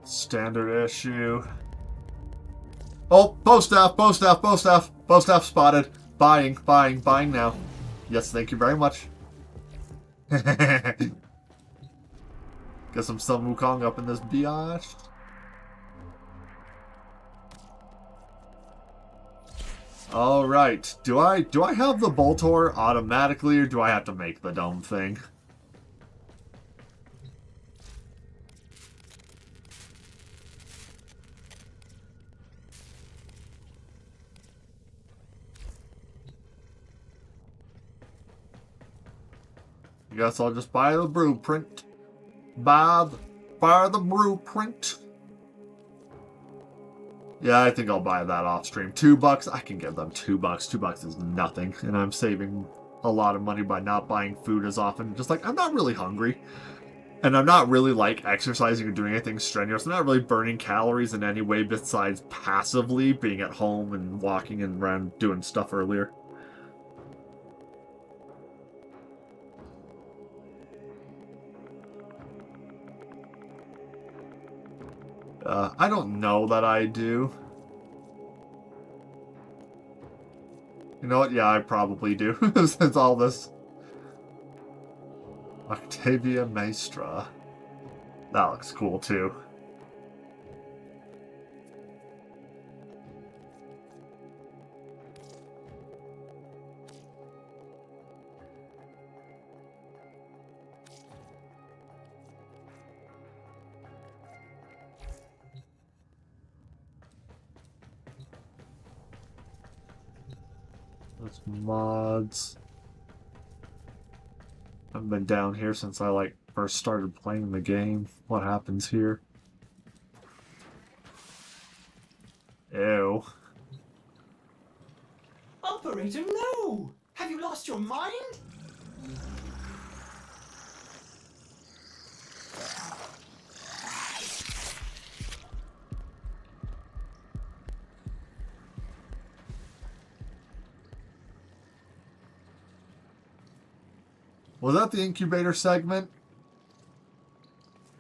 Standard issue. Oh, bow staff spotted. Buying now. Yes, thank you very much. Get some Sun Wukong up in this biatch. Alright, do I have the Boltor automatically, or do I have to make the dumb thing? I guess I'll just buy the blueprint. Buy the blueprint. Yeah, I think I'll buy that off stream. $2, I can give them $2. $2 is nothing, and I'm saving a lot of money by not buying food as often. Just like, I'm not really hungry, and I'm not really like exercising or doing anything strenuous. I'm not really burning calories in any way besides passively being at home and walking and around doing stuff earlier. I don't know that I do. You know what? Yeah, I probably do. Since all this Octavia Maestra. That looks cool too. Those mods. I've been down here since I first started playing the game. What happens here? Ew. Operator, no! Have you lost your mind? Was that the incubator segment?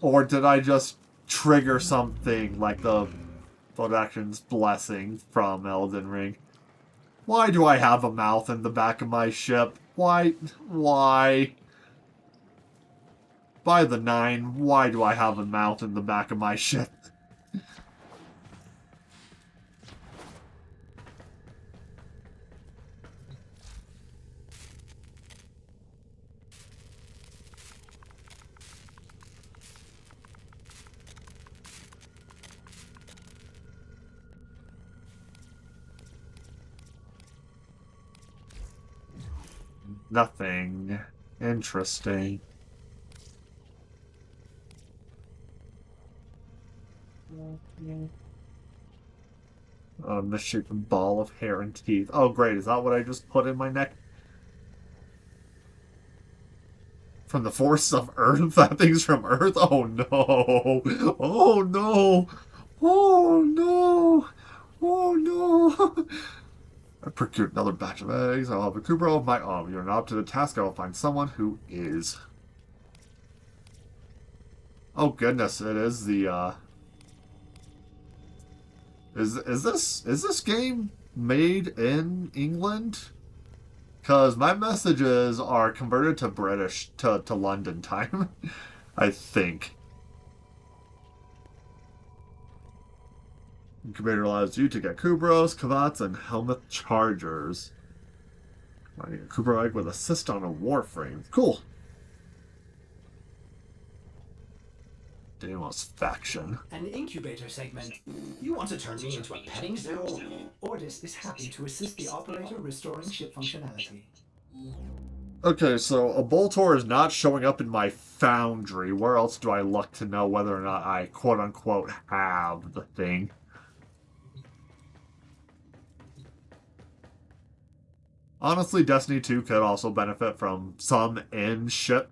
Or did I just trigger something like the Production's blessing from Elden Ring? Why do I have a mouth in the back of my ship? Why? By the 9, why do I have a mouth in the back of my ship? Nothing interesting. A misshapen ball of hair and teeth. Oh, great. Is that what I just put in my neck? From the force of Earth? That thing's from Earth? Oh, no. Oh, no. Oh, no. Oh, no. I procured another batch of eggs. I'll have a Kubro of my own. You're not up to the task. I will find someone who is. Oh goodness, it is the Is this game made in England? Cause my messages are converted to British to London time. I think. Incubator allows you to get Kubros, Kavats, and Helmet Chargers. I need a Kubro egg with assist on a Warframe. Cool. Deimos faction. An incubator segment. You want to turn me into a petting zoo? Ordis is happy to assist the operator restoring ship functionality. Okay, so a Boltor is not showing up in my foundry. Where else do I look to know whether or not I quote-unquote have the thing? Honestly, Destiny 2 could also benefit from some in-ship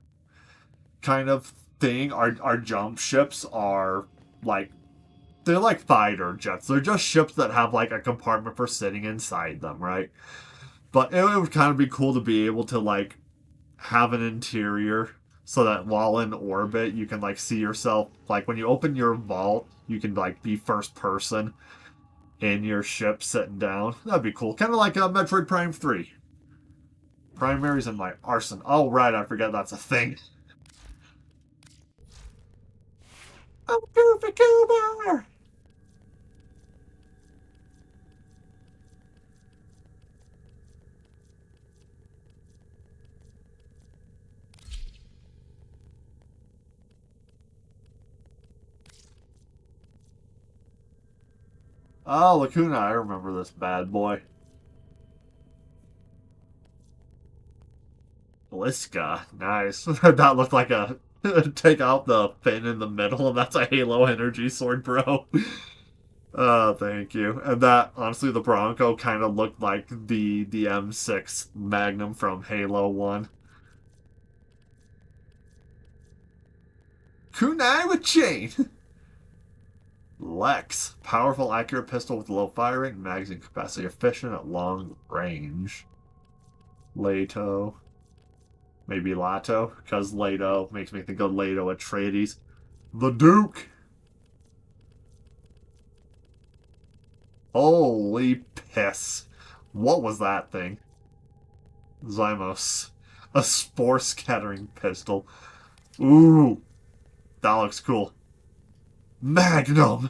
kind of thing. Our jump ships are they're like fighter jets. They're just ships that have a compartment for sitting inside them, right? But it would kind of be cool to be able to have an interior so that while in orbit you can see yourself, when you open your vault you can be first person in your ship sitting down. That'd be cool. Kind of like Metroid Prime 3. Primaries in my arsenal. Oh, right, I forget that's a thing. Oh, Goofy Goober! Oh, Lacuna, I remember this bad boy. Bliska, nice. That looked like a take out the fin in the middle, and that's a Halo energy sword, bro. Oh, thank you. And that, honestly, the Bronco kind of looked like the M6 Magnum from Halo 1. Kunai with chain! Lex, powerful, accurate pistol with low firing, magazine capacity, efficient at long range. Leto. Maybe Lato, because Leto makes me think of Leto Atreides. The Duke! Holy piss. What was that thing? Zymos. A spore scattering pistol. Ooh. That looks cool. Magnum!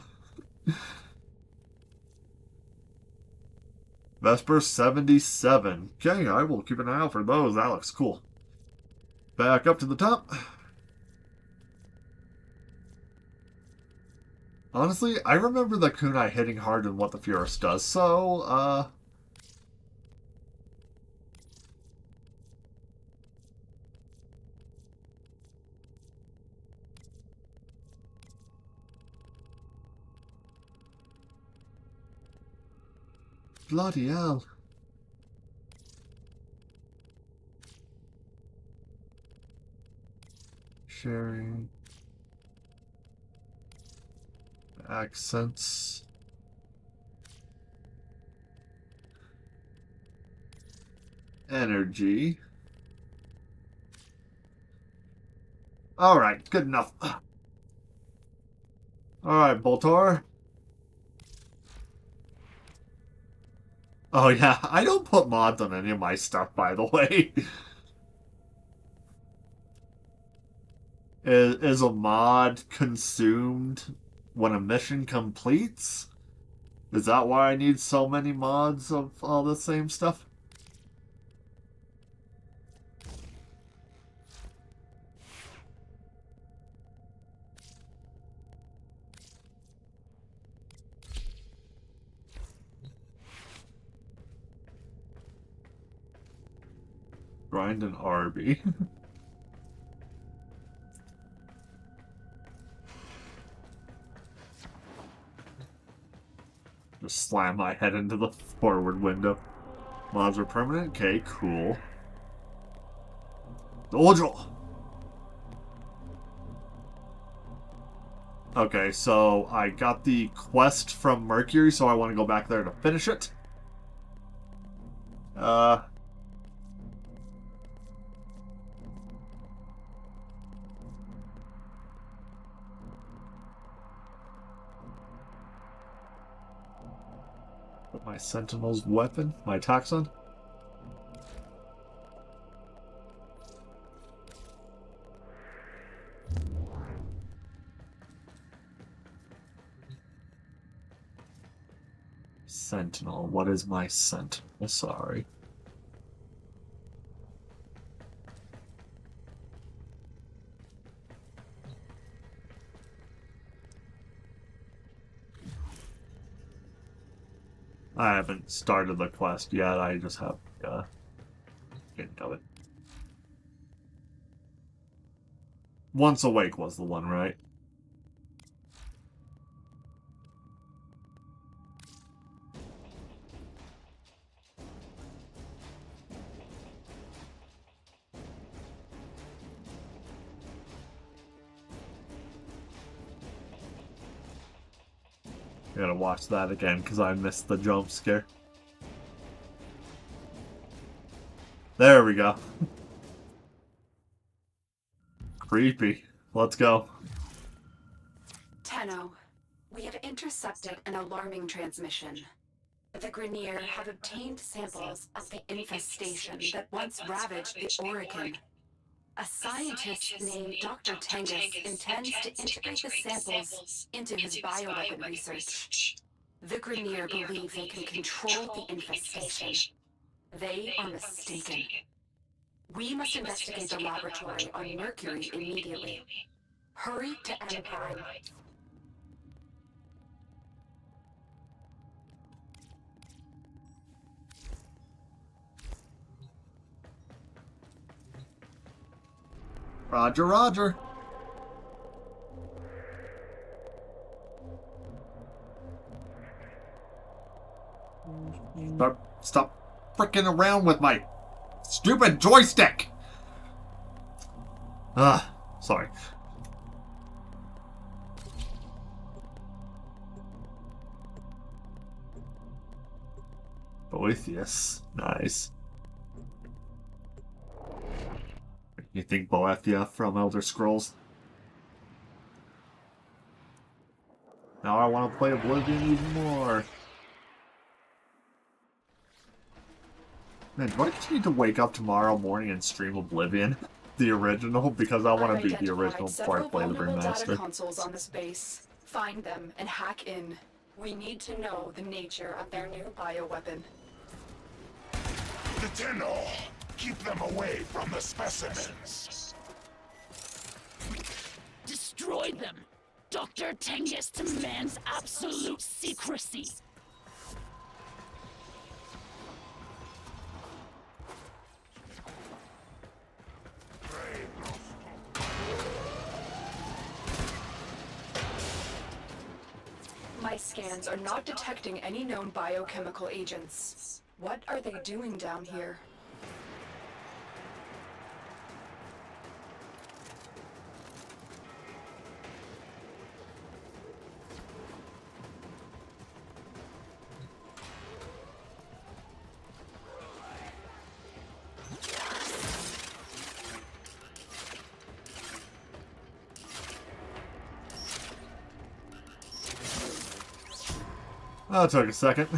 Vesper 77. Okay, I will keep an eye out for those. That looks cool. Back up to the top. Honestly, I remember the kunai hitting hard in what the Furus does, so, bloody hell. Sharing. Accents. Energy. Alright, good enough. Alright, Boltor. Oh yeah, I don't put mods on any of my stuff, by the way. Is a mod consumed when a mission completes? Is that why I need so many mods of all the same stuff? Grind an Arby. Just slam my head into the forward window. Mods are permanent? Okay, cool. Dojo! Okay, so I got the quest from Mercury, so I want to go back there to finish it. Put my Sentinel's weapon, my Taxon. Sentinel. What is my Sentinel? Sorry. I haven't started the quest yet. I just have getting of it. Once Awake was the one, right? I gotta watch that again because I missed the jump scare. There we go. Creepy. Let's go. Tenno, we have intercepted an alarming transmission. The Grineer have obtained samples of the infestation that once ravaged the Orican. A scientist named Dr. Tengus intends to integrate the samples into his bioweapon research. The Grineer believe they can control the infestation. They are mistaken. We must investigate the laboratory on Mercury immediately. Hurry to Empire. Roger, roger. Stop fricking around with my stupid joystick! Sorry. Boethius. Nice. You think Boethia from Elder Scrolls? Now I want to play Oblivion even more. Man, do I just need to wake up tomorrow morning and stream Oblivion, the original? Because I want to beat the original before I play the data remaster. consoles on this base. Find them and hack in. We need to know the nature of their new bioweapon. The Tenno! Keep them away from the specimens! Destroy them! Dr. Tengus demands absolute secrecy! My scans are not detecting any known biochemical agents. What are they doing down here? Oh, it took a second.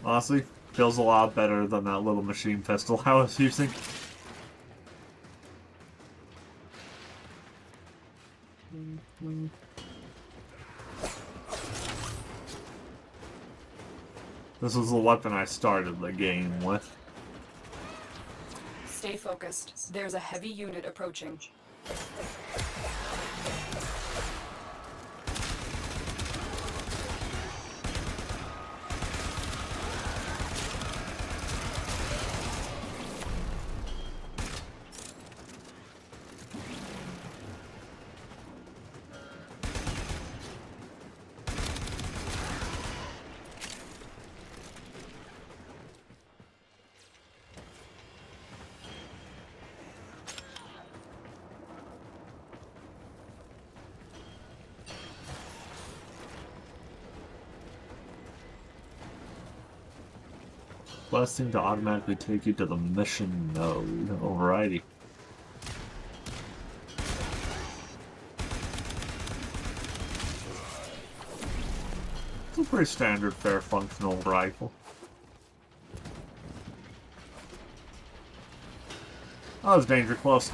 Honestly, feels a lot better than that little machine pistol I was using. This was the weapon I started the game with. Stay focused. There's a heavy unit approaching. Blessing to automatically take you to the mission node. Alrighty. It's a pretty standard, fair, functional rifle. Oh, it's danger close.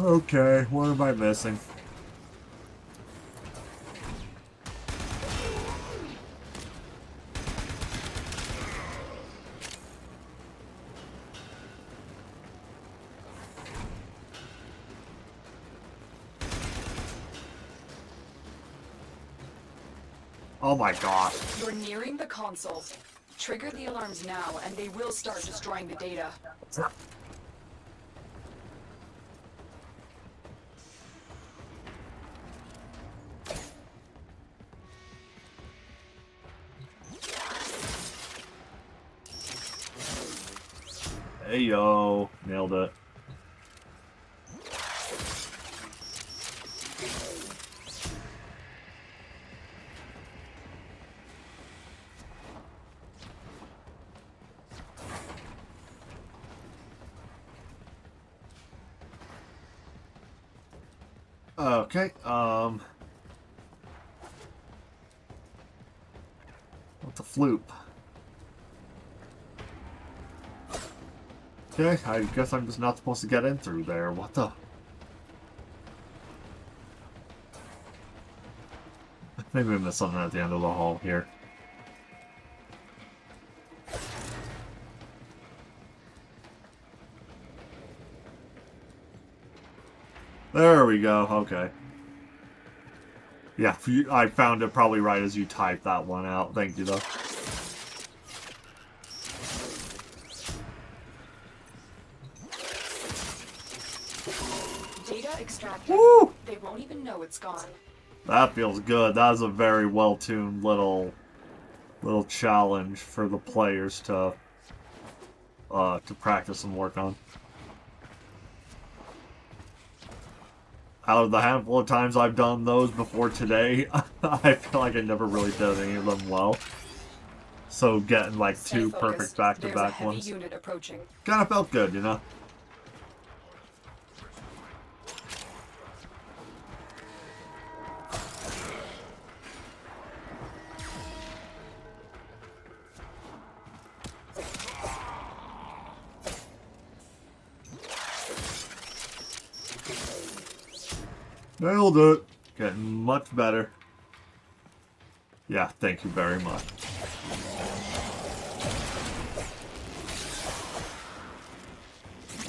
Okay, what am I missing? Oh my gosh. You're nearing the console. Trigger the alarms now, and they will start destroying the data. Hey yo, nailed it. Okay, what the floop? Okay, I guess I'm just not supposed to get in through there. What the? Maybe I missed something at the end of the hall here. There we go, okay. Yeah, I found it probably right as you typed that one out. Thank you, though. Data extracted. Woo! They won't even know it's gone. That feels good. That is a very well-tuned little challenge for the players to practice and work on. out of the handful of times I've done those before today, I feel like I never really did any of them well. So getting like Stay 2 focused. perfect There's a back-to-back heavy ones unit approaching. kind of felt good, you know? Nailed it. Getting much better. Yeah, thank you very much.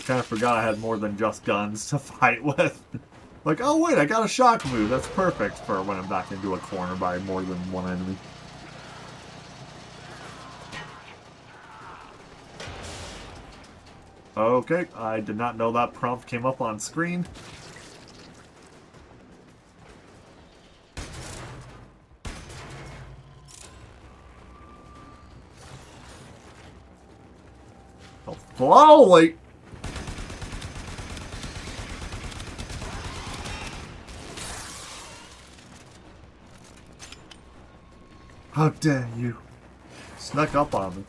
Kind of forgot I had more than just guns to fight with. Like, oh wait, I got a shock move. That's perfect for when I'm back into a corner by more than one enemy. Okay, I did not know that prompt came up on screen. Oh, Follie! How dare you? Snuck up on me.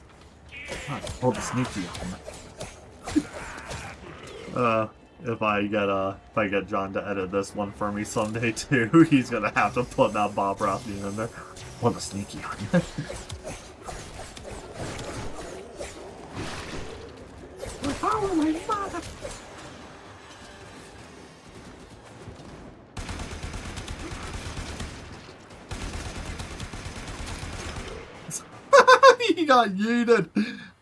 God, pulled the sneaky on me. If I get John to edit this one for me someday too, he's gonna have to put that Bob Rossy in there. What a sneaky on you. Oh my father! He got yeeted!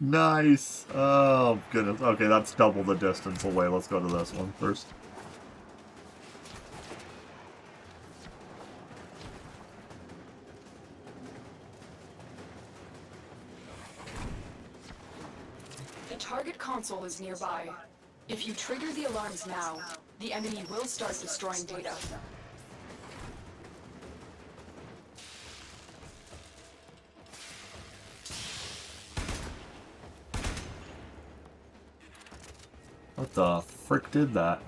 Nice! Oh, goodness. Okay, that's double the distance away. Let's go to this one first. The target console is nearby. If you trigger the alarms now, the enemy will start destroying data. What the frick did that?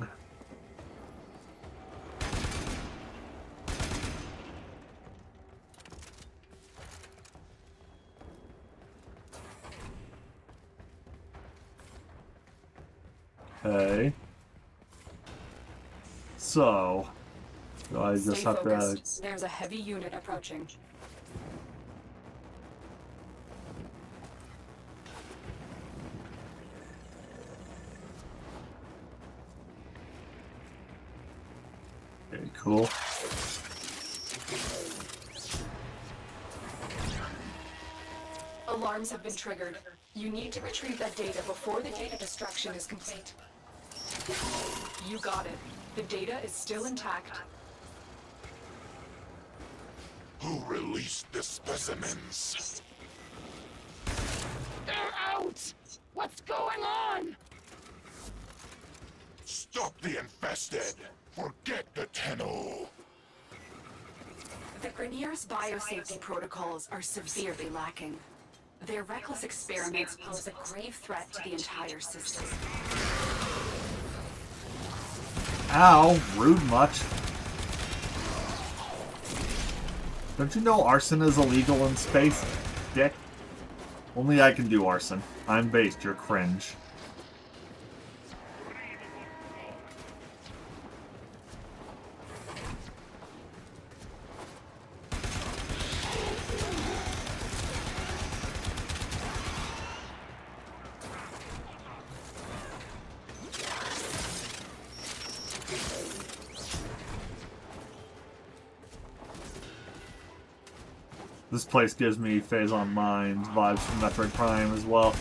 Okay. So, do I just Stay have focused. There's a heavy unit approaching. Okay, cool. Alarms have been triggered. You need to retrieve that data before the data destruction is complete. You got it. The data is still intact. Who released the specimens? They're out! What's going on? Stop the infested! Forget the Tenno! The Grenier's biosafety protocols are severely lacking. Their reckless experiments pose a grave threat to the entire system. Ow, rude much. Don't you know arson is illegal in space, dick? Only I can do arson. I'm based, you're cringe. This place gives me Phase on Mind vibes from Metroid Prime as well.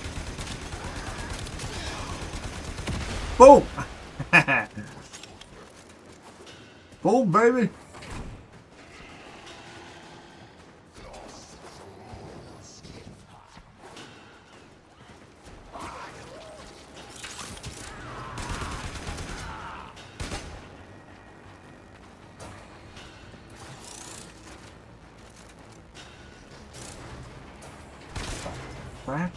Boom! Boom, baby! Crap.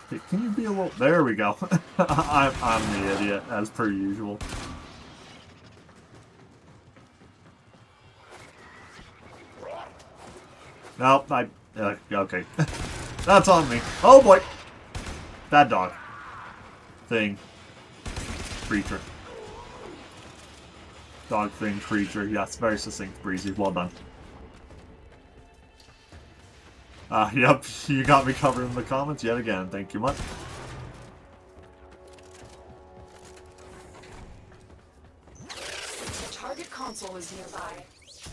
Hey, can you be a little... There we go. I'm the idiot, as per usual. Nope, okay. That's on me. Oh boy! Bad dog. Thing. Creature. Dog thing, creature. Yes, very succinct, Breezy. Well done. Yep, you got me covered in the comments yet again. Thank you much. The target console is nearby.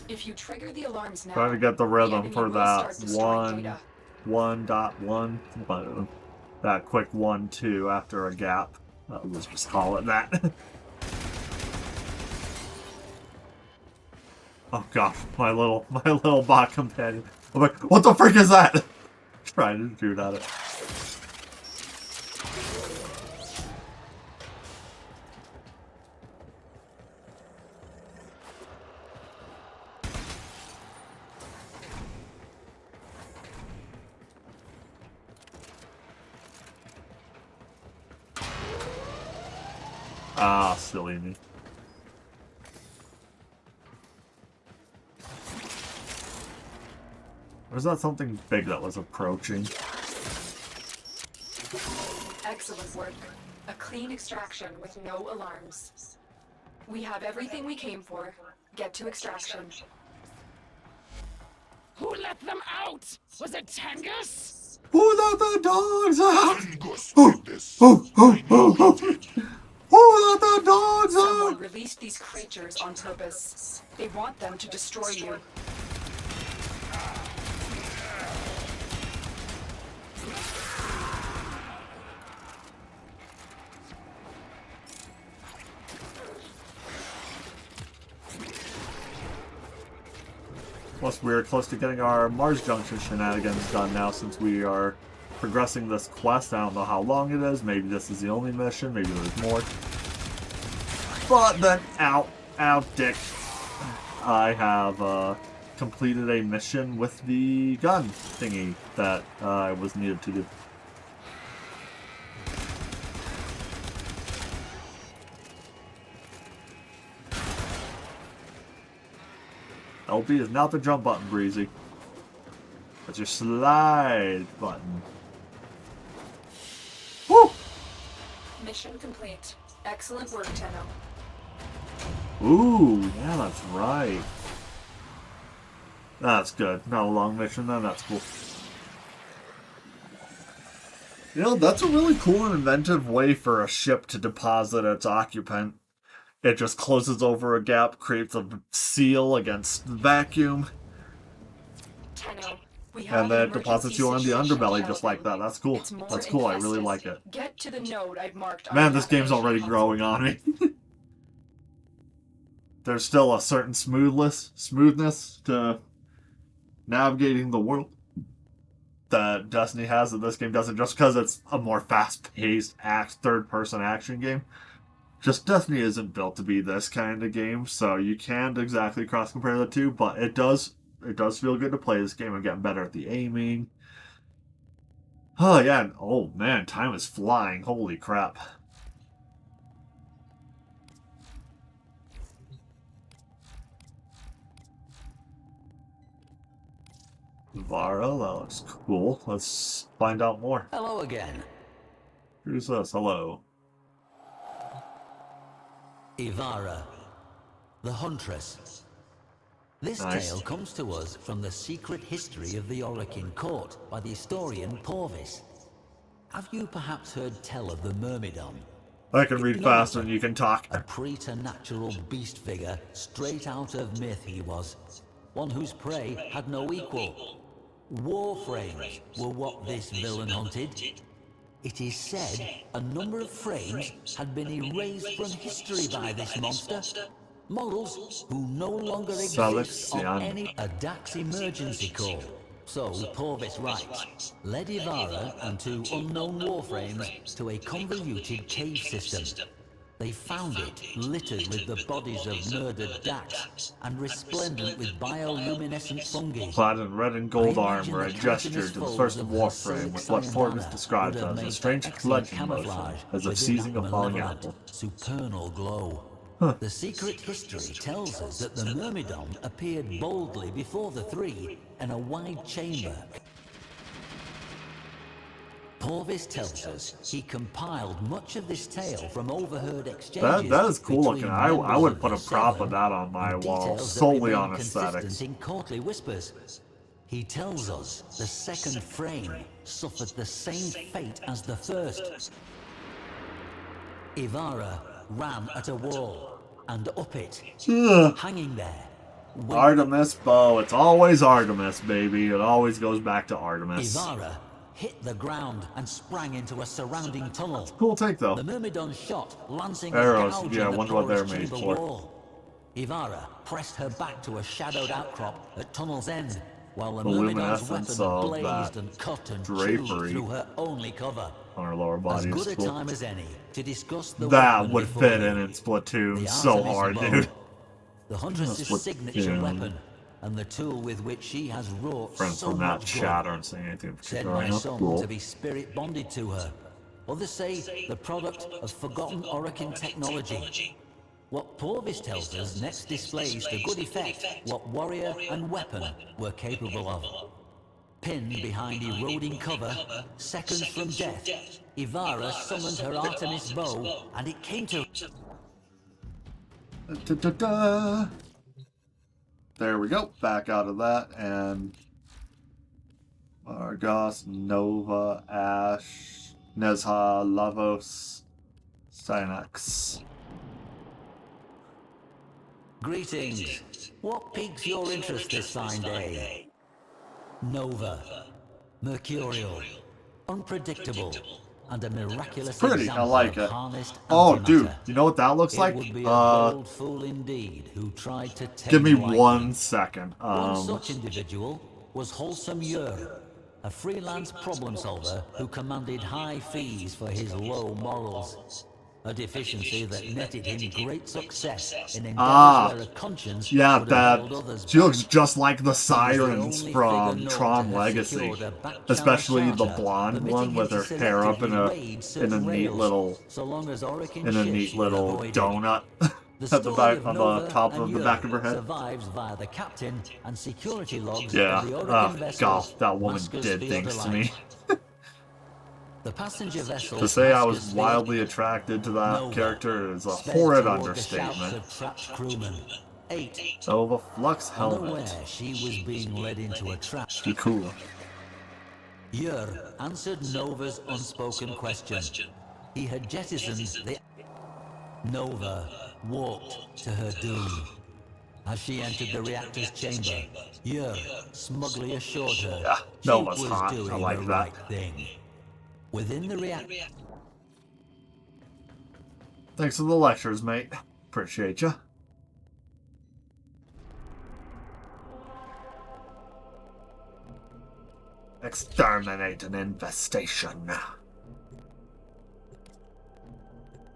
If you trigger the alarms now, Trying to get the rhythm for that data. 1.1, that quick 1-2 after a gap. Let's just call it that. Oh gosh, my little bot companion. I'm like, what the frick is that? Trying to shoot at it. Ah, silly me. Or is that something big that was approaching? Excellent work. A clean extraction with no alarms. We have everything we came for. Get to extraction. Who let them out? Was it Tengus? Who let the dogs out? Tengus did this. I know he did. Who let the dogs out? Someone released these creatures on purpose. They want them to destroy you. Plus, we're close to getting our Mars Junction shenanigans done now since we are progressing this quest. I don't know how long it is. Maybe this is the only mission. Maybe there's more. But then, dick. I have completed a mission with the gun thingy that I was needed to do. LB is not the jump button, Breezy. It's your slide button. Woo! Mission complete. Excellent work, Tenno. Ooh, yeah, that's right. That's good. Not a long mission then, that's cool. You know, that's a really cool and inventive way for a ship to deposit its occupant. It just closes over a gap, creates a seal against vacuum, Tenno, we have and then an it deposits you on the emergency underbelly situation just like that. That's cool. It's more That's cool. I really infested. like it. Get to the node I've marked on Man, the this game's navigation already console. growing on me. There's still a certain smoothness to navigating the world that Destiny has that this game doesn't, just because it's a more fast-paced third-person action game. Just Destiny isn't built to be this kind of game, so you can't exactly cross-compare the two, but it does feel good to play this game. I'm getting better at the aiming. Oh, yeah, and, oh man, time is flying. Holy crap. Vara, that looks cool. Let's find out more. Hello again. Who's this? Hello. Ivara, the Huntress. This Nice. tale comes to us from the secret history of the Orokin court by the historian Porvis. Have you perhaps heard tell of the Myrmidon? I can read faster than you can talk. A preternatural beast figure straight out of myth he was. One whose prey had no equal. Warframes were what this villain hunted. It is said a number of frames had been erased from history by this monster. Models who no longer exist on any Dax emergency call. So Porvis writes, led Ivara and two unknown Warframes to a convoluted cave system. They found it littered with the bodies of murdered Dax and resplendent with bioluminescent fungi. Clad in red and I gold imagine armor, the I gestured to the cartoonist first folds of her Warframe with what silk Fortuna cyan described banner would as have a made for strange excellent collection motion, camouflage as if within seizing that a falling malevolent, apple. supernal glow. The secret history tells us that the Myrmidon appeared boldly before the three in a wide chamber. Porvis tells us he compiled much of this tale from overheard exchanges That is cool looking. between I members would of put the a prop of Seven, that on my and wall details that solely remain on aesthetics. consistent in courtly whispers. He tells us the second frame suffered the same fate as the first. Ivara ran at a wall, and up it, hanging there. Artemis bow. It's always Artemis, baby. It always goes back to Artemis. Ivara hit the ground and sprang into a surrounding tunnel. Cool take, though. The Myrmidon shot, lancing Arrows. a gouge Yeah, I in the wonder what they're porous made chamber for. wall. Ivara pressed her back to a shadowed outcrop at tunnel's end, while the The Myrmidon's luminescence weapon of blazed that and cut and drapery chewed through her only cover. on her lower body As is good a cool. time as any to discuss the That weapon would before fit you. in Splatoon The so Artemis hard, bow, dude. the Huntress's signature Splatoon. weapon, and the tool with which she has wrought Friends so from that much good. chat aren't saying anything in Said particular my right now. son Cool. to be spirit bonded to her. Others say the product of forgotten Orokin technology. What Porvis tells us next displays to good effect what warrior and weapon were capable of. Pinned behind eroding cover, seconds from death, Ivara summoned her Artemis bow, and it came to... Da-da-da. There we go. Back out of that, and Argos, Nova, Ash, Nezha, Lavos, Synax. Greetings. What piques your interest this fine day? Nova, mercurial, unpredictable, and a miraculous Pretty, I example like of it. harnessed Oh, antimatter. dude, you know what that looks It like? would be a bold fool indeed who tried to Give me tame lightning. 1 second. One such individual was Wholesome Yer, a freelance problem solver who commanded high fees for his low morals. A deficiency that netted him great success in endeavors where a conscience yeah, would have held others she back. looks just like the He was the sirens only from figure known Tron to have Legacy, secured a back-channel especially the charter, blonde permitting one him with to her hair up in selectively a raid certain neat rails, little so long as Orokin in a ships neat were little avoided. donut The at the story back of on Nova the top and of the Yer back of her head. survives via the captain and security logs Yeah. of the Orokin vessel God, that woman Mascus did things to me. The passenger vessel To say I was Mascus wildly attracted to that Nova character is a sped horrid toward the shouts understatement. of trapped crewmen. 8. Nova Flux helmet. Unaware she was being led into a trap. Be cool. Yer answered Nova's unspoken question. He had jettisoned the... Nova walked to her doom. As she entered the reactor's chamber, Yer smugly assured her she Nova's was hot. doing I like the that. right thing. Within the reactor... Thanks for the lectures, mate. Appreciate ya. Exterminate an infestation.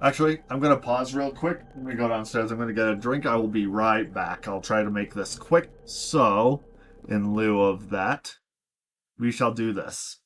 Actually, I'm going to pause real quick. Let me go downstairs. I'm going to get a drink. I will be right back. I'll try to make this quick. So, in lieu of that, we shall do this.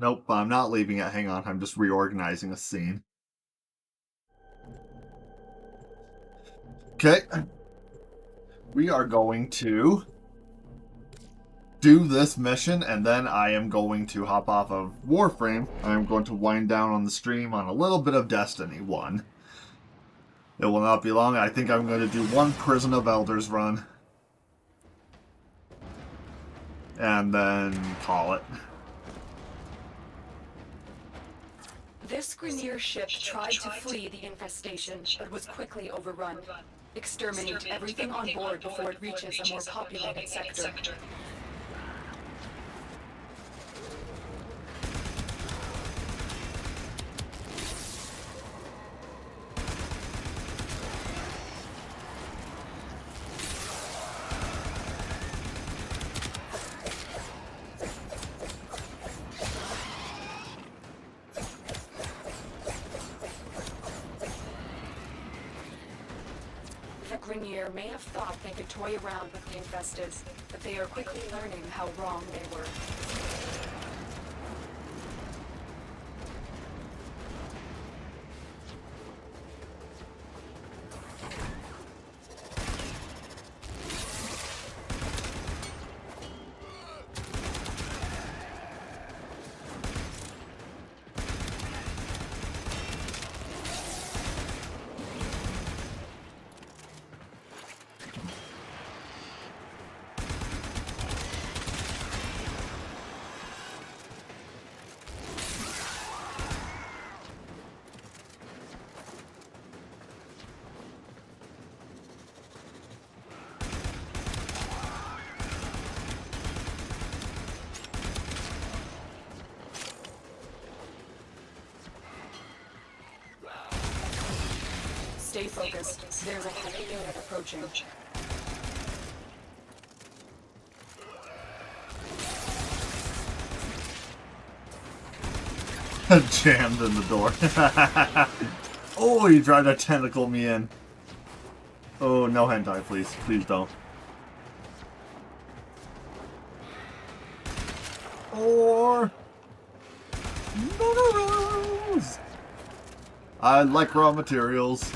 Nope, I'm not leaving it. Hang on, I'm just reorganizing a scene. Okay. We are going to do this mission, and then I am going to hop off of Warframe. I am going to wind down on the stream on a little bit of Destiny 1. It will not be long. I think I'm going to do one Prison of Elders run. And then call it. This Grenier ship tried to flee the infestation, but was quickly overrun. Exterminate everything on board before it reaches a more populated sector. Grenier may have thought they could toy around with the infested, but they are quickly learning how wrong they were. Stay focused. There's a heavy unit approaching. Jammed in the door. Oh, he tried to tentacle me in. Oh, no hentai, please. Please don't. Or... minerals! I like raw materials.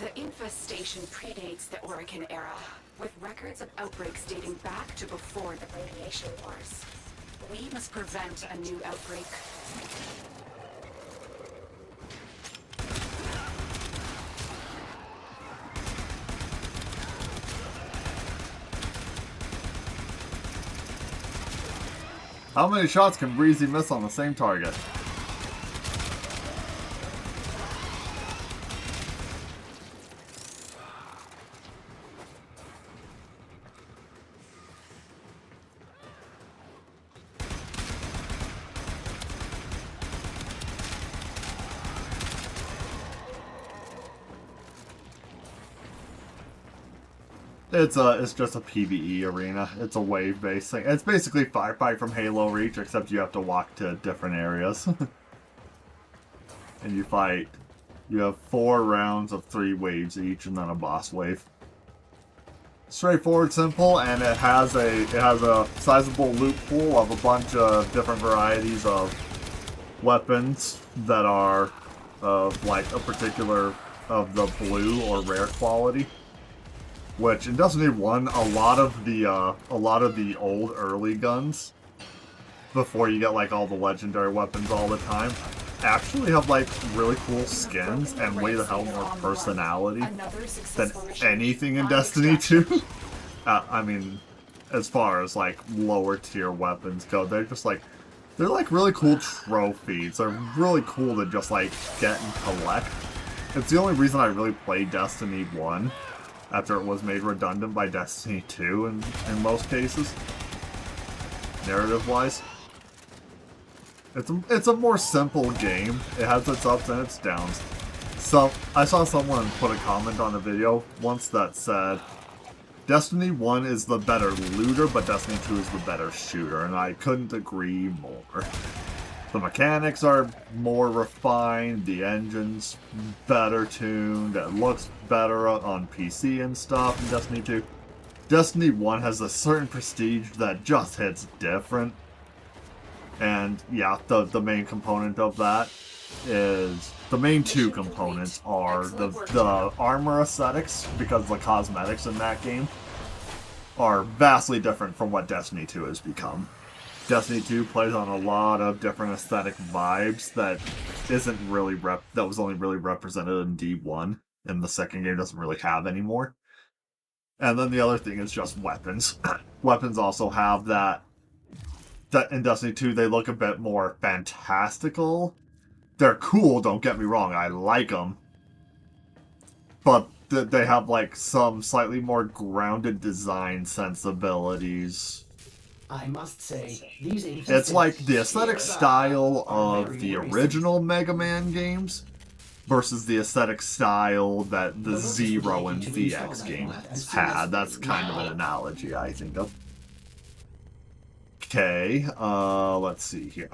The infestation predates the Orokin era, with records of outbreaks dating back to before the radiation wars. We must prevent a new outbreak. How many shots can Breezy miss on the same target? It's just a PvE arena. It's a wave-based thing. It's basically Firefight from Halo Reach, except you have to walk to different areas. And you fight. You have 4 rounds of 3 waves each, and then a boss wave. Straightforward, simple, and it has a sizable loot pool of a bunch of different varieties of weapons that are of like a particular of the blue or rare quality. Which in Destiny 1, a lot of the old early guns, before you get like all the legendary weapons all the time, actually have like really cool skins and way the hell more personality than anything in Destiny 2. I mean, as far as like lower tier weapons go, they're like really cool trophies. They're really cool to just like get and collect. It's the only reason I really played Destiny 1. After it was made redundant by Destiny 2 in most cases, narrative-wise. It's a more simple game. It has its ups and its downs. So, I saw someone put a comment on a video once that said, Destiny 1 is the better looter, but Destiny 2 is the better shooter, and I couldn't agree more. The mechanics are more refined, the engine's better tuned, it looks better on PC and stuff in Destiny 2. Destiny 1 has a certain prestige that just hits different. And yeah, the main component of that is the main two components are the armor aesthetics, because the cosmetics in that game are vastly different from what Destiny 2 has become. Destiny 2 plays on a lot of different aesthetic vibes that was only really represented in D1, and the second game doesn't really have anymore. And then the other thing is just weapons. Weapons also have that in Destiny 2 they look a bit more fantastical. They're cool, don't get me wrong, I like them. But they have like some slightly more grounded design sensibilities. I must say, these It's like the aesthetic style of the original Mega Man games versus the aesthetic style that the Zero and VX games had. That's kind of an analogy I think of. Okay, let's see here.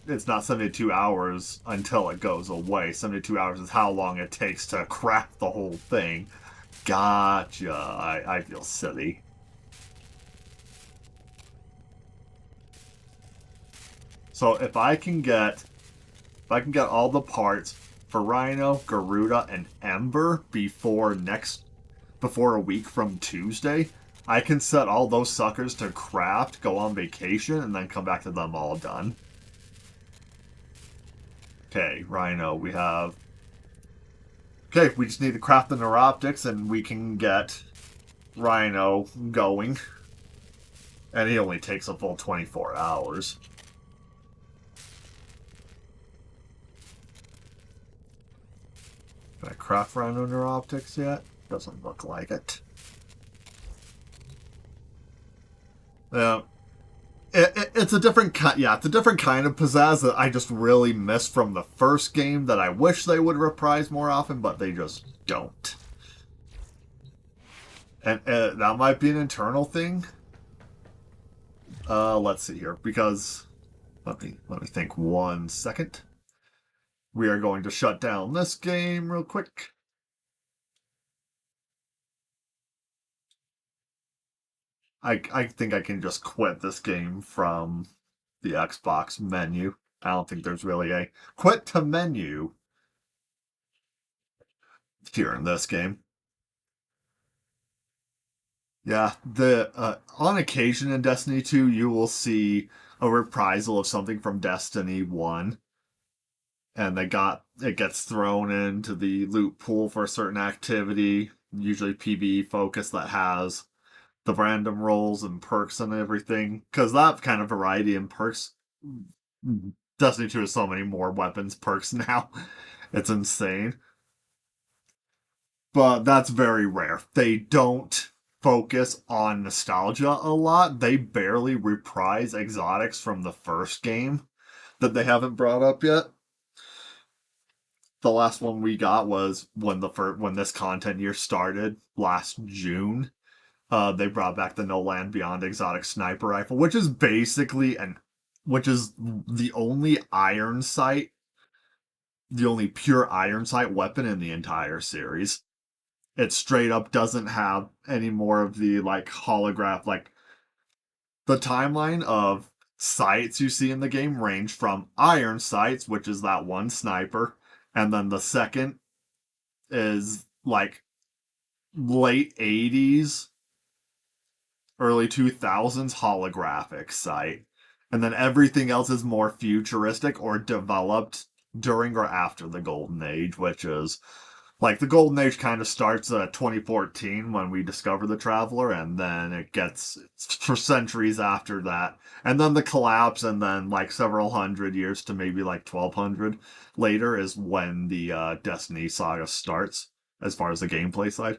It's not 72 hours until it goes away. 72 hours is how long it takes to craft the whole thing. Gotcha. I feel silly. So if I can get all the parts for Rhino, Garuda, and Ember before a week from Tuesday, I can set all those suckers to craft, go on vacation, and then come back to them all done. Okay, Rhino, we have... Okay, we just need to craft the neuroptics, and we can get Rhino going. And he only takes a full 24 hours. Can I craft Rhino neuroptics yet? Doesn't look like it. Yeah, it's a different kind. Yeah, it's a different kind of pizzazz that I just really miss from the first game that I wish they would reprise more often, but they just don't. And that might be an internal thing. Let's see here, because let me think 1 second. We are going to shut down this game real quick. I think I can just quit this game from the Xbox menu. I don't think there's really a quit to menu here in this game. Yeah, on occasion in Destiny 2, you will see a reprisal of something from Destiny 1. And it gets thrown into the loot pool for a certain activity, usually PvE focus, that has the random rolls and perks and everything. Because that kind of variety in perks, Destiny 2 has so many more weapons perks now. It's insane. But that's very rare. They don't focus on nostalgia a lot. They barely reprise exotics from the first game that they haven't brought up yet. The last one we got was when this content year started last June. They brought back the No Land Beyond exotic sniper rifle, which is basically the only iron sight, the only pure iron sight weapon in the entire series. It straight up doesn't have any more of the holograph, the timeline of sights you see in the game range from iron sights, which is that one sniper, and then the second is late 80s, early 2000s holographic sight. And then everything else is more futuristic or developed during or after the Golden Age, which is the Golden Age kind of starts at 2014 when we discover the Traveler, and then it gets for centuries after that. And then the collapse, and then several hundred years to maybe 1200 later is when the Destiny saga starts, as far as the gameplay side.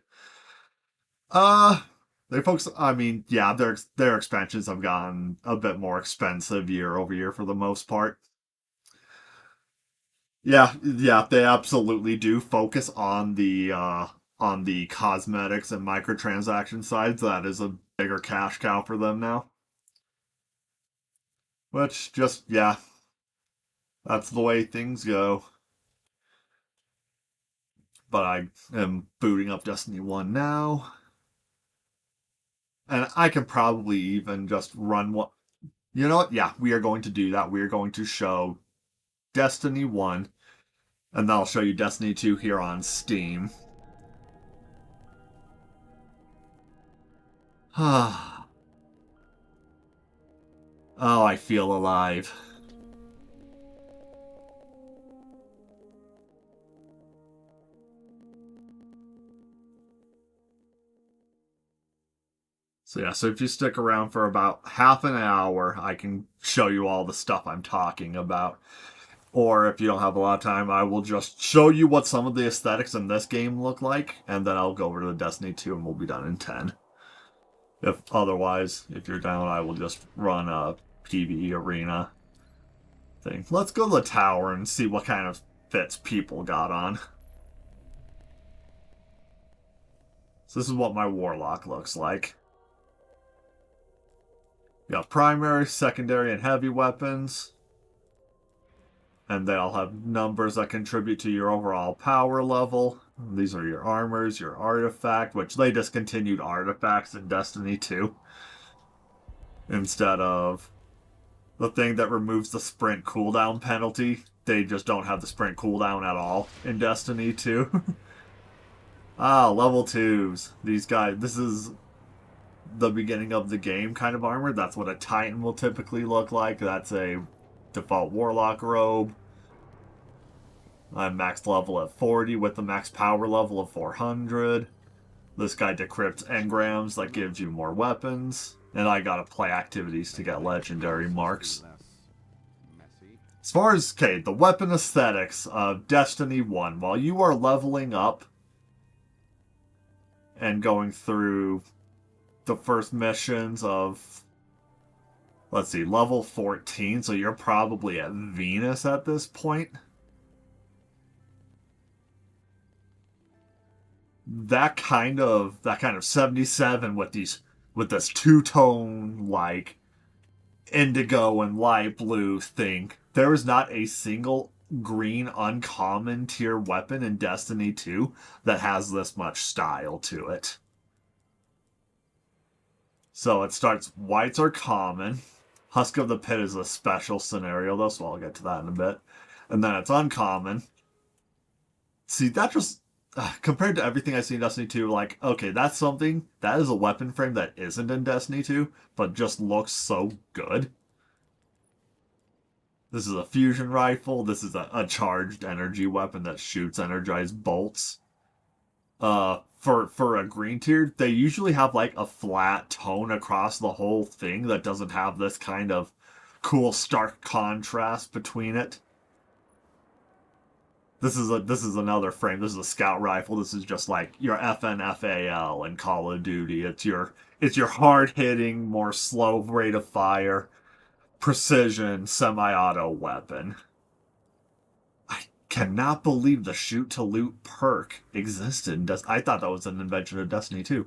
They focus, I mean, yeah, their expansions have gotten a bit more expensive year over year for the most part. Yeah, they absolutely do focus on the cosmetics and microtransaction sides. That is a bigger cash cow for them now. Which yeah, that's the way things go. But I am booting up Destiny 1 now. And I can probably even just run what... You know what? Yeah, we are going to do that. We are going to show Destiny 1, and then I'll show you Destiny 2 here on Steam. Oh, I feel alive. So yeah, so if you stick around for about half an hour, I can show you all the stuff I'm talking about. Or if you don't have a lot of time, I will just show you what some of the aesthetics in this game look like, and then I'll go over to the Destiny 2 and we'll be done in 10. If otherwise, if you're down, I will just run a PvE arena thing. Let's go to the tower and see what kind of fits people got on. So this is what my Warlock looks like. You got primary, secondary, and heavy weapons. And they all have numbers that contribute to your overall power level. These are your armors, your artifact, which they discontinued artifacts in Destiny 2. Instead of the thing that removes the sprint cooldown penalty, they just don't have the sprint cooldown at all in Destiny 2. Level 2s. These guys, this is the beginning of the game kind of armor. That's what a Titan will typically look like. That's a default Warlock robe. I'm max level at 40 with the max power level of 400. This guy decrypts engrams that gives you more weapons. And I gotta play activities to get legendary marks. As far as, the weapon aesthetics of Destiny 1, while you are leveling up and going through the first missions of, let's see, level 14, so you're probably at Venus at this point. That kind of 77 with this two-tone, like, indigo and light blue thing. There is not a single green uncommon tier weapon in Destiny 2 that has this much style to it. So it starts, whites are common. Husk of the Pit is a special scenario, though, so I'll get to that in a bit. And then it's uncommon. See, that just... compared to everything I see in Destiny 2, like, okay, that's something, that is a weapon frame that isn't in Destiny 2, but just looks so good. This is a fusion rifle. This is a charged energy weapon that shoots energized bolts. For a green tier, they usually have like a flat tone across the whole thing that doesn't have this kind of cool stark contrast between it. This is another frame. This is a scout rifle. This is just like your FNFAL in Call of Duty. It's your hard-hitting, more slow rate of fire, precision, semi-auto weapon. I cannot believe the shoot to loot perk existed. I thought that was an invention of Destiny 2.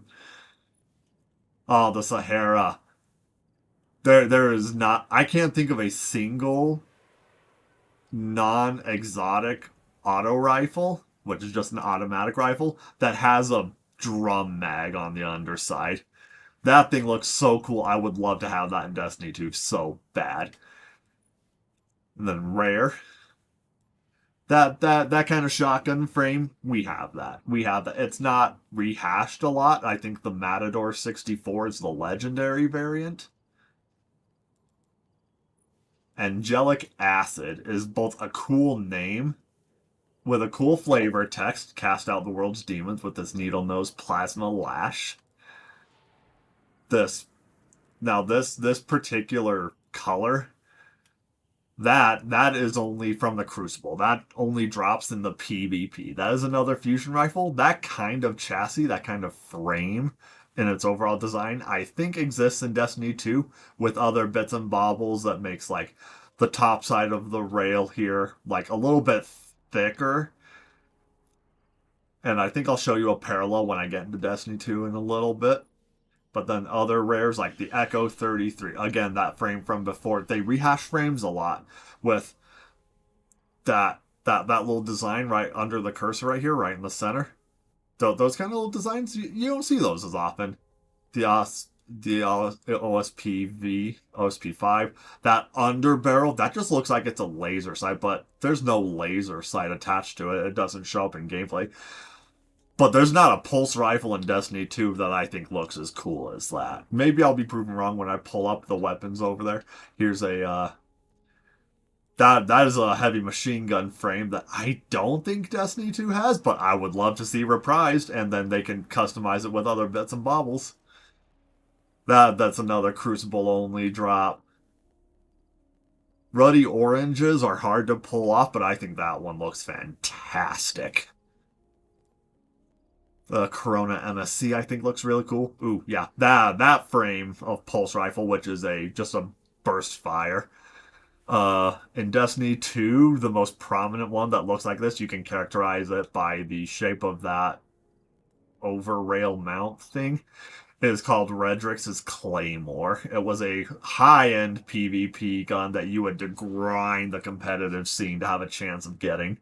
Oh, the Sahara. There is not... I can't think of a single non-exotic auto rifle, which is just an automatic rifle, that has a drum mag on the underside. That thing looks so cool. I would love to have that in Destiny 2 so bad. And then rare. That kind of shotgun frame, we have that. We have that. It's not rehashed a lot. I think the Matador 64 is the legendary variant. Angelic Acid is both a cool name with a cool flavor text, cast out the world's demons with this needle-nose plasma lash. This particular color, that is only from the Crucible. That only drops in the PvP. That is another fusion rifle. That kind of chassis, that kind of frame in its overall design, I think exists in Destiny 2 with other bits and baubles that makes like the top side of the rail here like a little bit thicker. And I think I'll show you a parallel when I get into Destiny 2 in a little bit. But then other rares like the Echo 33, again, that frame from before, they rehash frames a lot with that little design right under the cursor right here, right in the center. Those kind of little designs, you don't see those as often. The the OSP5, that underbarrel, that just looks like it's a laser sight, but there's no laser sight attached to it. It doesn't show up in gameplay. But there's not a pulse rifle in Destiny 2 that I think looks as cool as that. Maybe I'll be proven wrong when I pull up the weapons over there. Here's a, that is a heavy machine gun frame that I don't think Destiny 2 has, but I would love to see reprised, and then they can customize it with other bits and baubles. That's another Crucible only drop. Ruddy oranges are hard to pull off, but I think that one looks fantastic. The Corona MSC I think looks really cool. Ooh, yeah, that frame of pulse rifle, which is just a burst fire. In Destiny 2, the most prominent one that looks like this, you can characterize it by the shape of that over rail mount thing, is called Redrix's Claymore. It was a high-end PvP gun that you had to grind the competitive scene to have a chance of getting.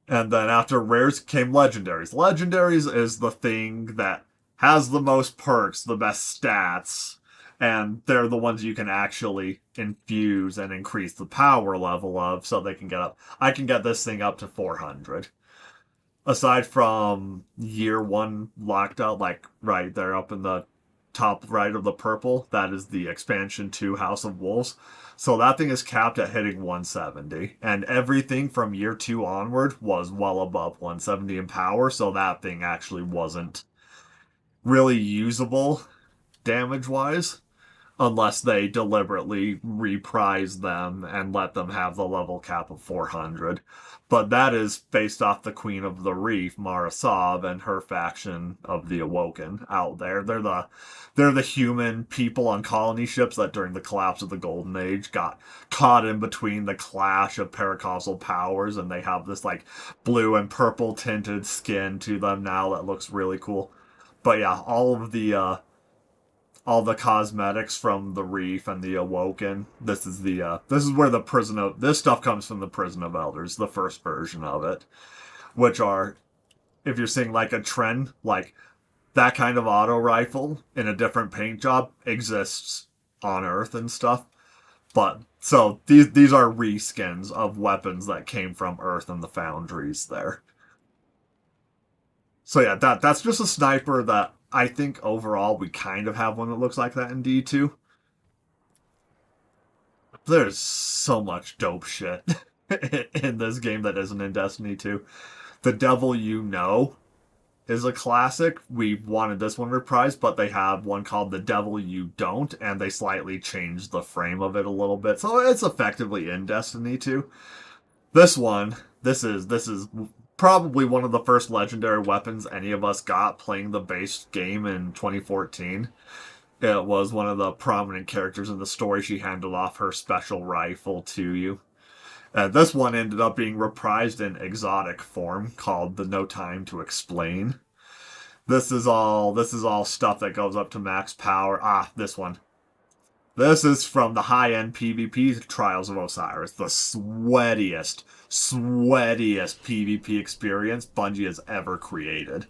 And then after rares came legendaries. Legendaries is the thing that has the most perks, the best stats, and they're the ones you can actually infuse and increase the power level of so they can get up. I can get this thing up to 400. Aside from year 1 locked out, like right there up in the top right of the purple, that is the expansion 2 House of Wolves. So that thing is capped at hitting 170. And everything from year 2 onward was well above 170 in power, so that thing actually wasn't really usable damage-wise, unless they deliberately reprise them and let them have the level cap of 400. But that is based off the Queen of the Reef, Mara Sov, and her faction of the Awoken out there. They're the human people on colony ships that during the collapse of the Golden Age got caught in between the clash of paracausal powers, and they have this like blue and purple tinted skin to them now that looks really cool. But yeah, all the cosmetics from the Reef and the Awoken. This is where the Prison of... This stuff comes from the Prison of Elders, the first version of it. Which are, if you're seeing like a trend, like that kind of auto rifle in a different paint job exists on Earth and stuff. But, so, these are reskins of weapons that came from Earth and the foundries there. So yeah, that's just a sniper that I think overall we kind of have one that looks like that in D2. There's so much dope shit in this game that isn't in Destiny 2. The Devil You Know is a classic. We wanted this one reprised, but they have one called The Devil You Don't, and they slightly changed the frame of it a little bit, so it's effectively in Destiny 2. This is probably one of the first legendary weapons any of us got playing the base game in 2014. It was one of the prominent characters in the story. She handed off her special rifle to you. This one ended up being reprised in exotic form called the No Time to Explain. This is all stuff that goes up to max power. This one. This is from the high-end PvP Trials of Osiris, the sweatiest PvP experience Bungie has ever created.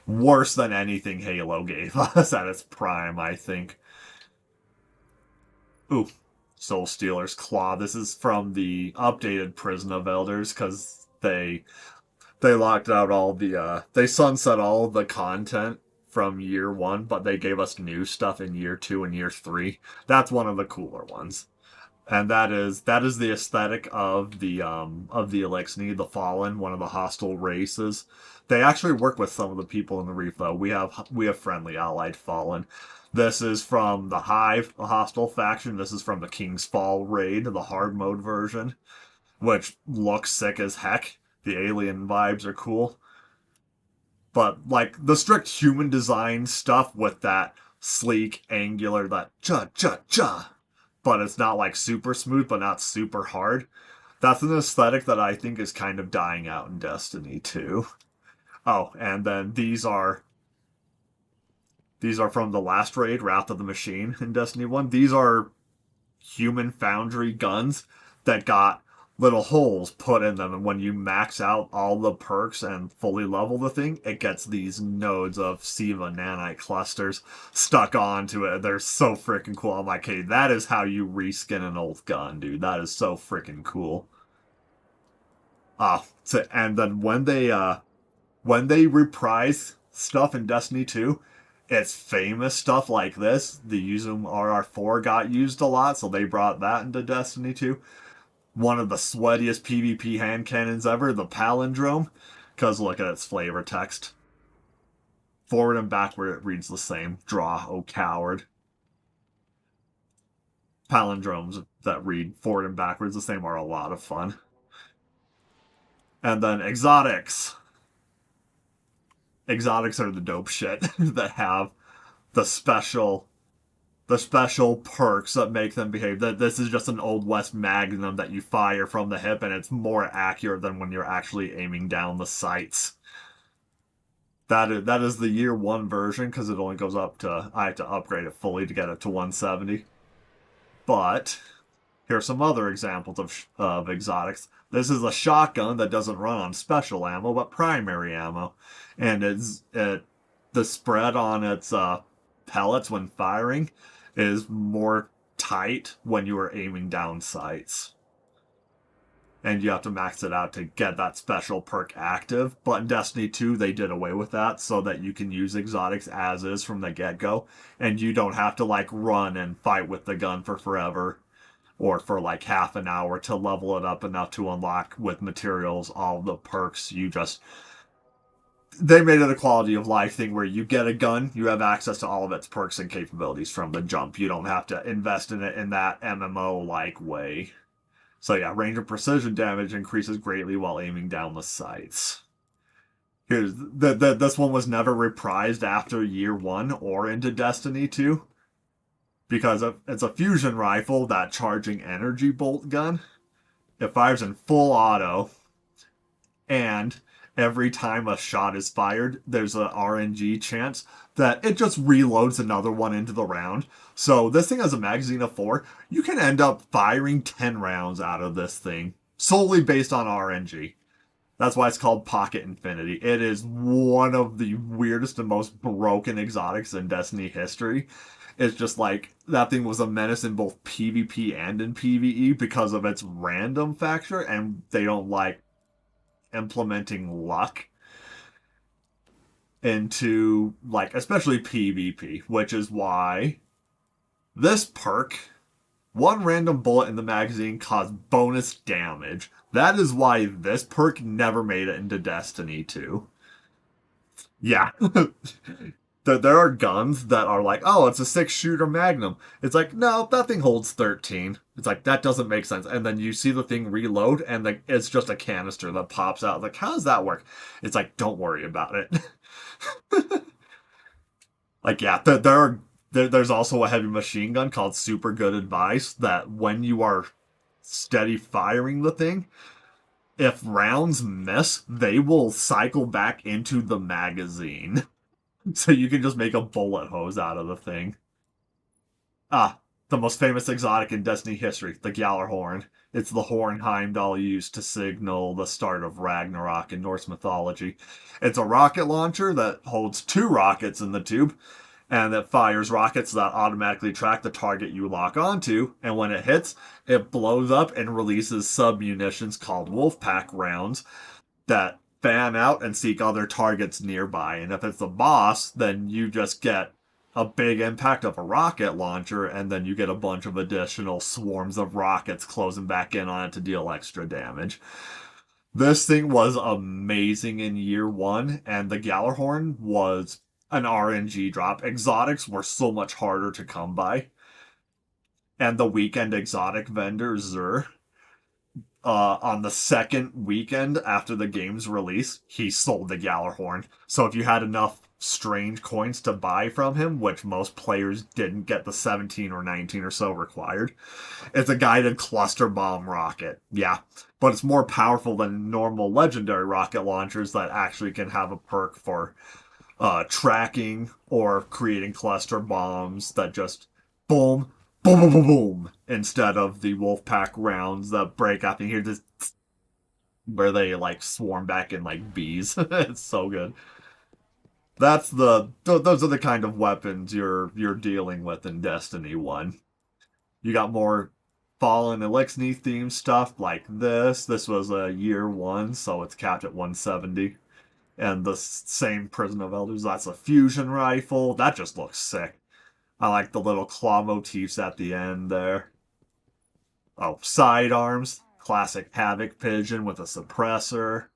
Worse than anything Halo gave us at its prime, I think. Ooh, Soul Stealer's Claw. This is from the updated Prison of Elders, because they locked out all the, they sunset all the content from year 1, but they gave us new stuff in year 2 and year 3. That's one of the cooler ones. And that is the aesthetic of the Elixni, the Fallen, one of the hostile races. They actually work with some of the people in the Reef, though. We have friendly allied Fallen. This is from the Hive, the hostile faction. This is from the King's Fall raid, the hard mode version, which looks sick as heck. The alien vibes are cool. But, like, the strict human design stuff with that sleek, angular, that cha-cha-cha, but it's not, like, super smooth, but not super hard. That's an aesthetic that I think is kind of dying out in Destiny 2. Oh, and then these are from the last raid, Wrath of the Machine in Destiny 1. These are human foundry guns that got little holes put in them, and when you max out all the perks and fully level the thing, it gets these nodes of Siva nanite clusters stuck onto it. They're so freaking cool. I'm like, hey, that is how you reskin an old gun, dude. That is so freaking cool. And then when they reprise stuff in Destiny 2, it's famous stuff like this. The Uzum RR4 got used a lot, so they brought that into Destiny 2. One of the sweatiest PvP hand cannons ever, the Palindrome, because look at its flavor text. Forward and backward it reads the same. Draw, oh coward. Palindromes that read forward and backwards the same are a lot of fun. And then exotics. Exotics are the dope shit that have the special perks that make them behave. That this is just an Old West Magnum that you fire from the hip, and it's more accurate than when you're actually aiming down the sights. That is the year 1 version, because it only goes up to, I have to upgrade it fully to get it to 170. But here's some other examples of exotics. This is a shotgun that doesn't run on special ammo, but primary ammo. And the spread on its pellets when firing is more tight when you are aiming down sights. And you have to max it out to get that special perk active. But in Destiny 2, they did away with that so that you can use exotics as is from the get-go. And you don't have to, like, run and fight with the gun for forever. Or for, like, half an hour to level it up enough to unlock with materials all the perks. They made it a quality of life thing where you get a gun, you have access to all of its perks and capabilities from the jump. You don't have to invest in it in that MMO-like way. So yeah, range and precision damage increases greatly while aiming down the sights. This one was never reprised after year 1 or into Destiny 2. Because it's a fusion rifle, that charging energy bolt gun. It fires in full auto. And every time a shot is fired, there's an RNG chance that it just reloads another one into the round. So this thing has a magazine of 4. You can end up firing 10 rounds out of this thing, solely based on RNG. That's why it's called Pocket Infinity. It is one of the weirdest and most broken exotics in Destiny history. It's just like, that thing was a menace in both PvP and in PvE because of its random factor, and they don't like implementing luck into, like, especially PvP, which is why this perk, one random bullet in the magazine caused bonus damage. That is why this perk never made it into Destiny 2. Yeah. There are guns that are like, oh, it's a 6-shooter Magnum. It's like, no, that thing holds 13. It's like, that doesn't make sense. And then you see the thing reload, and it's just a canister that pops out. Like, how does that work? It's like, don't worry about it. Like, yeah, there's also a heavy machine gun called Super Good Advice that when you are steady firing the thing, if rounds miss, they will cycle back into the magazine. So you can just make a bullet hose out of the thing. The most famous exotic in Destiny history, the Gjallarhorn. It's the horn Heimdall used to signal the start of Ragnarok in Norse mythology. It's a rocket launcher that holds 2 rockets in the tube, and that fires rockets that automatically track the target you lock onto, and when it hits, it blows up and releases sub-munitions called Wolfpack rounds that fan out and seek other targets nearby. And if it's the boss, then you just get a big impact of a rocket launcher, and then you get a bunch of additional swarms of rockets closing back in on it to deal extra damage. This thing was amazing in year 1, and the Gjallarhorn was an RNG drop. Exotics were so much harder to come by. And the weekend exotic vendor, Zur, on the second weekend after the game's release, he sold the Gjallarhorn. So if you had enough strange coins to buy from him, which most players didn't get the 17 or 19 or so required, it's a guided cluster bomb rocket. Yeah, but it's more powerful than normal legendary rocket launchers that actually can have a perk for tracking or creating cluster bombs that just, boom, boom, boom, boom, boom, instead of the Wolfpack rounds that break after you hear this, where they like swarm back in like bees. It's so good. Those are the kind of weapons you're dealing with in Destiny 1. You got more Fallen Elixir themed stuff like this. This was a year 1, so it's capped at 170. And the same Prison of Elders, that's a fusion rifle. That just looks sick. I like the little claw motifs at the end there. Oh, sidearms. Classic Havoc Pigeon with a suppressor.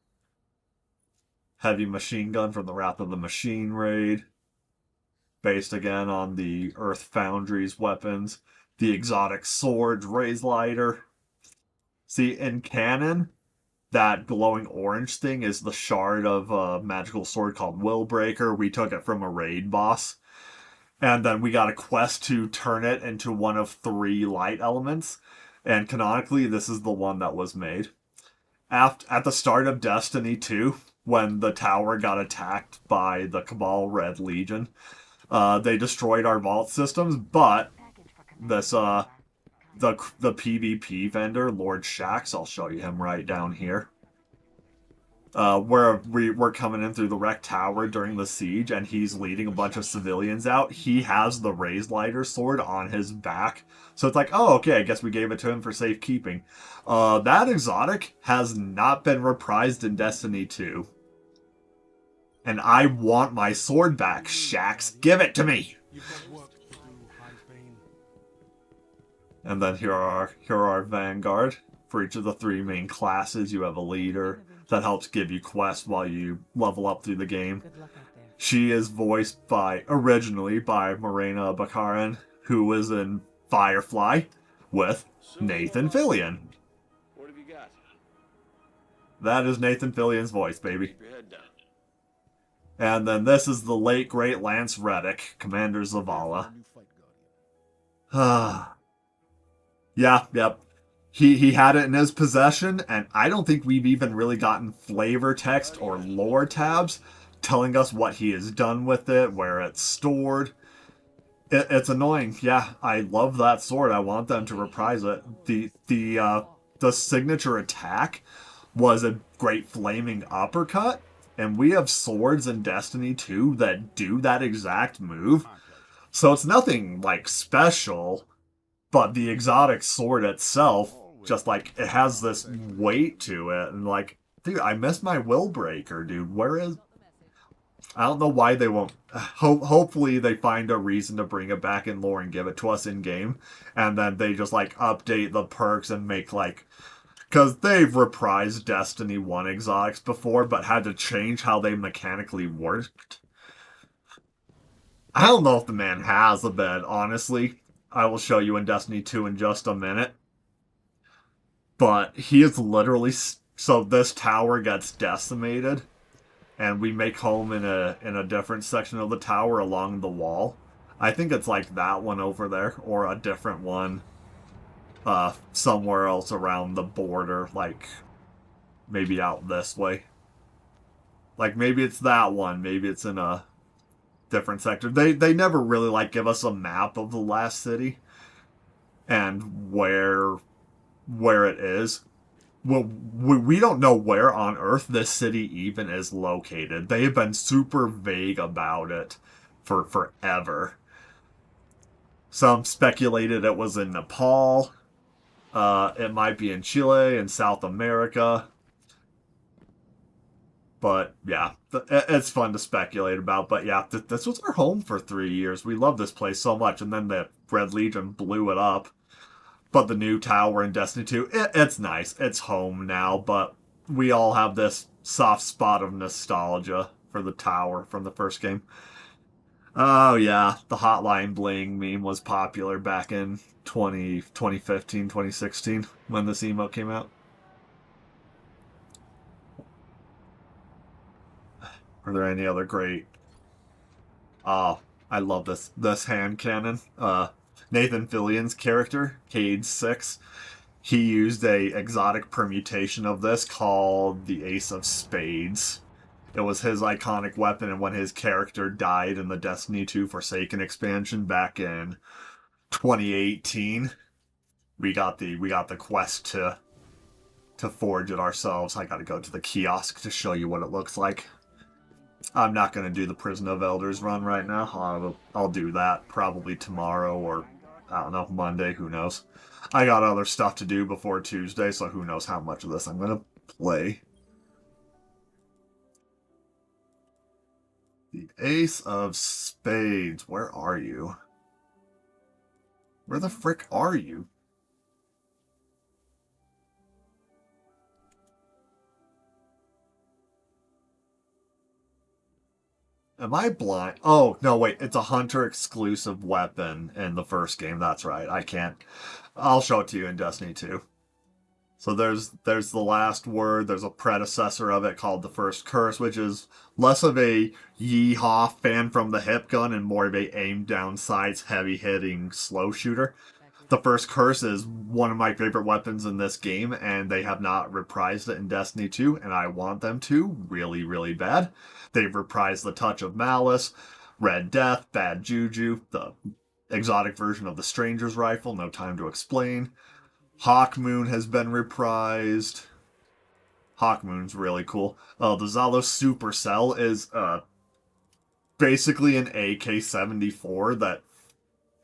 Heavy machine gun from the Wrath of the Machine raid. Based again on the Earth Foundry's weapons. The exotic sword, Raise Lighter. See, in canon, that glowing orange thing is the shard of a magical sword called Willbreaker. We took it from a raid boss. And then we got a quest to turn it into one of 3 light elements. And canonically, this is the one that was made. At the start of Destiny 2, when the tower got attacked by the Cabal Red Legion, they destroyed our vault systems, but this the PvP vendor, Lord Shax, I'll show you him right down here. Where we're coming in through the wrecked tower during the siege, and he's leading a bunch of civilians out. He has the Raise Lighter sword on his back. So it's like, oh, okay, I guess we gave it to him for safekeeping. That exotic has not been reprised in Destiny 2. And I want my sword back, Shax. Give it to me! And then here are our Vanguard. For each of the 3 main classes, you have a leader that helps give you quests while you level up through the game. She is voiced originally by Morena Baccarin, who was in Firefly with Nathan Fillion. What have you got? That is Nathan Fillion's voice, baby. And then this is the late great Lance Reddick, Commander Zavala. Yep. He had it in his possession, and I don't think we've even really gotten flavor text or lore tabs telling us what he has done with it, where it's stored. It's annoying. Yeah, I love that sword. I want them to reprise it. The signature attack was a great flaming uppercut, and we have swords in Destiny 2 that do that exact move. So it's nothing like special, but the exotic sword itself, just like, it has this weight to it, and like, dude, I miss my Willbreaker, dude. Where is... I don't know why they won't... Hopefully they find a reason to bring it back in lore and give it to us in-game, and then they just, like, update the perks and make, like... Because they've reprised Destiny 1 exotics before, but had to change how they mechanically worked. I don't know if the man has a bed, honestly. I will show you in Destiny 2 in just a minute. But he is literally... So this tower gets decimated, and we make home in a different section of the tower along the wall. I think it's like that one over there, or a different one somewhere else around the border, like maybe out this way. Like maybe it's that one, maybe it's in a different sector. They never really like give us a map of the last city and where it is. Well, we don't know where on Earth this city even is located. They have been super vague about it for forever. Some speculated it was in Nepal. It might be in Chile and South America. But yeah, it's fun to speculate about. But yeah, this was our home for 3 years. We loved this place so much. And then the Red Legion blew it up. But the new tower in Destiny 2, it's nice. It's home now, but we all have this soft spot of nostalgia for the tower from the first game. Oh yeah, the Hotline Bling meme was popular back in 2015, 2016, when this emote came out. Are there any other great... Oh, I love this hand cannon. Nathan Fillion's character, Cade 6, he used a exotic permutation of this called the Ace of Spades. It was his iconic weapon, and when his character died in the Destiny 2 Forsaken expansion back in 2018. We got the quest to forge it ourselves. I gotta go to the kiosk to show you what it looks like. I'm not gonna do the Prison of Elders run right now. I'll do that probably tomorrow or, I don't know, Monday, who knows. I got other stuff to do before Tuesday, so who knows how much of this I'm gonna play. The Ace of Spades, where are you? Where the frick are you? Am I blind? Oh, no, wait. It's a hunter exclusive weapon in the first game. That's right. I can't. I'll show it to you in Destiny 2. So there's the last word. There's a predecessor of it called the First Curse, which is less of a yeehaw fan from the hip gun and more of a aim down sights, heavy hitting slow shooter. The First Curse is one of my favorite weapons in this game, and they have not reprised it in Destiny 2, and I want them to really, really bad. They've reprised the Touch of Malice, Red Death, Bad Juju, the exotic version of the Stranger's Rifle, no time to explain. Hawk Moon has been reprised. Hawk Moon's really cool. The Zalos Supercell is basically an AK-74 that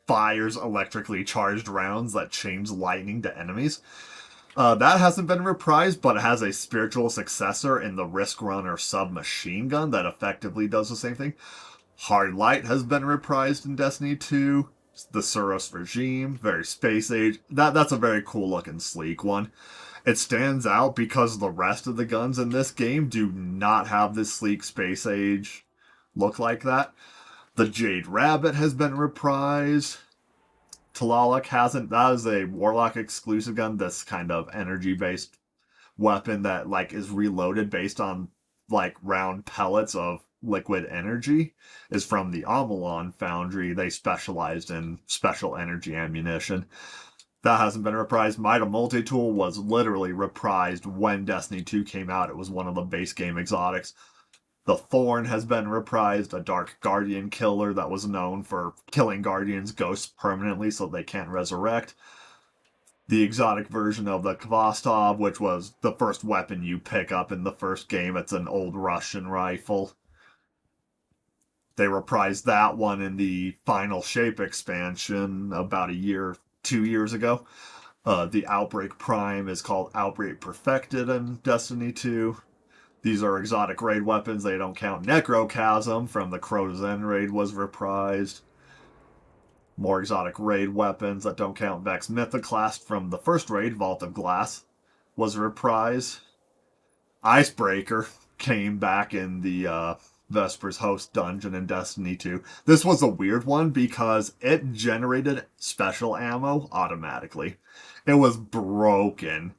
fires electrically charged rounds that change lightning to enemies. That hasn't been reprised, but it has a spiritual successor in the Risk Runner submachine gun that effectively does the same thing. Hard Light has been reprised in Destiny 2. The Suros Regime, very space age. That's a very cool looking sleek one. It stands out because the rest of the guns in this game do not have this sleek space age look like that. The Jade Rabbit has been reprised. Tlaloc hasn't. That is a Warlock exclusive gun. This kind of energy based weapon that is reloaded based on round pellets of liquid energy is from the Amalon Foundry. They specialized in special energy ammunition. That hasn't been reprised. Mida Multi-Tool was literally reprised when Destiny 2 came out. It was one of the base game exotics. The Thorn has been reprised, a Dark Guardian killer that was known for killing Guardians' ghosts permanently so they can't resurrect. The exotic version of the Kvostov, which was the first weapon you pick up in the first game. It's an old Russian rifle. They reprised that one in the Final Shape expansion about 2 years ago. The Outbreak Prime is called Outbreak Perfected in Destiny 2. These are exotic raid weapons. They don't count. Necrochasm from the Crow's End raid was reprised. More exotic raid weapons that don't count. Vex Mythoclast from the first raid, Vault of Glass, was reprised. Icebreaker came back in the Vespers Host dungeon in Destiny 2. This was a weird one because it generated special ammo automatically. It was broken.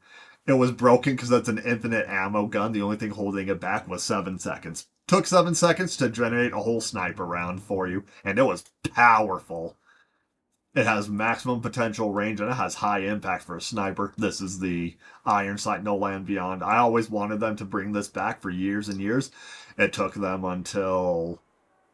It was broken because that's an infinite ammo gun. The only thing holding it back was 7 seconds. Took 7 seconds to generate a whole sniper round for you, and it was powerful. It has maximum potential range, and it has high impact for a sniper. This is the Iron Sight No Land Beyond. I always wanted them to bring this back for years and years. It took them until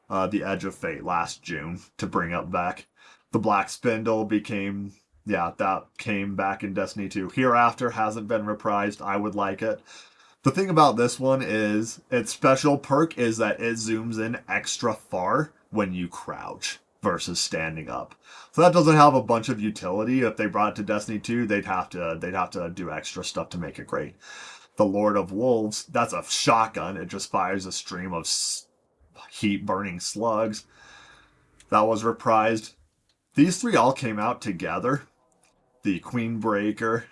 the Edge of Fate last June to bring it back. The Black Spindle became... yeah, that came back in Destiny 2. Hereafter hasn't been reprised. I would like it. The thing about this one is, its special perk is that it zooms in extra far when you crouch versus standing up. So that doesn't have a bunch of utility. If they brought it to Destiny 2, they'd have to do extra stuff to make it great. The Lord of Wolves, that's a shotgun. It just fires a stream of heat-burning slugs. That was reprised. These three all came out together. The Queenbreaker,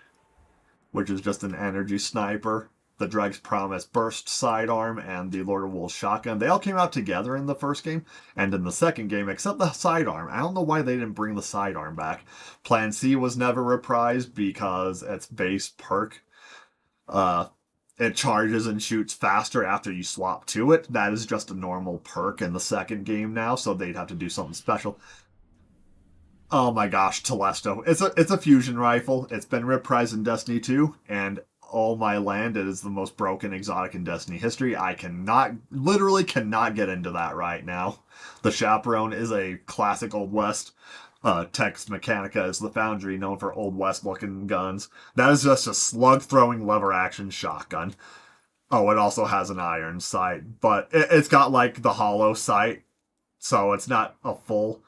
which is just an energy sniper, the Dreg's Promise Burst sidearm, and the Lord of Wolves shotgun. They all came out together in the first game and in the second game, except the sidearm. I don't know why they didn't bring the sidearm back. Plan C was never reprised because its base perk, it charges and shoots faster after you swap to it. That is just a normal perk in the second game now, so they'd have to do something special. Oh my gosh, Telesto. It's a fusion rifle. It's been reprised in Destiny 2, and oh my land, it is the most broken exotic in Destiny history. I literally cannot get into that right now. The Chaperone is a classic Old West. Tex Mechanica is the foundry known for Old West looking guns. That is just a slug throwing lever action shotgun. Oh, it also has an iron sight, but it's got like the hollow sight, so it's not a full.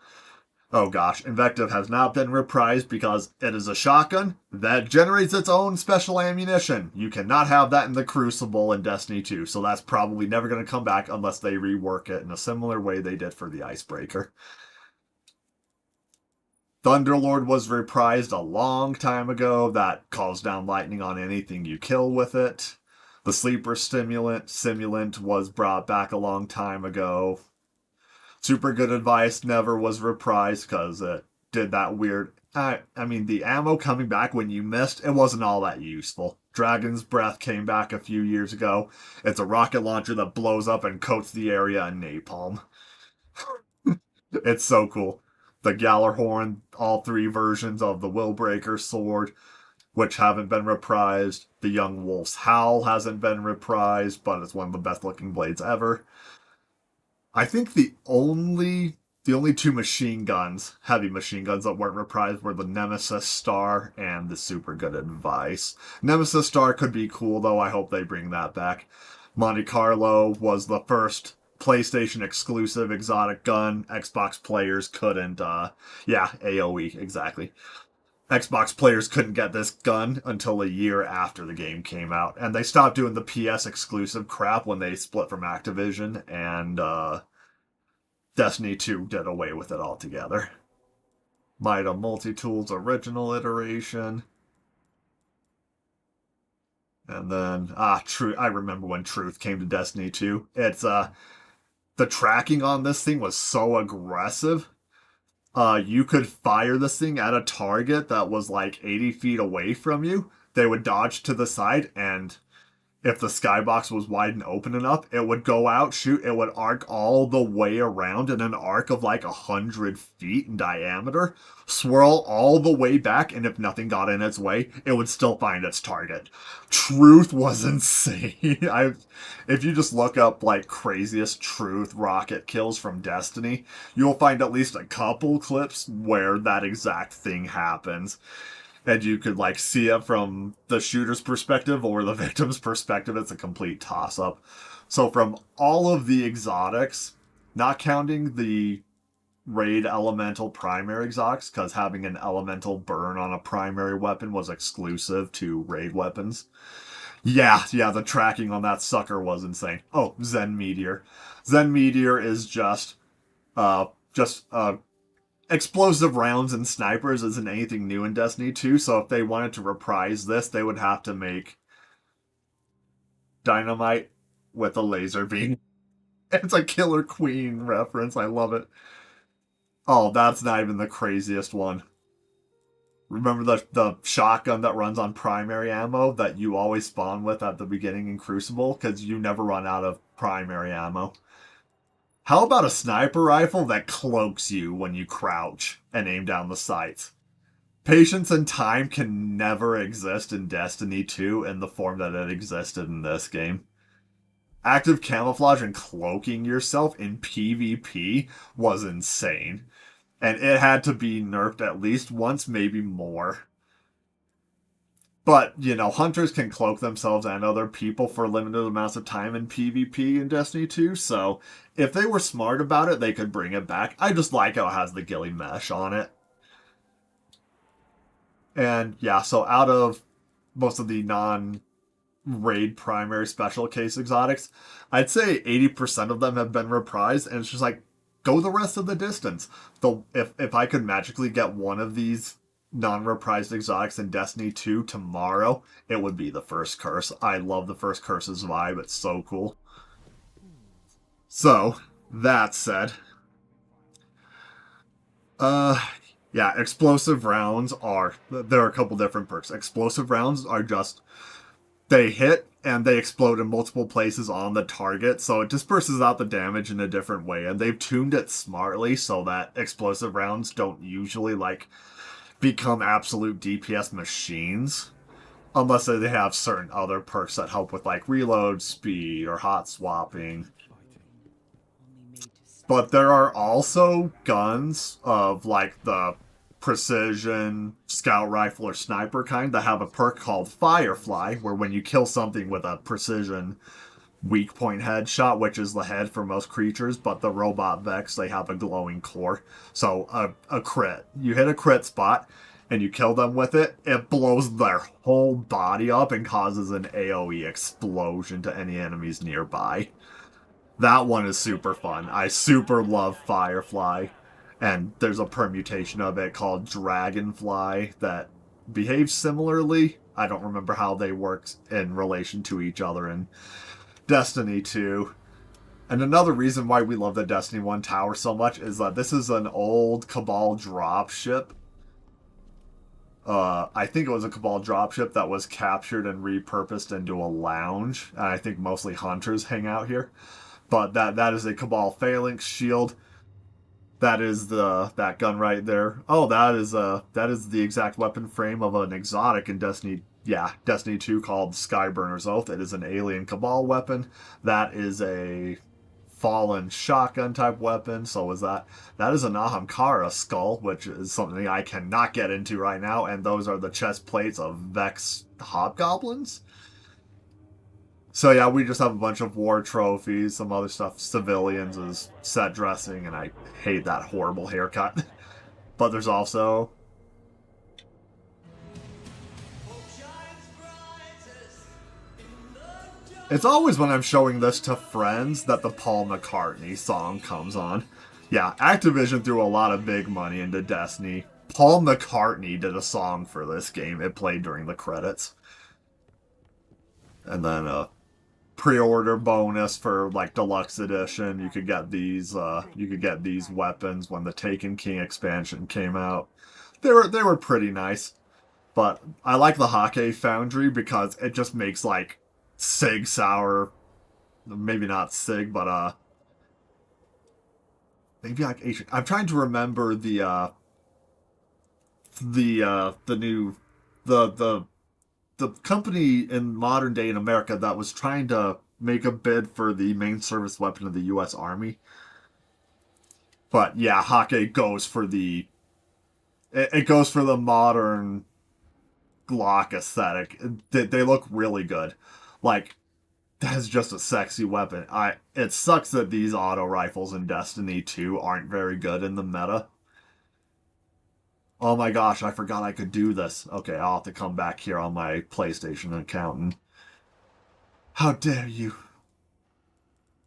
Oh gosh, Invective has not been reprised because it is a shotgun that generates its own special ammunition. You cannot have that in the Crucible in Destiny 2, so that's probably never going to come back unless they rework it in a similar way they did for the Icebreaker. Thunderlord was reprised a long time ago. That calls down lightning on anything you kill with it. The Sleeper Simulant was brought back a long time ago. Super Good Advice never was reprised because it did that weird... I mean, the ammo coming back when you missed, it wasn't all that useful. Dragon's Breath came back a few years ago. It's a rocket launcher that blows up and coats the area in napalm. It's so cool. The Gallarhorn, all 3 versions of the Willbreaker sword, which haven't been reprised. The Young Wolf's Howl hasn't been reprised, but it's one of the best looking blades ever. I think the only 2 machine guns, heavy machine guns that weren't reprised were the Nemesis Star and the Super Good Advice. Nemesis Star could be cool though, I hope they bring that back. Monte Carlo was the first PlayStation exclusive exotic gun. Xbox players couldn't, yeah, AoE, exactly. Xbox players couldn't get this gun until a year after the game came out. And they stopped doing the PS exclusive crap when they split from Activision, and Destiny 2 did away with it altogether. Mida Multitool's original iteration. And then, Truth. I remember when Truth came to Destiny 2. It's, the tracking on this thing was so aggressive. You could fire this thing at a target that was like 80 feet away from you. They would dodge to the side, and if the skybox was wide and open enough, it would go out, shoot, it would arc all the way around in an arc of like 100 feet in diameter, swirl all the way back, and if nothing got in its way, it would still find its target. Truth was insane. If you just look up like craziest Truth rocket kills from Destiny, you'll find at least a couple clips where that exact thing happens. And you could like see it from the shooter's perspective or the victim's perspective. It's a complete toss-up. So from all of the exotics, not counting the raid elemental primary exotics, because having an elemental burn on a primary weapon was exclusive to raid weapons. Yeah, the tracking on that sucker was insane. Oh, Zen Meteor. Zen Meteor is just explosive rounds and snipers isn't anything new in Destiny 2, so if they wanted to reprise this, they would have to make dynamite with a laser beam. It's a Killer Queen reference, I love it. Oh, that's not even the craziest one. Remember the shotgun that runs on primary ammo that you always spawn with at the beginning in Crucible? Because you never run out of primary ammo. How about a sniper rifle that cloaks you when you crouch and aim down the sights? Patience and time can never exist in Destiny 2 in the form that it existed in this game. Active camouflage and cloaking yourself in PvP was insane. And it had to be nerfed at least once, maybe more. But, hunters can cloak themselves and other people for limited amounts of time in PvP in Destiny 2, so if they were smart about it, they could bring it back. I just like how it has the ghillie mesh on it. And, yeah, so out of most of the non-raid primary special case exotics, I'd say 80% of them have been reprised, and it's just like, go the rest of the distance. If I could magically get one of these non-reprised exotics in Destiny 2 tomorrow, it would be the First Curse. I love the First Curse's vibe. It's so cool. So, that said, yeah, explosive rounds there are a couple different perks. Explosive rounds are just, they hit and they explode in multiple places on the target, so it disperses out the damage in a different way, and they've tuned it smartly so that explosive rounds don't usually, become absolute DPS machines. Unless they have certain other perks that help with like reload speed or hot swapping. But there are also guns of like the precision scout rifle or sniper kind that have a perk called Firefly, where when you kill something with a precision weak point headshot, which is the head for most creatures, but the robot Vex, they have a glowing core. So a crit. You hit a crit spot and you kill them with it, it blows their whole body up and causes an AoE explosion to any enemies nearby. That one is super fun. I super love Firefly. And there's a permutation of it called Dragonfly that behaves similarly. I don't remember how they work in relation to each other in Destiny 2. And another reason why we love the Destiny 1 tower so much is that this is an old Cabal dropship. I think it was a Cabal dropship that was captured and repurposed into a lounge. And I think mostly hunters hang out here. But that is a Cabal phalanx shield. That is that gun right there. Oh, that is the exact weapon frame of an exotic in Destiny 2 called Skyburner's Oath. It is an alien Cabal weapon. That is a fallen shotgun type weapon. So is that is an Ahamkara skull, which is something I cannot get into right now, and those are the chest plates of Vex hobgoblins. So yeah, we just have a bunch of war trophies, some other stuff. Civilians is set dressing, and I hate that horrible haircut. But there's also it's always when I'm showing this to friends that the Paul McCartney song comes on. Yeah, Activision threw a lot of big money into Destiny. Paul McCartney did a song for this game. It played during the credits. And then pre-order bonus for like deluxe edition. You could get these weapons when the Taken King expansion came out. They were pretty nice. But I like the Hake Foundry because it just makes like Sig Sauer, maybe not Sig, but maybe like Asian. I'm trying to remember the company in modern day in America that was trying to make a bid for the main service weapon of the U.S. Army. But yeah, Hake goes for the modern Glock aesthetic. They look really good. Like, that's just a sexy weapon. It sucks that these auto rifles in Destiny 2 aren't very good in the meta. Oh my gosh, I forgot I could do this. Okay, I'll have to come back here on my PlayStation account and... How dare you?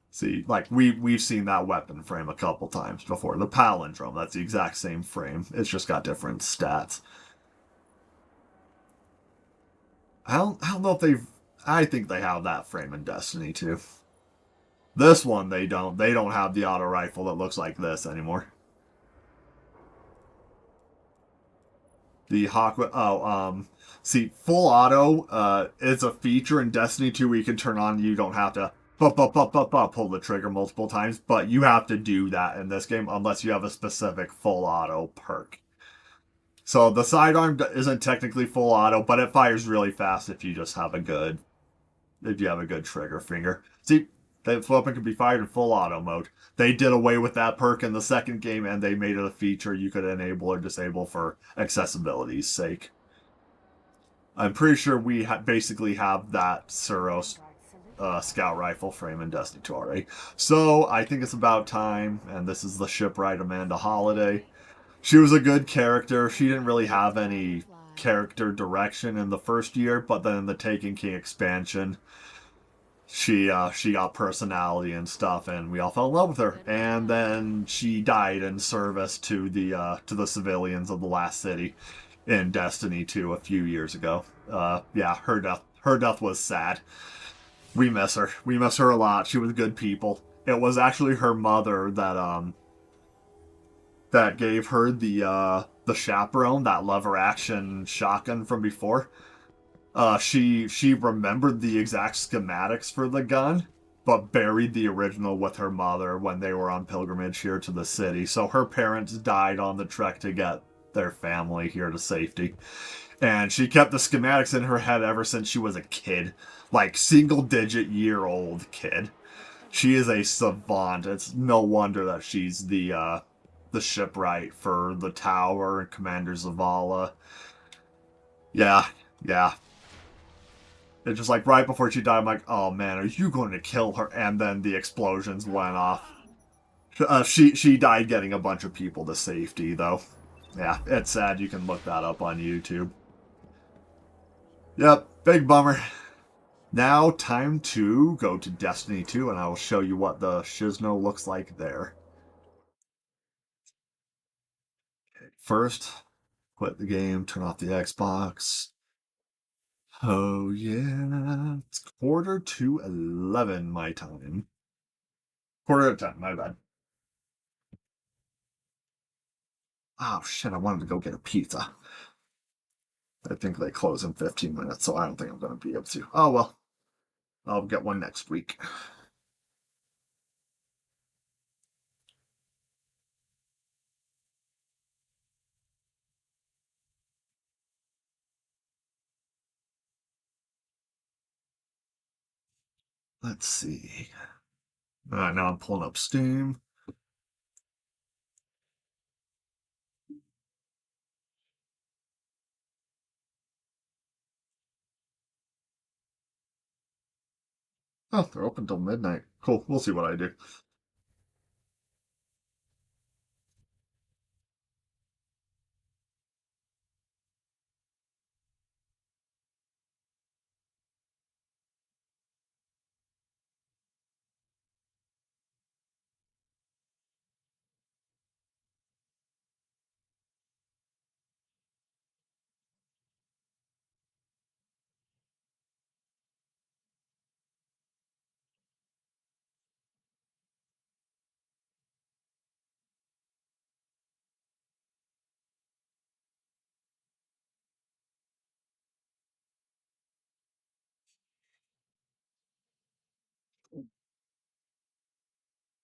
See, like, we've seen that weapon frame a couple times before. The Palindrome, that's the exact same frame. It's just got different stats. I don't know if they've... I think they have that frame in Destiny 2. This one, they don't. They don't have the auto rifle that looks like this anymore. The Hawk... see, full auto is a feature in Destiny 2 where you can turn on. You don't have to pull the trigger multiple times, but you have to do that in this game unless you have a specific full auto perk. So the sidearm isn't technically full auto, but it fires really fast if you just have a good... If you have a good trigger finger. See, the weapon can be fired in full auto mode. They did away with that perk in the second game, and they made it a feature you could enable or disable for accessibility's sake. I'm pretty sure we basically have that Suros scout rifle frame in Destiny 2 already. So, I think it's about time, and this is the shipwright Amanda Holiday. She was a good character. She didn't really have any character direction in the first year, but then in the Taken King expansion, she got personality and stuff, and we all fell in love with her. And then she died in service to the civilians of the last city in Destiny 2 a few years ago. Yeah, her death was sad. We miss her. We miss her a lot. She was good people. It was actually her mother that gave her the chaperone, that lever action shotgun from before. She remembered the exact schematics for the gun, but buried the original with her mother when they were on pilgrimage here to the city. So her parents died on the trek to get their family here to safety. And she kept the schematics in her head ever since she was a kid. Like, single-digit-year-old kid. She is a savant. It's no wonder that she's the shipwright for the tower and Commander Zavala. Yeah. It's just like right before she died, I'm like, oh man, are you going to kill her? And then the explosions went off. She died getting a bunch of people to safety, though. Yeah, it's sad. You can look that up on YouTube. Yep, big bummer. Now, time to go to Destiny 2, and I will show you what the Shizno looks like there. Okay, first, quit the game, turn off the Xbox. Oh, yeah. It's 11:45 my time. 10:45, my bad. Oh, shit, I wanted to go get a pizza. I think they close in 15 minutes, so I don't think I'm going to be able to. Oh, well. I'll get one next week. Let's see. Alright, now I'm pulling up Steam. Oh, they're open till midnight. Cool, we'll see what I do.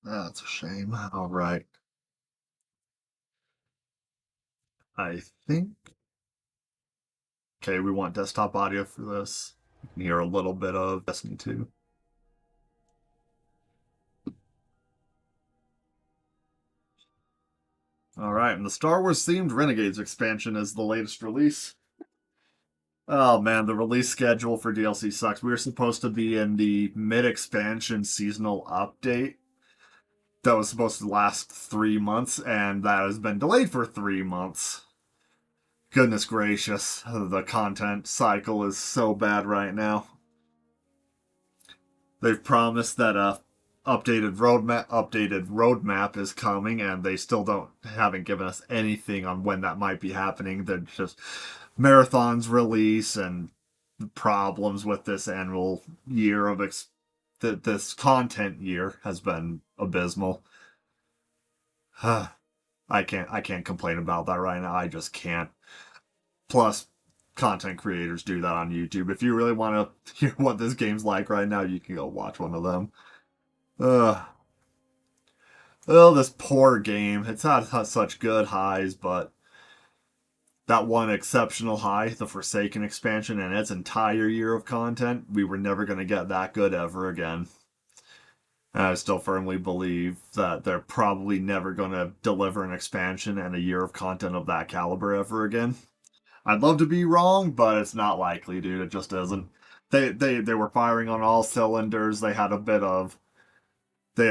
That's a shame. Alright. I think... Okay, we want desktop audio for this. You can hear a little bit of Destiny 2. Alright, and the Star Wars themed Renegades expansion is the latest release. Oh man, the release schedule for DLC sucks. We were supposed to be in the mid-expansion seasonal update that was supposed to last 3 months, and that has been delayed for 3 months. Goodness gracious, the content cycle is so bad right now. They've promised that a updated roadmap is coming, and they still haven't given us anything on when that might be happening. They're just marathons release and problems with this annual year of this content year has been abysmal. I can't complain about that right now. I just can't. Plus, content creators do that on YouTube. If you really want to hear what this game's like right now, you can go watch one of them. Oh, this poor game. It's had such good highs, but that one exceptional high, the Forsaken expansion, and its entire year of content, we were never going to get that good ever again. And I still firmly believe that they're probably never going to deliver an expansion and a year of content of that caliber ever again. I'd love to be wrong, but it's not likely, dude. It just isn't. They were firing on all cylinders. They had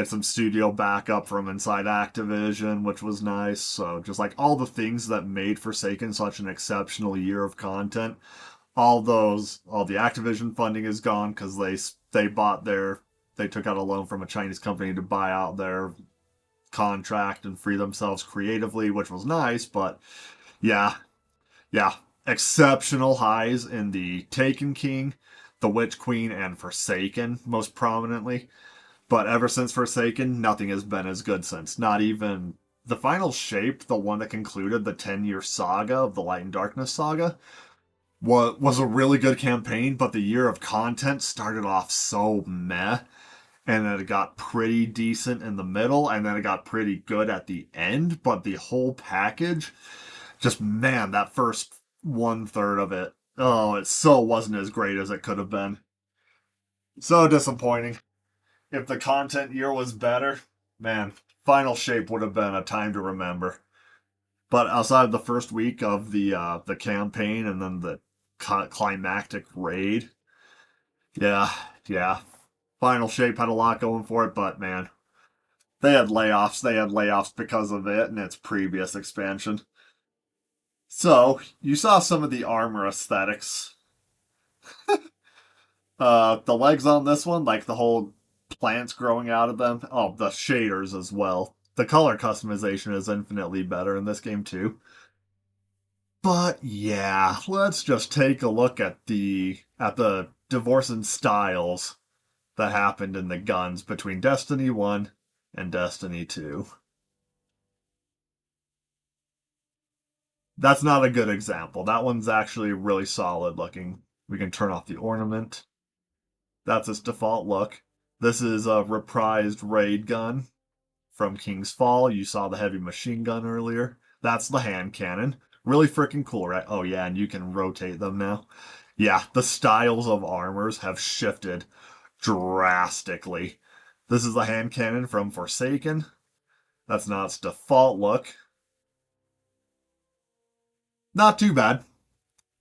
some studio backup from inside Activision, which was nice. So just like all the things that made Forsaken such an exceptional year of content, all the Activision funding is gone because they took out a loan from a Chinese company to buy out their contract and free themselves creatively, which was nice, but yeah. Exceptional highs in the Taken King, the Witch Queen, and Forsaken, most prominently. But ever since Forsaken, nothing has been as good since. Not even the final shape, the one that concluded the 10-year saga of the Light and Darkness saga, was a really good campaign, but the year of content started off so meh, and then it got pretty decent in the middle, and then it got pretty good at the end, but the whole package Just, man, that first 1/3 of it. Oh, it so wasn't as great as it could have been. So disappointing. If the content year was better, man, Final Shape would have been a time to remember. But outside of the first week of the campaign and then the climactic raid, yeah. Final Shape had a lot going for it, but man, they had layoffs. They had layoffs because of it and its previous expansion. So, you saw some of the armor aesthetics. The legs on this one, like the whole plants growing out of them. Oh, the shaders as well. The color customization is infinitely better in this game too. But yeah, let's just take a look at the divorce in styles that happened in the guns between Destiny 1 and Destiny 2. That's not a good example. That one's actually really solid looking. We can turn off the ornament. That's its default look. This is a reprised raid gun from King's Fall. You saw the heavy machine gun earlier. That's the hand cannon. Really freaking cool, right? Oh yeah, and you can rotate them now. Yeah, the styles of armors have shifted drastically. This is the hand cannon from Forsaken. That's not its default look. Not too bad.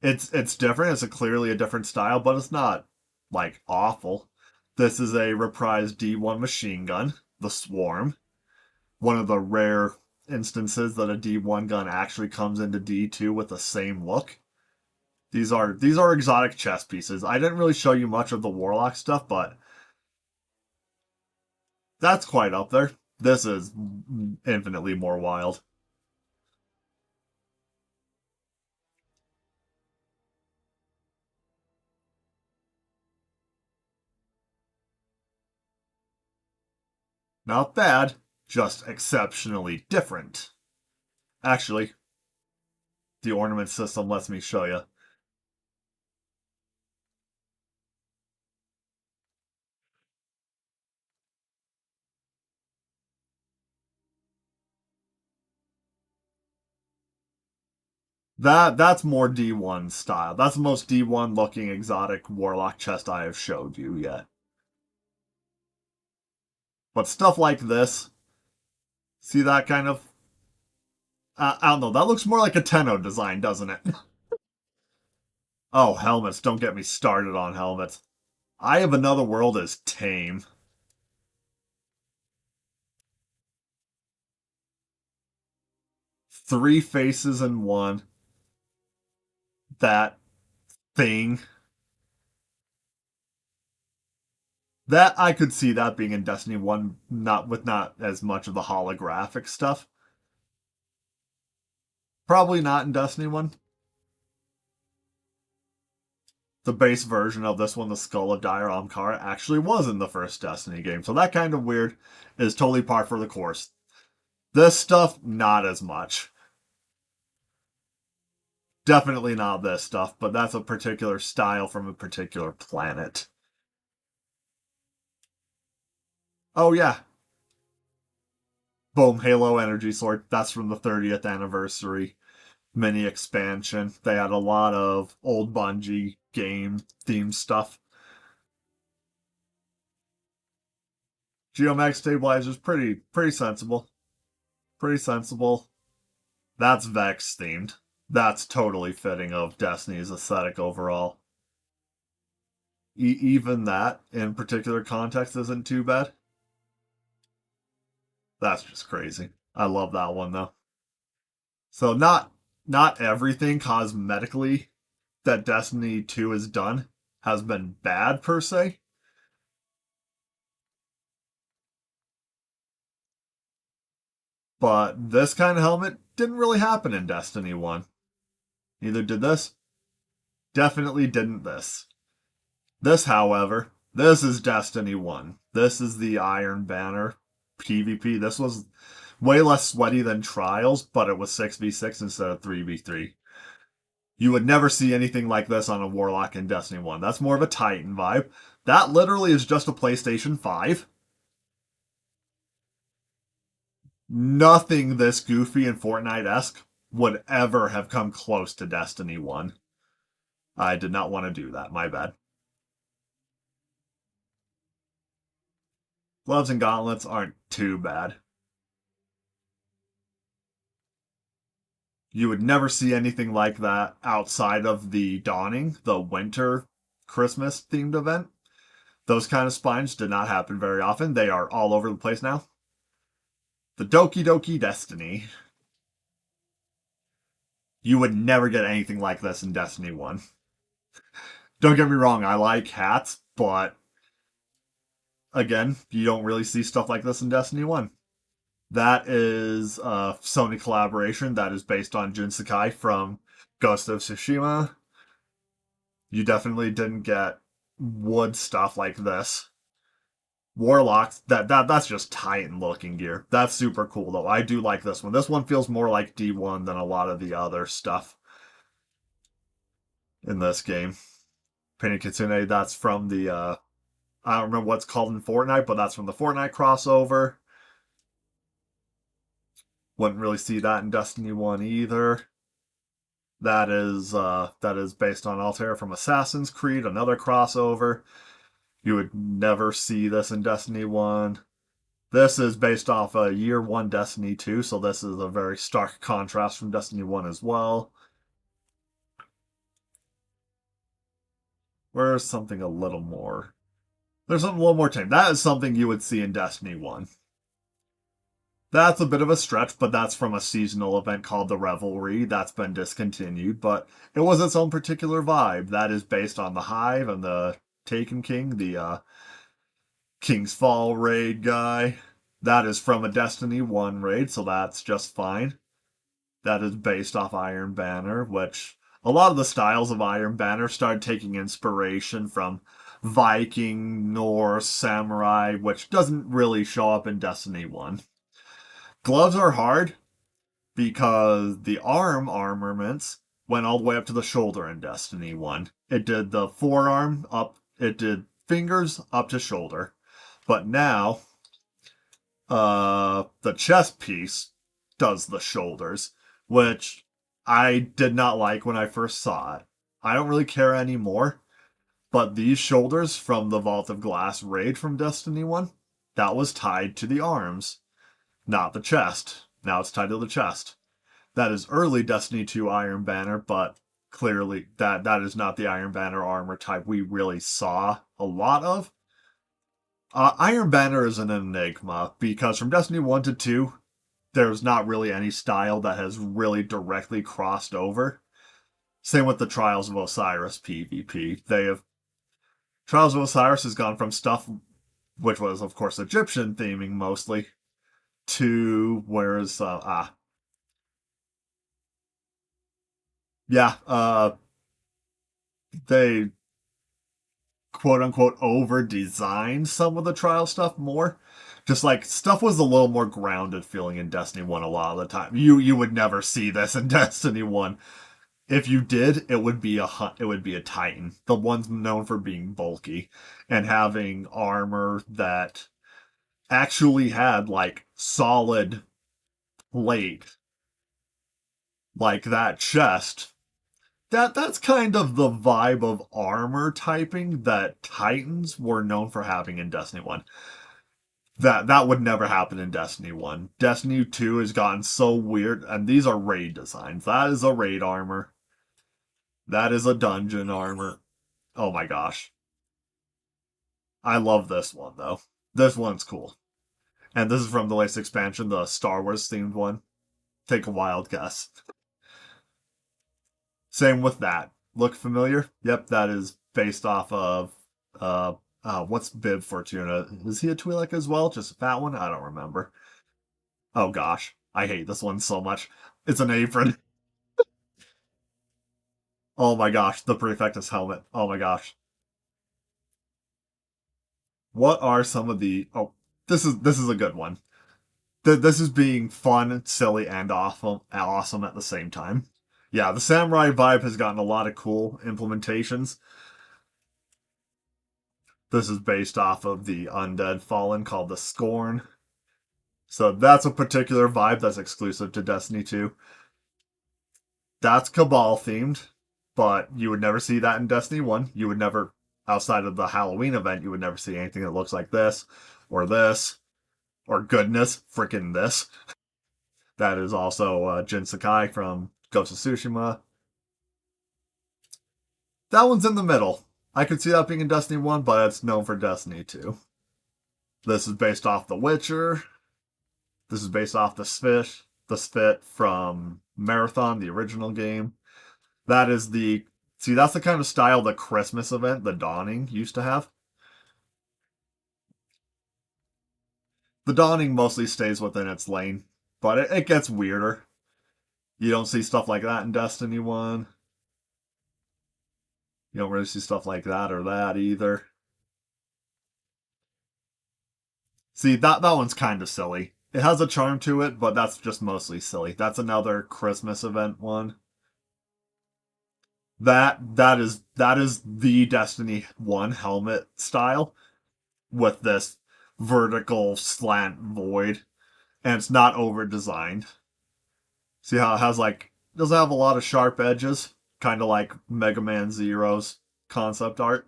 It's different. It's clearly a different style, but it's not like awful. This is a reprised D1 machine gun, the Swarm. One of the rare instances that a D1 gun actually comes into D2 with the same look. These are exotic chess pieces. I didn't really show you much of the Warlock stuff, but that's quite up there. This is infinitely more wild. Not bad, just exceptionally different. Actually, the ornament system lets me show you. That's more D1 style. That's the most D1 looking exotic Warlock chest I have showed you yet. But stuff like this, see that kind of... I don't know, that looks more like a Tenno design, doesn't it? Oh, helmets, don't get me started on helmets. Eye of Another World is tame. Three faces in one. That thing. That I could see that being in Destiny 1, not as much of the holographic stuff. Probably not in Destiny 1. The base version of this one, the Skull of Dire Ahamkara, actually was in the first Destiny game. So that kind of weird is totally par for the course. This stuff, not as much. Definitely not this stuff, but that's a particular style from a particular planet. Oh yeah. Boom, Halo Energy Sword. That's from the 30th anniversary mini expansion. They had a lot of old Bungie game themed stuff. Geomag stabilizers, pretty sensible. Pretty sensible. That's Vex themed. That's totally fitting of Destiny's aesthetic overall. Even that, in particular context, isn't too bad. That's just crazy. I love that one, though. So not everything cosmetically that Destiny 2 has done has been bad, per se. But this kind of helmet didn't really happen in Destiny 1. Neither did this. Definitely didn't this. This, however, this is Destiny 1. This is the Iron Banner PvP. This was way less sweaty than Trials, but it was 6v6 instead of 3v3. You would never see anything like this on a Warlock in Destiny 1. That's more of a Titan vibe. That literally is just a PlayStation 5. Nothing this goofy and Fortnite-esque would ever have come close to Destiny 1. I did not want to do that, my bad. Gloves and gauntlets aren't too bad. You would never see anything like that outside of the Dawning, the winter Christmas themed event. Those kind of spines did not happen very often. They are all over the place now. The Doki Doki Destiny. You would never get anything like this in Destiny 1. Don't get me wrong, I like hats, but again, you don't really see stuff like this in Destiny 1. That is a Sony collaboration that is based on Jin Sakai from Ghost of Tsushima. You definitely didn't get wood stuff like this. Warlocks, that's just Titan looking gear. That's super cool though. I do like this one. This one feels more like D1 than a lot of the other stuff in this game. Painted Kitsune, that's from the I don't remember what's called in Fortnite, but that's from the Fortnite crossover. Wouldn't really see that in Destiny 1 either. That is based on Altair from Assassin's Creed, another crossover. You would never see this in Destiny 1. This is based off a Year 1 Destiny 2, so this is a very stark contrast from Destiny 1 as well. Where's something a little more? There's something a little more tame. That is something you would see in Destiny 1. That's a bit of a stretch, but that's from a seasonal event called the Revelry. That's been discontinued, but it was its own particular vibe. That is based on the Hive and the Taken King, the King's Fall raid guy. That is from a Destiny 1 raid, so that's just fine. That is based off Iron Banner, which a lot of the styles of Iron Banner started taking inspiration from Viking, Norse, Samurai, which doesn't really show up in Destiny 1. Gloves are hard because the arm armaments went all the way up to the shoulder in Destiny 1. It did the forearm up, it did fingers up to shoulder. But now, the chest piece does the shoulders, which I did not like when I first saw it. I don't really care anymore, but these shoulders from the Vault of Glass raid from Destiny 1, that was tied to the arms, not the chest. Now it's tied to the chest. That is early Destiny 2 Iron Banner, but clearly that is not the Iron Banner armor type we really saw a lot of. Iron Banner is an enigma, because from Destiny 1 to 2, there's not really any style that has really directly crossed over. Same with the Trials of Osiris PvP. Trials of Osiris has gone from stuff, which was, of course, Egyptian theming mostly, to they quote-unquote over-designed some of the trial stuff more. Just like, stuff was a little more grounded feeling in Destiny 1 a lot of the time. You would never see this in Destiny 1. If you did, it would be a Titan. The one's known for being bulky and having armor that actually had, like, solid plate. Like that chest. That's kind of the vibe of armor typing that Titans were known for having in Destiny 1. That would never happen in Destiny 1. Destiny 2 has gotten so weird, and these are raid designs. That is a raid armor. That is a dungeon armor. Oh my gosh. I love this one, though. This one's cool. And this is from the latest expansion, the Star Wars themed one. Take a wild guess. Same with that. Look familiar? Yep, that is based off of, what's Bib Fortuna? Is he a Twi'lek as well? Just a fat one? I don't remember. Oh gosh, I hate this one so much. It's an apron. Oh my gosh, the Prefectus helmet. Oh my gosh. What are some of the... Oh, this is a good one. This is being fun, silly, and awesome at the same time. Yeah, the samurai vibe has gotten a lot of cool implementations. This is based off of the Undead Fallen called the Scorn. So that's a particular vibe that's exclusive to Destiny 2. That's Cabal themed, but you would never see that in Destiny 1. You would never, outside of the Halloween event, you would never see anything that looks like this, or goodness, freaking this. That is also Jin Sakai from Ghost of Tsushima. That one's in the middle. I could see that being in Destiny 1, but it's known for Destiny 2. This is based off The Witcher. This is based off the Spit from Marathon, the original game. That is that's the kind of style the Christmas event, the Dawning, used to have. The Dawning mostly stays within its lane, but it gets weirder. You don't see stuff like that in Destiny 1. You don't really see stuff like that or that either. See, that one's kind of silly. It has a charm to it, but that's just mostly silly. That's another Christmas event one. That is the Destiny 1 helmet style with this vertical slant void, and it's not over designed. See how it has doesn't have a lot of sharp edges, kind of like Mega Man Zero's concept art.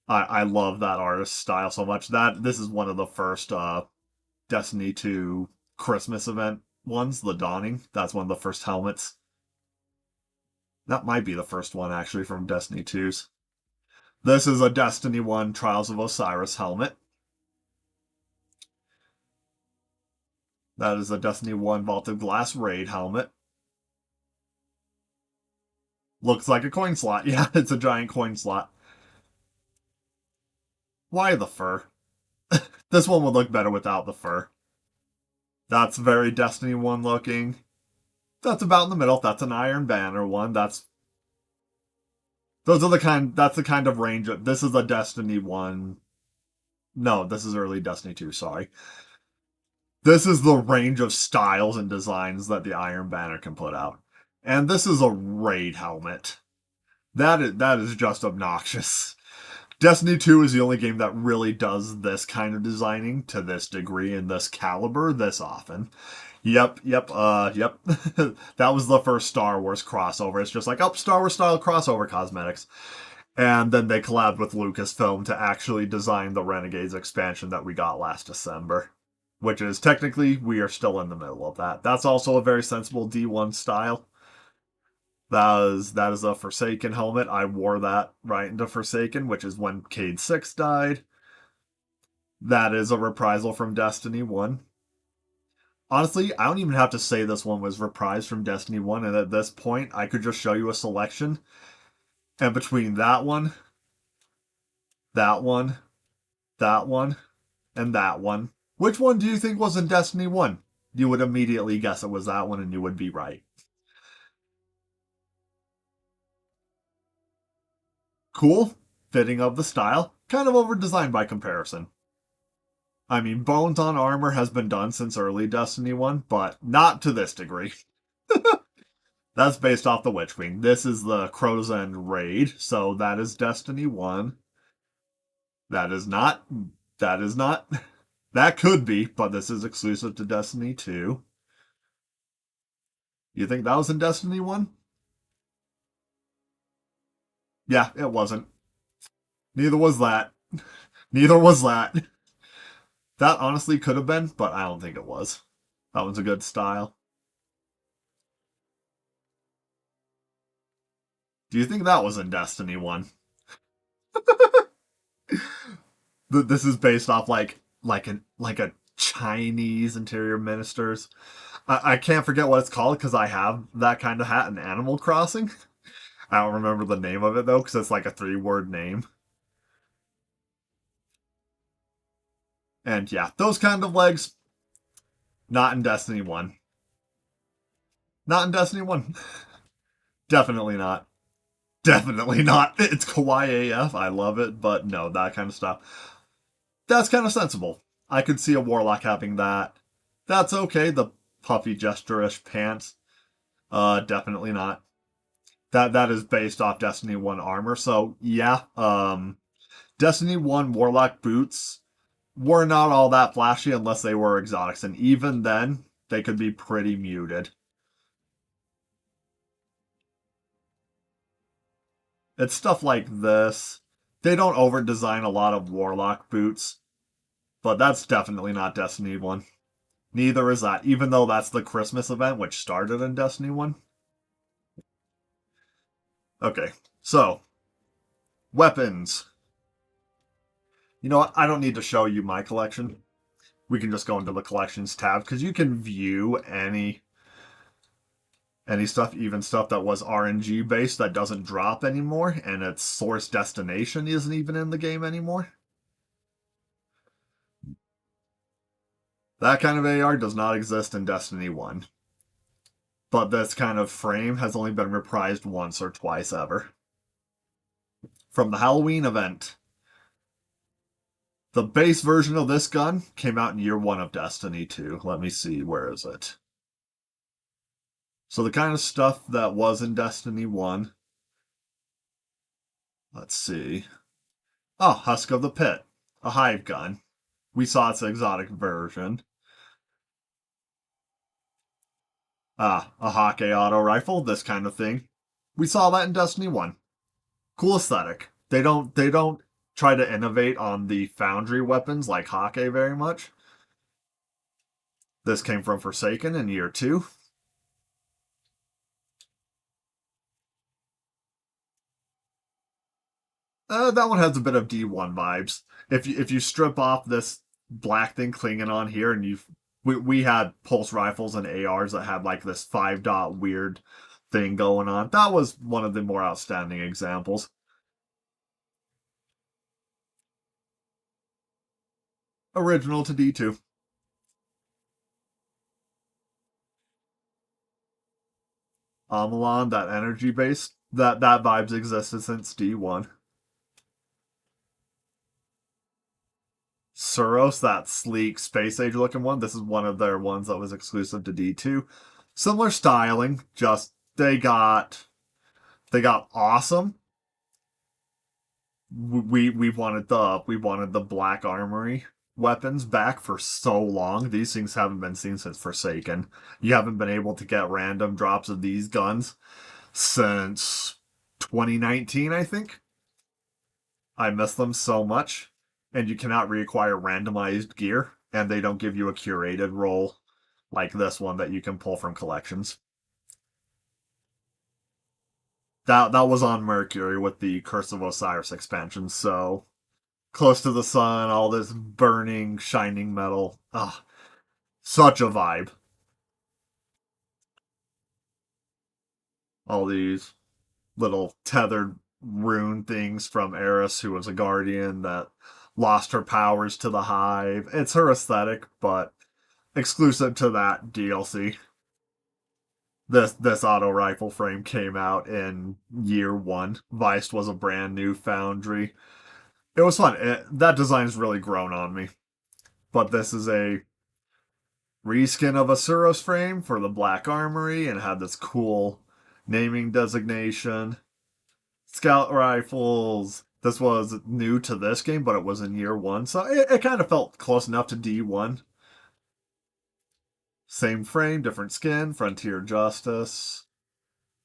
I love that artist style so much. This is one of the first Destiny 2 Christmas event ones, the Dawning. That's one of the first helmets. That might be the first one, actually, from Destiny 2's. This is a Destiny 1 Trials of Osiris helmet. That is a Destiny 1 Vaulted Glass Raid helmet. Looks like a coin slot. Yeah, it's a giant coin slot. Why the fur? This one would look better without the fur. That's very Destiny 1 looking. That's about in the middle. That's an Iron Banner one. That's the kind of range of, this is a Destiny 1. No, this is early Destiny 2, sorry. This is the range of styles and designs that the Iron Banner can put out. And this is a raid helmet. That is just obnoxious. Destiny 2 is the only game that really does this kind of designing to this degree and this caliber this often. Yep. That was the first Star Wars crossover. It's just like, Star Wars style crossover cosmetics. And then they collabed with Lucasfilm to actually design the Renegades expansion that we got last December. Which is, technically, we are still in the middle of that. That's also a very sensible D1 style. That is a Forsaken helmet. I wore that right into Forsaken, which is when Cade 6 died. That is a reprisal from Destiny 1. Honestly, I don't even have to say this one was reprised from Destiny 1, and at this point, I could just show you a selection. And between that one, that one, that one, and that one, which one do you think was in Destiny 1? You would immediately guess it was that one, and you would be right. Cool, fitting of the style, kind of over-designed by comparison. I mean, bones on armor has been done since early Destiny 1, but not to this degree. That's based off the Witch Queen. This is the Crow's End Raid, so that is Destiny 1. That is not. That could be, but this is exclusive to Destiny 2. You think that was in Destiny 1? Yeah, it wasn't. Neither was that. Neither was that. That honestly could have been, but I don't think it was. That one's a good style. Do you think that was in Destiny 1? This is based off like a Chinese interior ministers. I can't forget what it's called because I have that kind of hat in Animal Crossing. I don't remember the name of it though because it's like a 3-word name. And yeah, those kind of legs, not in Destiny 1. Not in Destiny 1. Definitely not. Definitely not. It's kawaii AF. I love it, but no, that kind of stuff. That's kind of sensible. I could see a Warlock having that. That's okay, the puffy gesture-ish pants. Definitely not. That is based off Destiny 1 armor, so yeah. Destiny 1 Warlock boots were not all that flashy unless they were exotics, and even then, they could be pretty muted. It's stuff like this. They don't over-design a lot of Warlock boots, but that's definitely not Destiny 1. Neither is that, even though that's the Christmas event, which started in Destiny 1. Okay, so, weapons. You know what? I don't need to show you my collection. We can just go into the collections tab, because you can view any stuff, even stuff that was RNG based that doesn't drop anymore, and its source destination isn't even in the game anymore. That kind of AR does not exist in Destiny 1. But this kind of frame has only been reprised once or twice ever. From the Halloween event. The base version of this gun came out in year 1 of Destiny 2. Let me see, where is it? So the kind of stuff that was in Destiny 1. Let's see. Oh, Husk of the Pit. A hive gun. We saw its exotic version. Ah, a Hawkeye auto rifle, this kind of thing. We saw that in Destiny 1. Cool aesthetic. They don't try to innovate on the foundry weapons like Hawkeye very much. This came from Forsaken in year 2. That one has a bit of D1 vibes. If you strip off this black thing clinging on here, and we had pulse rifles and ARs that had like this 5-dot weird thing going on. That was one of the more outstanding examples. Original to D2. Amalon, that energy base, that vibes existed since D1. Suros, that sleek space age looking one. This is one of their ones that was exclusive to D2. Similar styling, just they got awesome. We wanted the black armory weapons back for so long. These things haven't been seen since Forsaken. You haven't been able to get random drops of these guns since 2019, I think. I miss them so much. And you cannot reacquire randomized gear, and they don't give you a curated roll like this one that you can pull from collections. That was on Mercury with the Curse of Osiris expansion, so close to the sun, all this burning, shining metal. Ah, such a vibe. All these little tethered rune things from Eris, who was a guardian that lost her powers to the hive. It's her aesthetic, but exclusive to that DLC. This auto rifle frame came out in year 1. Viced was a brand new foundry. It was fun. That design's really grown on me. But this is a reskin of a Suros frame for the Black Armory, and had this cool naming designation. Scout rifles. This was new to this game, but it was in year 1, so it kind of felt close enough to D1. Same frame, different skin, Frontier Justice.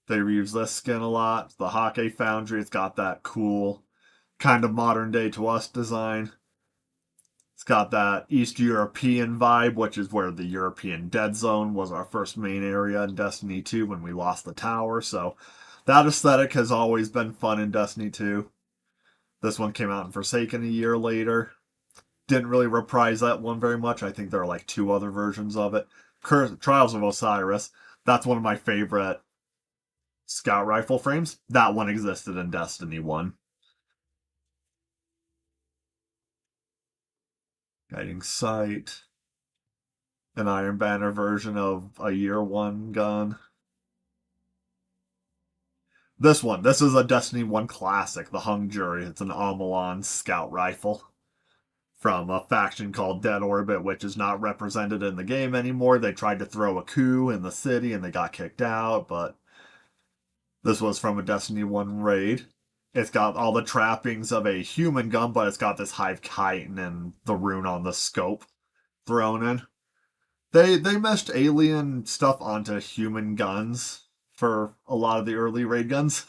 They reuse this skin a lot. The Hawkeye Foundry, it's got that cool, kind of modern day to us design. It's got that East European vibe, which is where the European Dead Zone was our first main area in Destiny 2 when we lost the tower, so that aesthetic has always been fun in Destiny 2. This one came out in Forsaken a year later. Didn't really reprise that one very much. I think there are like 2 other versions of it. Trials of Osiris. That's one of my favorite scout rifle frames. That one existed in Destiny 1. Guiding Sight. An Iron Banner version of a year 1 gun. This is a Destiny 1 classic, the Hung Jury. It's an Amalon scout rifle from a faction called Dead Orbit, which is not represented in the game anymore. They tried to throw a coup in the city and they got kicked out, but this was from a Destiny 1 raid. It's got all the trappings of a human gun, but it's got this hive chitin and the rune on the scope thrown in. They meshed alien stuff onto human guns for a lot of the early raid guns.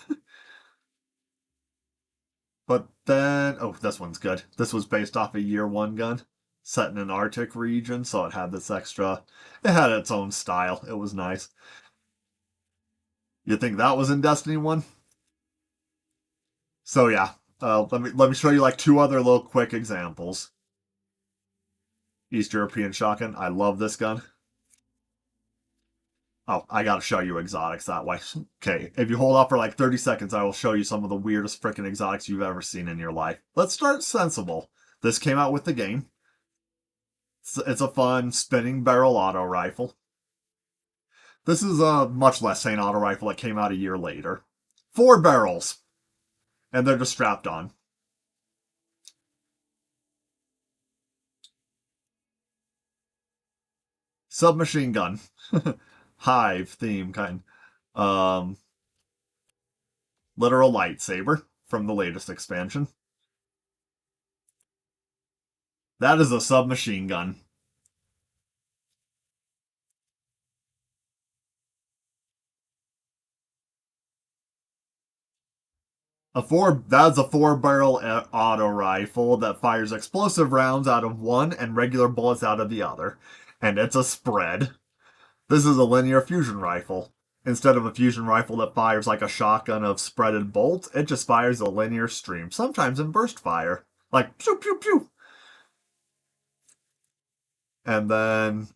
Then, oh, this one's good. This was based off a Year 1 gun, set in an Arctic region, so it had this extra, it had its own style. It was nice. You think that was in Destiny 1? So yeah, let me show you like two other little quick examples. East European shotgun. I love this gun. Oh, I gotta show you exotics that way. Okay, if you hold off for like 30 seconds, I will show you some of the weirdest freaking exotics you've ever seen in your life. Let's start sensible. This came out with the game. It's a fun spinning barrel auto rifle. This is a much less sane auto rifle that came out a year later. 4 barrels. And they're just strapped on. Submachine gun. Hive theme kind. Literal lightsaber from the latest expansion. That is a submachine gun. That's a 4-barrel auto rifle that fires explosive rounds out of one and regular bullets out of the other. And it's a spread. This is a linear fusion rifle. Instead of a fusion rifle that fires like a shotgun of spreaded bolts, it just fires a linear stream, sometimes in burst fire. Like, pew, pew, pew. And then...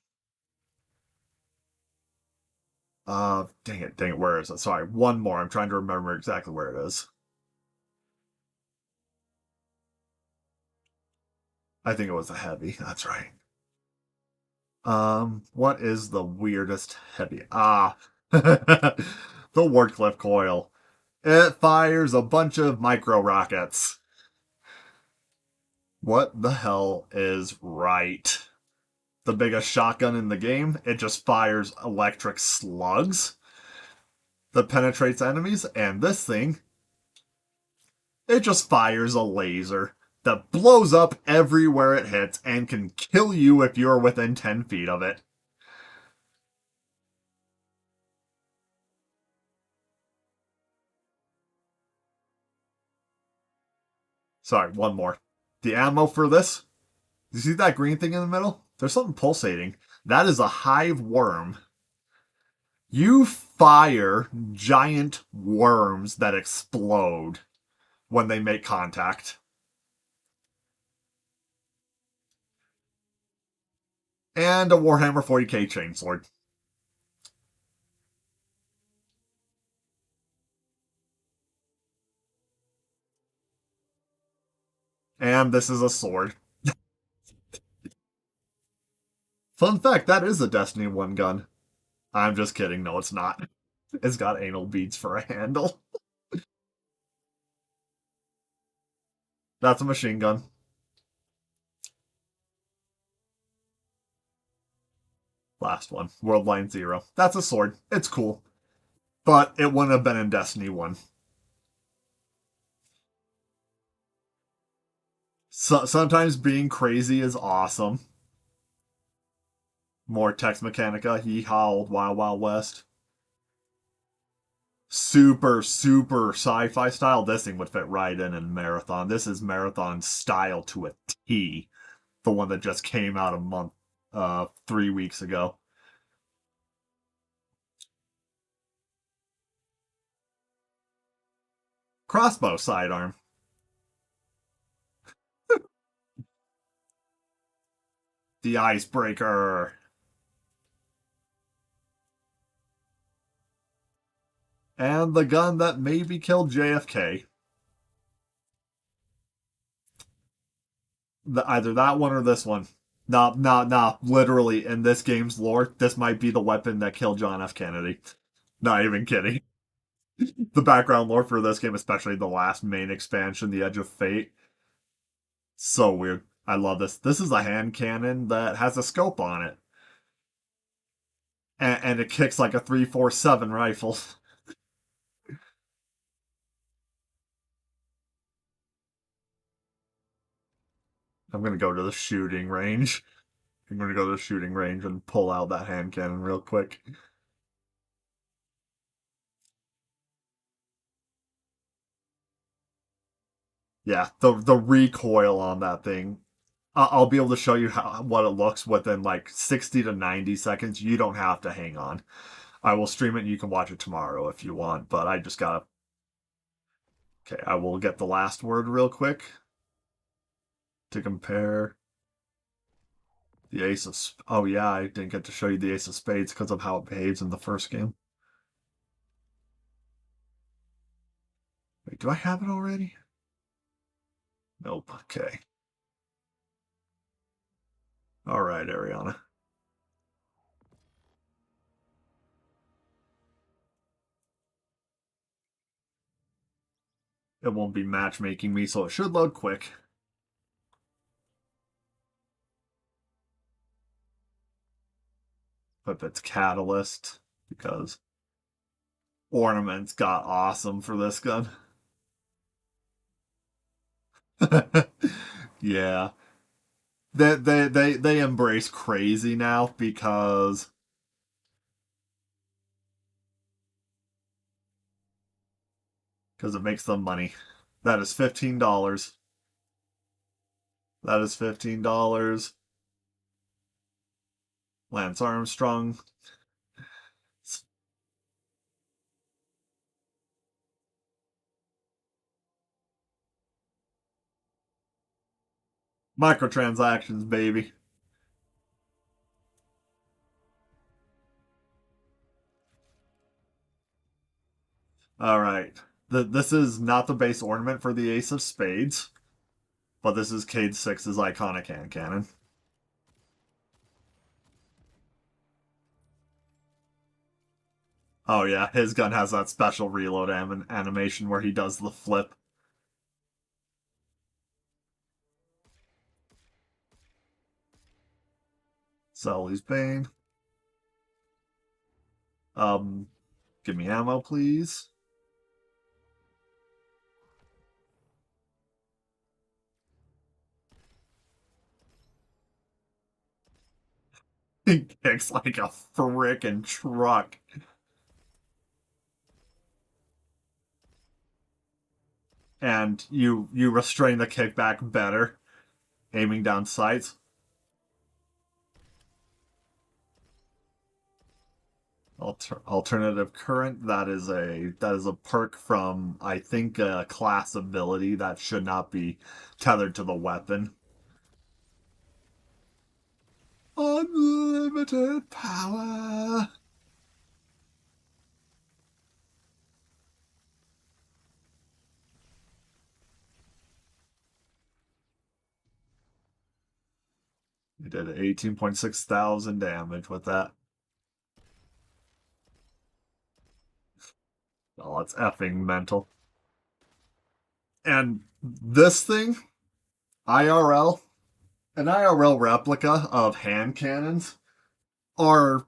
dang it, where is it? Sorry, one more. I'm trying to remember exactly where it is. I think it was a heavy, that's right. What is the weirdest heavy? The Wardcliff coil. It fires a bunch of micro rockets. What the hell is right? The biggest shotgun in the game, it just fires electric slugs that penetrates enemies, and this thing, it just fires a laser that blows up everywhere it hits and can kill you if you're within 10 feet of it. Sorry, one more. The ammo for this, you see that green thing in the middle? There's something pulsating. That is a hive worm. You fire giant worms that explode when they make contact. And a Warhammer 40k chainsword. And this is a sword. Fun fact, that is a Destiny 1 gun. I'm just kidding, no it's not. It's got anal beads for a handle. That's a machine gun. Last one, World Line Zero. That's a sword. It's cool. But it wouldn't have been in Destiny 1. Sometimes being crazy is awesome. More Tex Mechanica, Yeehaw, Old Wild Wild West. Super sci-fi style. This thing would fit right in Marathon. This is Marathon style to a T. The one that just came out a month, 3 weeks ago. Crossbow sidearm. The icebreaker. And the gun that maybe killed JFK. Either that one or this one. Nah. Literally, in this game's lore, this might be the weapon that killed John F. Kennedy. Not even kidding. The background lore for this game, especially the last main expansion, The Edge of Fate. So weird. I love this. This is a hand cannon that has a scope on it. And it kicks like a 347 rifle. I'm gonna go to the shooting range. I'm gonna go to the shooting range and pull out that hand cannon real quick. Yeah, the recoil on that thing. I'll be able to show you what it looks within like 60 to 90 seconds. You don't have to hang on. I will stream it and you can watch it tomorrow if you want, but I just gotta... Okay, I will get the last word real quick to compare the Ace of... Oh yeah, I didn't get to show you the Ace of Spades because of how it behaves in the first game. Wait, do I have it already? Nope, okay. Alright, Ariana. It won't be matchmaking me, so it should load quick. But it's Catalyst, because ornaments got awesome for this gun. Yeah. They embrace crazy now because it makes them money. That is $15. That is $15. Lance Armstrong. Microtransactions, baby. Alright. This is not the base ornament for the Ace of Spades, but this is Cade 6's iconic hand cannon. Oh yeah, his gun has that special reload animation where he does the flip. Sully's Bane. Give me ammo, please. He kicks like a frickin' truck. And you restrain the kickback better, aiming down sights. Alternative current, that is a perk from, I think, a class ability that should not be tethered to the weapon. Unlimited power. He did 18.6 thousand damage with that. Oh, it's effing mental. And this thing, IRL, an IRL replica of hand cannons are,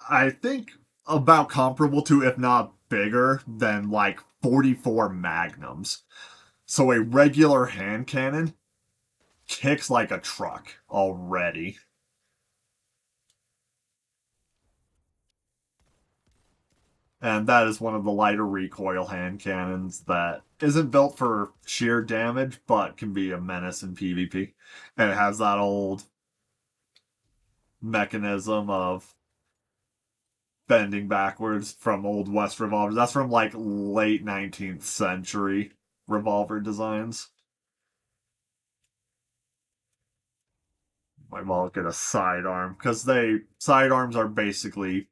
I think, about comparable to, if not bigger, than like 44 Magnums. So a regular hand cannon kicks like a truck already. And that is one of the lighter recoil hand cannons that isn't built for sheer damage, but can be a menace in PvP. And it has that old mechanism of bending backwards from Old West revolvers. That's from like late 19th century revolver designs. Might well get a sidearm, because sidearms are basically,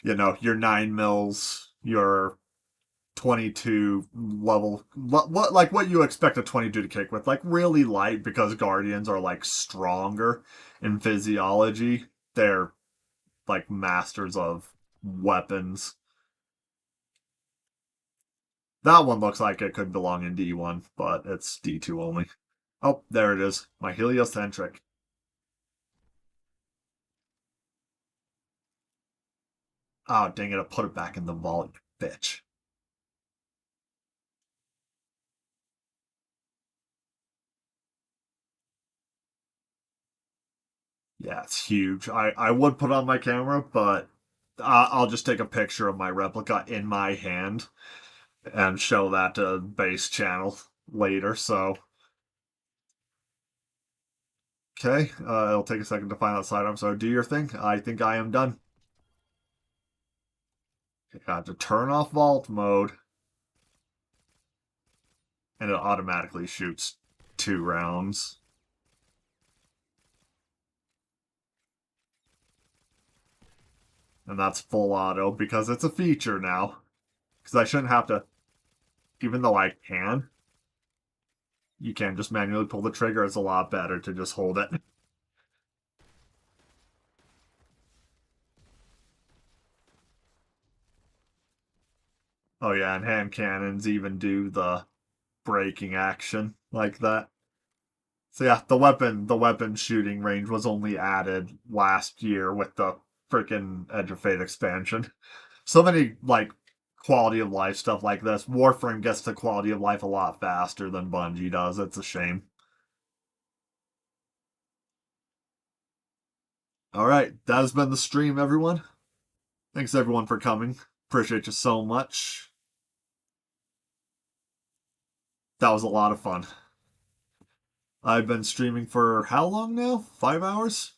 you know, your 9 mils, your 22 level, what you expect a 22 to kick with, like really light, because Guardians are like stronger in physiology. They're like masters of weapons. That one looks like it could belong in D1, but it's D2 only. Oh, there it is. My heliocentric. Oh, dang it, I put it back in the vault, you bitch. Yeah, it's huge. I would put on my camera, but I'll just take a picture of my replica in my hand and show that to base channel. later, so... Okay, it'll take a second to find that sidearm, so do your thing. I think I am done. I have to turn off vault mode. And it automatically shoots 2 rounds. And that's full auto, because it's a feature now. Because I shouldn't have to... Even though I can, you can just manually pull the trigger. It's a lot better to just hold it. Oh yeah, and hand cannons even do the braking action like that. So yeah, the weapon shooting range was only added last year with the freaking Edge of Fate expansion. So many, like, quality of life stuff like this. Warframe gets to quality of life a lot faster than Bungie does. It's a shame. Alright, that has been the stream, everyone. Thanks everyone for coming. Appreciate you so much. That was a lot of fun. I've been streaming for how long now? 5 hours?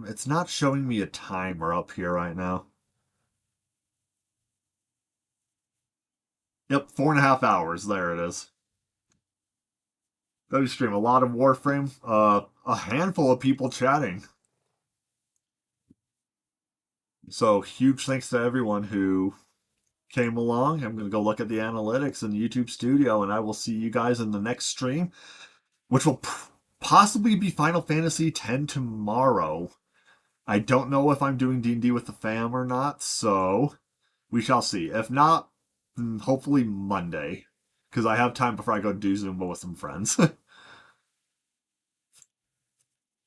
It's not showing me a timer up here right now. Yep, 4.5 hours. There it is. Go stream a lot of Warframe. A handful of people chatting. So huge thanks to everyone who came along. I'm going to go look at the analytics in YouTube Studio, and I will see you guys in the next stream, which will possibly be Final Fantasy X tomorrow. I don't know if I'm doing D&D with the fam or not, so we shall see. If not, hopefully Monday, because I have time before I go do Zumba with some friends.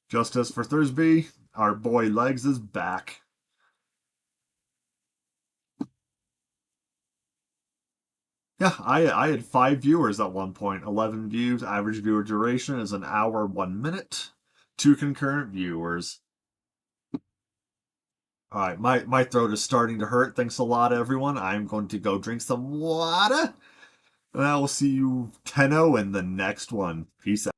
Justice for Thursby. Our boy Legs is back. Yeah, I had 5 viewers at one point. 11 views. Average viewer duration is 1 hour, 1 minute. 2 concurrent viewers. Alright, my throat is starting to hurt. Thanks a lot, everyone. I'm going to go drink some water. And I will see you, Tenno, in the next one. Peace out.